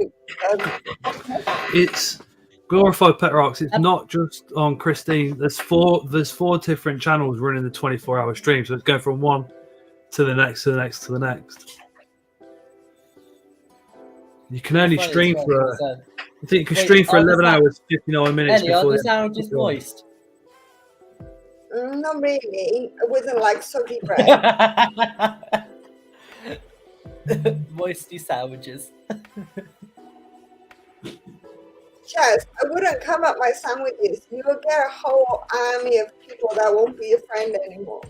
It's glorified pet rocks. It's not just on Christine. There's four different channels running the 24-hour stream, so it's going from one to the next to the next to the next. You can only stream for. I think you can stream for 11 hours, 59 minutes Ellie, are before the sandwiches moist? Not really. I wouldn't like soggy bread. Moisty sandwiches. Chaz, I wouldn't come at my sandwiches. You will get a whole army of people that won't be your friend anymore.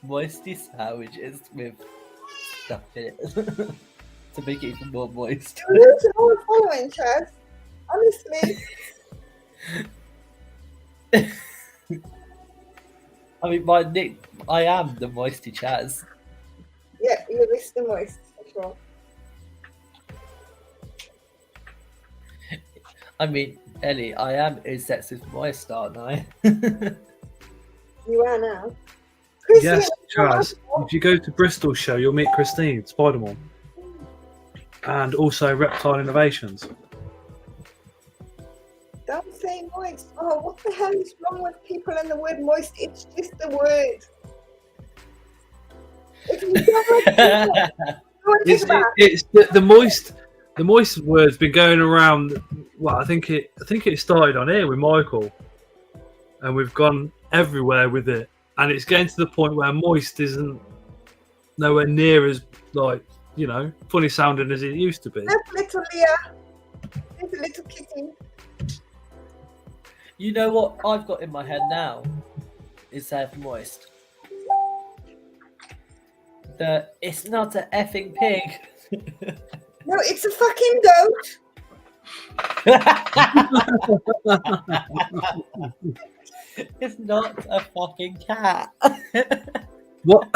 Moisty sandwiches with stuff in it to make it even more moist. You need to know following, Chaz. Honestly. I mean, my nick, I am the Moisty Chaz. Yeah, you're Mr. Moist, for sure. I mean, Ellie, I am a sexist moist, aren't I? You are now. Yes, Chaz. If you go to Bristol show, you'll meet Christine, Spider-Man. And also Reptile Innovations. Don't say moist. Oh, what the hell is wrong with people and the word moist? It's just the word. If you don't like people, It's the moist word's been going around. Well, I think it started on here with Michael, and we've gone everywhere with it, and it's getting to the point where moist isn't nowhere near as funny sounding as it used to be. that's little Leah. There's a little kitty. You know what I've got in my head now is moist. It's not a effing pig. No, it's a fucking goat. It's not a fucking cat. What?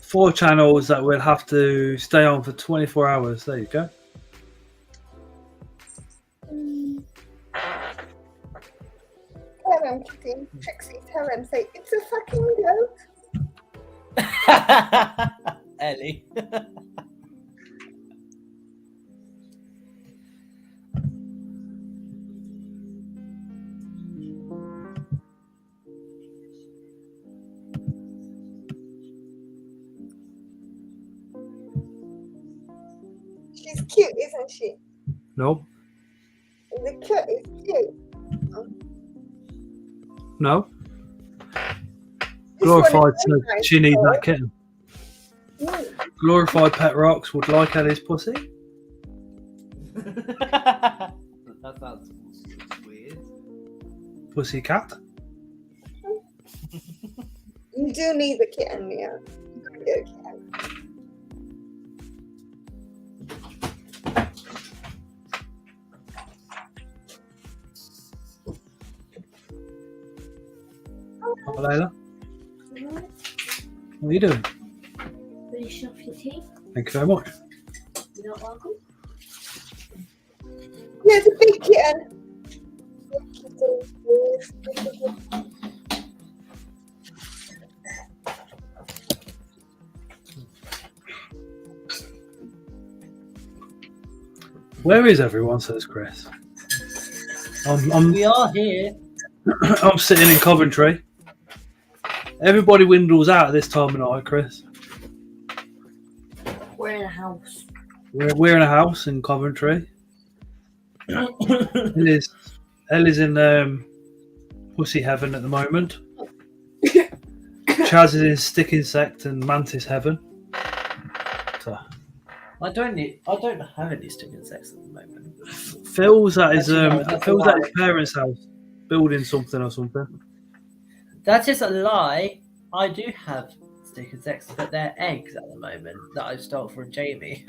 4 channels that will have to stay on for 24 hours. There you go. Tell him, kitty. Trixie, tell him. Say, it's a fucking goat. Ellie. She's cute, isn't she? No. The cat is cute. No. This one is Glorified very said nice, she needs though. that kitten. Mm. Glorified Pet Rocks would like Ellie's pussy. That sounds weird. Pussy cat. You do need the kitten, Leah. You gotta get a kitten. Oh, Layla. What are you doing? Finish off your tea. Thank you very much. You're not welcome. Here's a big kitten. Where is everyone? Says Chris. We are here. I'm sitting in Coventry. Everybody windows out at this time of night, Chris. We're in a house. We're in a house in Coventry. Ellie's in pussy heaven at the moment. Chaz is in stick insect and mantis heaven. So, I don't have any stick insects at the moment. Phil's at his Actually, no, that's Phil's a at his lie. parents' house, building something or something. That is a lie. I do have stick insects, but they're eggs at the moment that I stole from Jamie.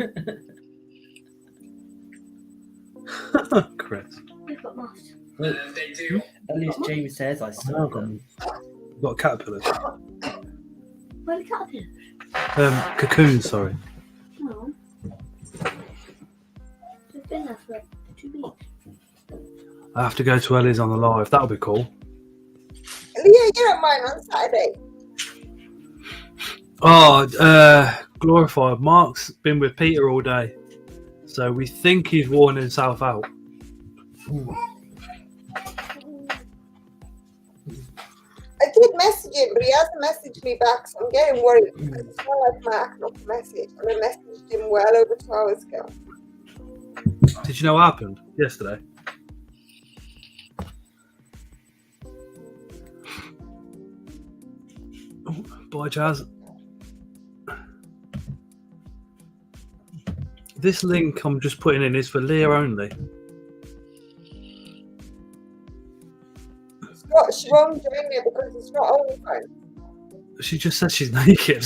Chris. We've got moths. At least Jamie says I stole them. You've got caterpillars. Where are the caterpillars? Cocoons, sorry. No. They've been there for 2 weeks. I have to go to Ellie's on the live. That'll be cool. Leah, you're at mine on Saturday. Oh, glorified. Mark's been with Peter all day, so we think he's worn himself out. I did message him, but he hasn't messaged me back, so I'm getting worried because it's not like my acting up message. And I messaged him well over 2 hours ago. Did you know what happened yesterday? Bye, Jazz. This link I'm just putting in is for Leah only. She won't join me because it's not OnlyFans. She just said she's naked.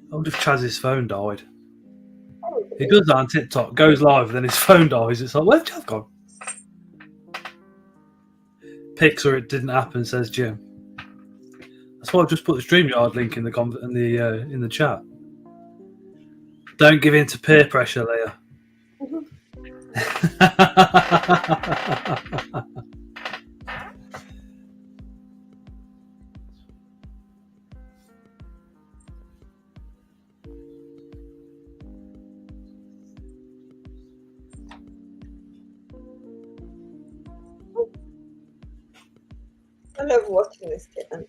I wonder if Chaz's phone died. He does that on TikTok, goes live, then his phone dies. It's like, where's Chaz gone? Pics or it didn't happen, says Jim. That's why I've just put the StreamYard link in the chat. Don't give in to peer pressure, Leah. I love watching this kitten.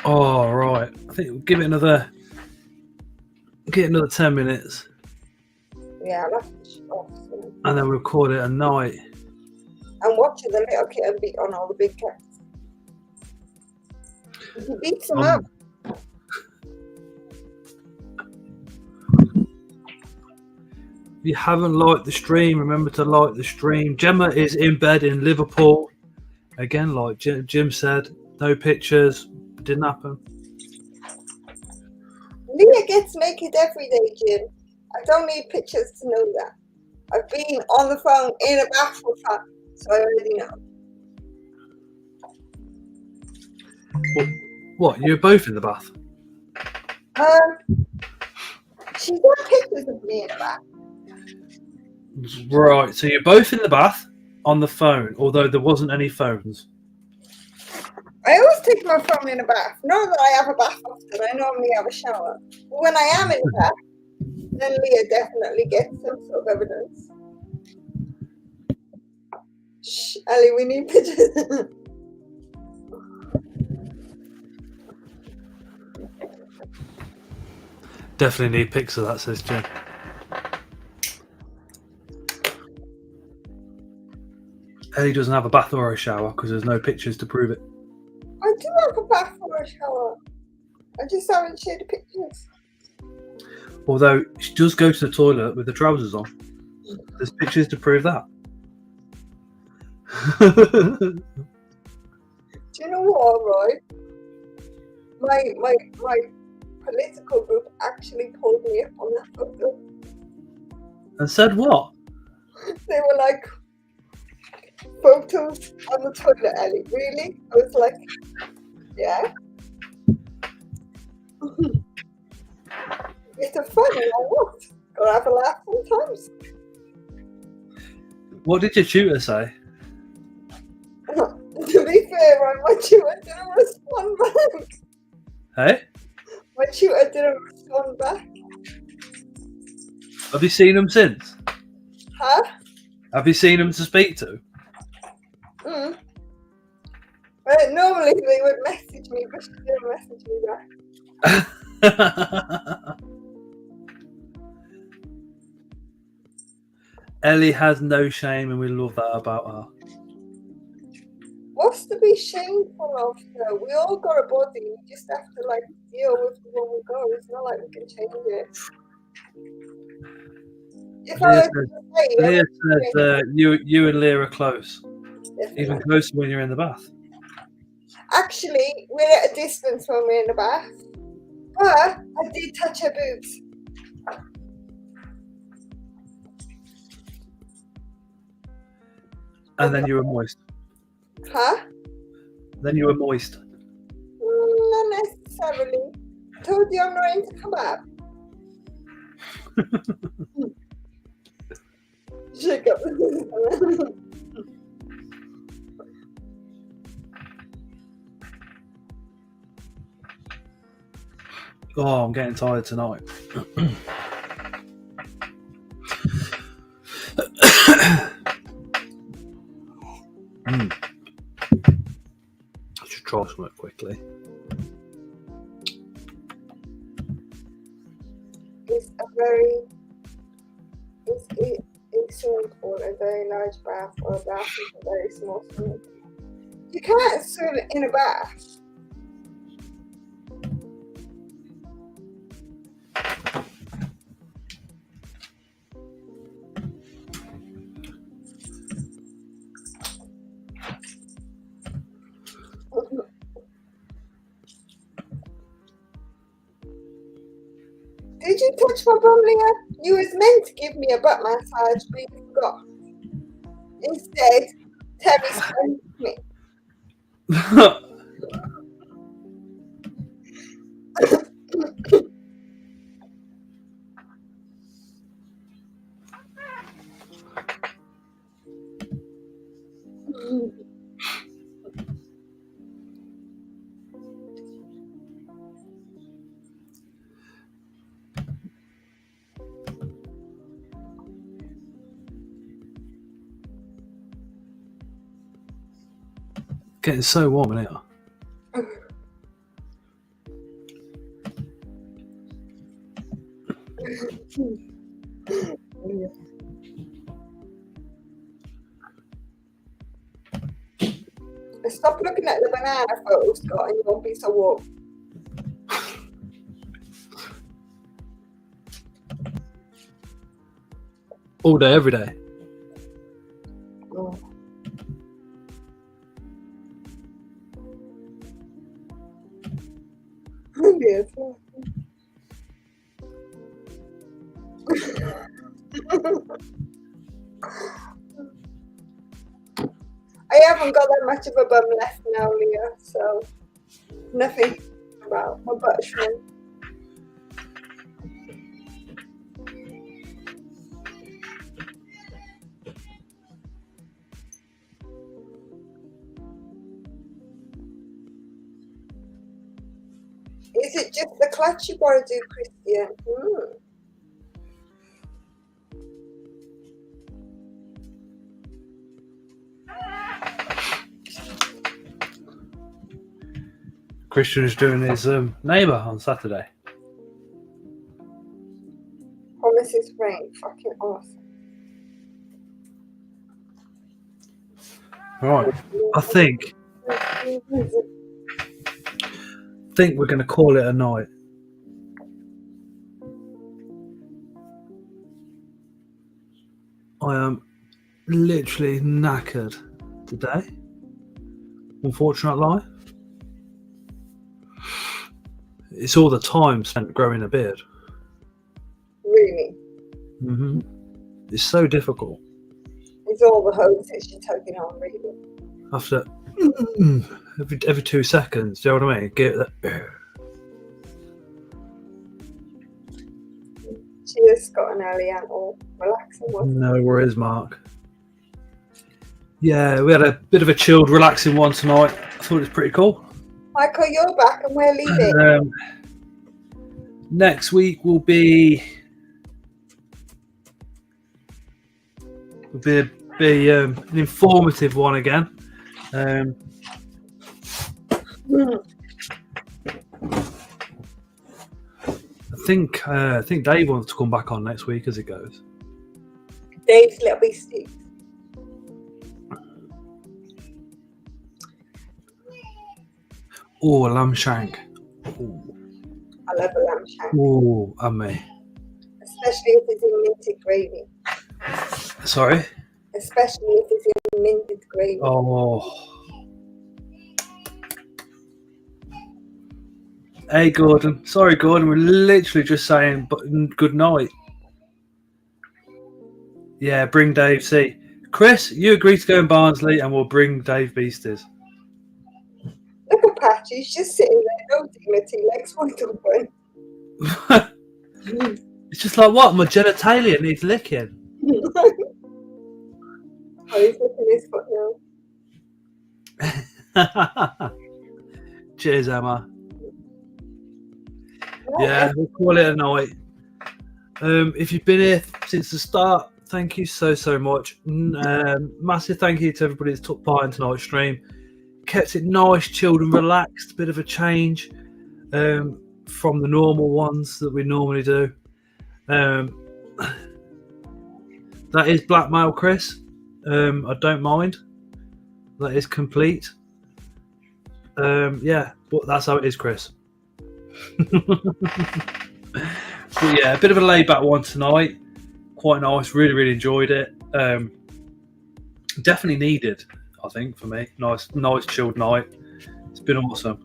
Oh, right. I think we'll give it another 10 minutes. Yeah, I love it. Awesome. And then we'll call it a night. I'm watching the little kitten beat on all the big cats. He beats them up. If you haven't liked the stream, remember to like the stream. Gemma is in bed in Liverpool. Again, like Jim said, no pictures. Didn't happen. Leah gets naked every day, Jim. I don't need pictures to know that. I've been on the phone in a bath with her, so I already know. What? You're both in the bath? She's got pictures of me in a bath. Right. So you're both in the bath on the phone, although there wasn't any phones. I always take my phone in a bath. Not that I have a bath often. I normally have a shower. But when I am in the bath, then Leah definitely gets some sort of evidence. Shh, Ellie, we need pictures. Definitely need pics of that, says Jim. Ellie doesn't have a bath or a shower because there's no pictures to prove it. I do have a bath or a shower. I just haven't shared the pictures. Although she does go to the toilet with the trousers on. There's pictures to prove that. Do you know what, right? My political group actually pulled me up on that photo. And said what? They were like, photos on the toilet, Ellie. Really? I was like, yeah. It's a fun, why not? Gotta have a laugh sometimes. What did your tutor say? To be fair, my tutor didn't respond back. Hey? My tutor didn't respond back. Have you seen him since? Huh? Have you seen him to speak to? Normally they would message me, but she didn't message me back. Ellie has no shame, and we love that about her. What's to be shameful of her? We all got a body. We just have to like deal with the one we got. It's not like we can change it. If I was to say, Leah said you and Leah are close. definitely. Even closer when you're in the bath. Actually, we're at a distance when we're in the bath. But I did touch her boobs. And then you were moist. Huh? Then you were moist. Not necessarily. I told you I'm not into kebab. Shake up. Oh, I'm getting tired tonight. I should try something quickly. It's a swimming pool, a very large bath, or a bath with a very small swimming pool. You can't swim in a bath. Did you touch my bum, Leah? You was meant to give me a butt massage, but you forgot. Instead, Terry spanked me. Getting so warm in here. Stop looking at the banana photo, Scott, and you won't be so warm. All day, every day. Oh. Yes. I haven't got that much of a bum left now, Leah, so nothing about my butt shrimp. Is it just the clutch you gotta do, Christian? Christian is doing his neighbour on Saturday. Promises rain, fucking awesome. Right, I think we're going to call it a night. I am literally knackered today. Unfortunately, it's all the time spent growing a beard. Really? It's so difficult. It's all the hoses you're taking on, really. After every 2 seconds, do you know what I mean? Get that. Cheers, Scott and Ellie, and all relaxing one. No worries, Mark. Yeah, we had a bit of a chilled, relaxing one tonight. I thought it was pretty cool. Michael, you're back and we're leaving. Next week will be an informative one again. I think Dave wants to come back on next week as it goes. Dave's little beastie. Oh, a lamb shank. Ooh. I love a lamb shank. Oh, and me. Especially if it's in minted gravy. Sorry? Especially if it's in minted gravy. Oh. Hey, Gordon. Sorry, Gordon. We're literally just saying good night. Yeah, bring Dave C. Chris, you agree to go in Barnsley and we'll bring Dave Beasties. Look at Patty. She's just sitting there, no dignity, legs wide open. It's just like, what? My genitalia needs licking. Oh, he's looking his foot now. Cheers, Emma. Yeah, we'll call it a night. If you've been here since the start, thank you so much. Massive thank you to everybody that's took part in tonight's stream. Kept it nice, chilled and relaxed. Bit of a change from the normal ones that we normally do. That is blackmail, Chris. I don't mind. That is complete. Yeah, but that's how it is, Chris. But yeah, a bit of a laid back one tonight. Quite nice. Really enjoyed it. Definitely needed, I think, for me. Nice chilled night. It's been awesome.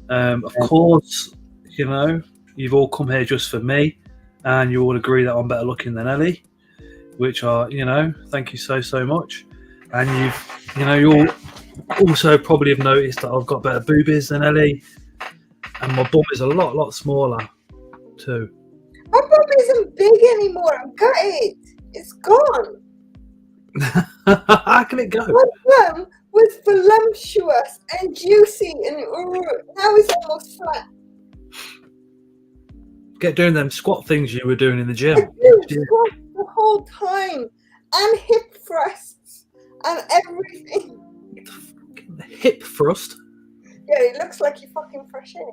Of course, you know, you've all come here just for me, and you all agree that I'm better looking than Ellie, which are, you know, thank you so much. And you all also probably have noticed that I've got better boobies than Ellie, and my bum is a lot smaller too. My bum isn't big anymore. I've got it. It's gone. How can it go? My bum was voluptuous and juicy, and now it's almost flat. Get doing them squat things you were doing in the gym. I do squat the whole time, and hip thrusts, and everything. Hip thrust? Yeah, it looks like you're fucking fresh air.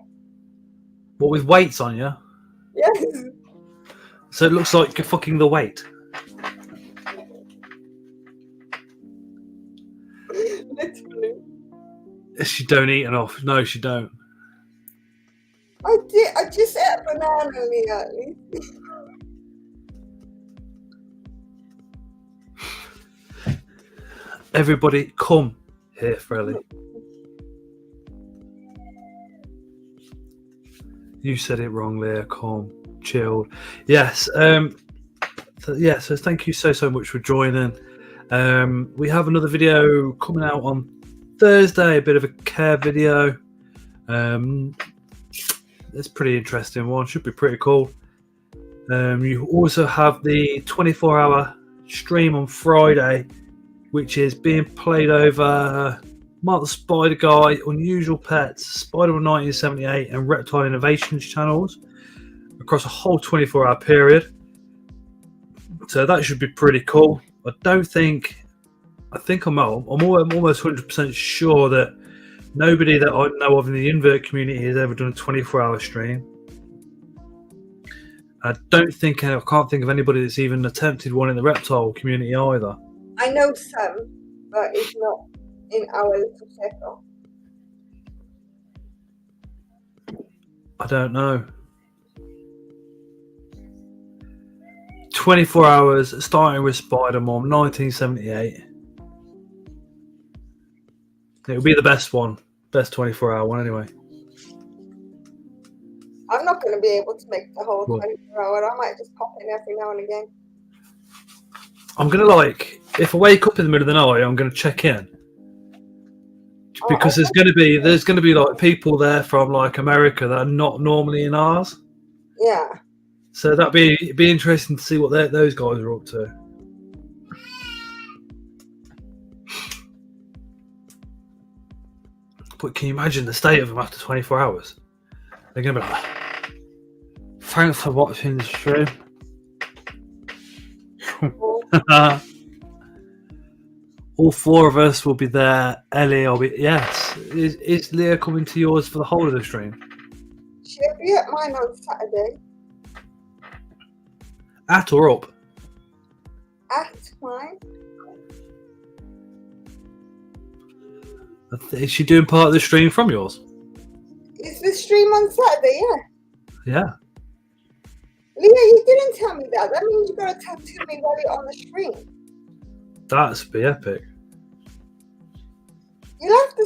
What, with weights on you? Yes. So it looks like you're fucking the weight. Literally. She don't eat enough. No, she don't. I did. I just ate a banana earlier. Everybody, come here, Frelly. You said it wrong there. Calm, chilled. Yes. So thank you so much for joining. We have another video coming out on Thursday. A bit of a care video. It's pretty interesting one. Should be pretty cool. You also have the 24-hour stream on Friday, which is being played over Mark the Spider Guy, Unusual Pets, Spider-Man 1978, and Reptile Innovations channels across a whole 24-hour period. So that should be pretty cool. I think I'm almost 100% sure that nobody that I know of in the invert community has ever done a 24-hour stream. I can't think of anybody that's even attempted one in the reptile community either. I know some, but it's not in our little circle. I don't know. 24 hours, starting with Spider-Man, 1978. It would be the best one. Best 24-hour one, anyway. I'm not going to be able to make the whole What? 24-hour. I might just pop in every now and again. I'm going to, if I wake up in the middle of the night, I'm going to check in. Because there's going to be people there from America that are not normally in ours. Yeah. So that'd be interesting to see what those guys are up to. But can you imagine the state of them after 24 hours? They're going to be like, thanks for watching the stream. All four of us will be there. Ellie, I'll be. Yes. Is Leah coming to yours for the whole of the stream? She'll be at mine on Saturday. At or up? At mine. Is she doing part of the stream from yours? Is the stream on Saturday? Yeah. Yeah. Leah, you didn't tell me that. That means you got to tattoo me while you're on the stream. That's be epic. You'll have to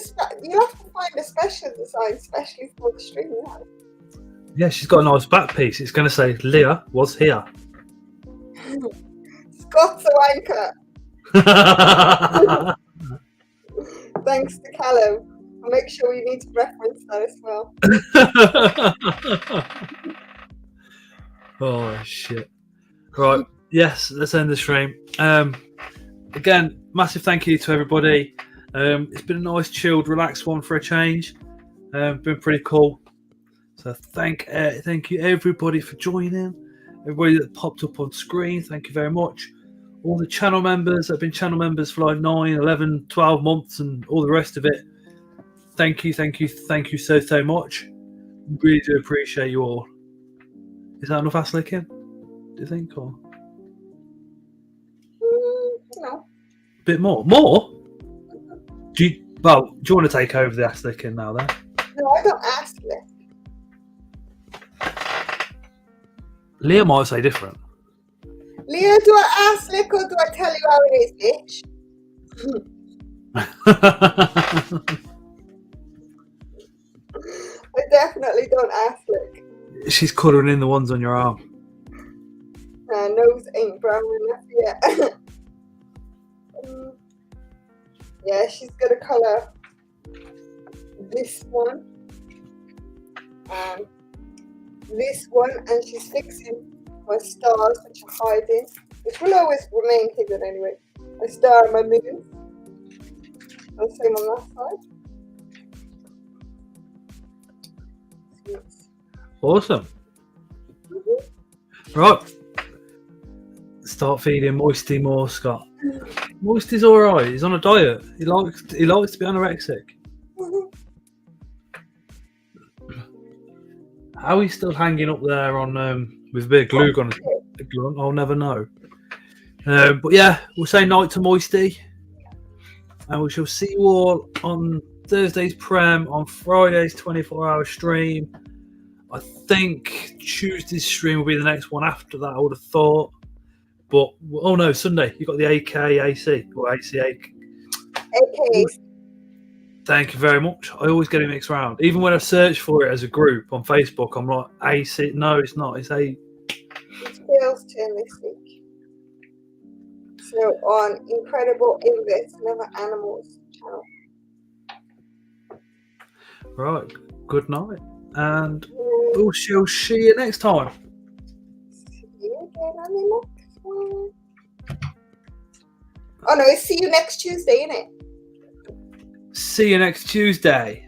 find a special design, especially for the stream. Yeah, she's got a nice back piece. It's going to say, Leah was here. Scott's a wanker. Thanks to Callum. I'll make sure we need to reference that as well. Oh shit! Right, yes, let's end the stream. Again, massive thank you to everybody. It's been a nice, chilled, relaxed one for a change. Been pretty cool. So thank you everybody for joining. Everybody that popped up on screen, thank you very much. All the channel members that have been channel members for like 9, 11, 12 months and all the rest of it. Thank you so much. Really do appreciate you all. Is that enough ass licking? Do you think? Or No. bit more? More? Do you want to take over the ass licking now then? No, I don't ask lick. Leah might say different. Leah, do I ask lick or do I tell you how it is, bitch? I definitely don't ask lick. She's colouring in the ones on your arm. Nose ain't brown enough yet. Yeah, she's gonna colour this one and this one, and she's fixing my stars which are hiding, which will always remain hidden anyway. My star and my moon. And the same on that side. Awesome. Right. Start feeding Moisty more, Scott. Moisty's alright. He's on a diet. He likes to be anorexic. How he's still hanging up there on with a bit of glue gun, I'll never know. But yeah, we'll say night to Moisty, and we shall see you all on Thursday's Prem, on Friday's 24-hour stream. I think Tuesday's stream will be the next one after that, I would have thought. But, oh no, Sunday, you got the AKAC or ACA. AKA. Thank you very much. I always get it mixed around. Even when I search for it as a group on Facebook, I'm like, AC. No, it's not. It's A. It's Bill's turn this week. So on Incredible Invasive Animals channel. Right. Good night. And we shall see you next time. See you again on the next one. Oh no, it's see you next Tuesday, innit? See you next Tuesday.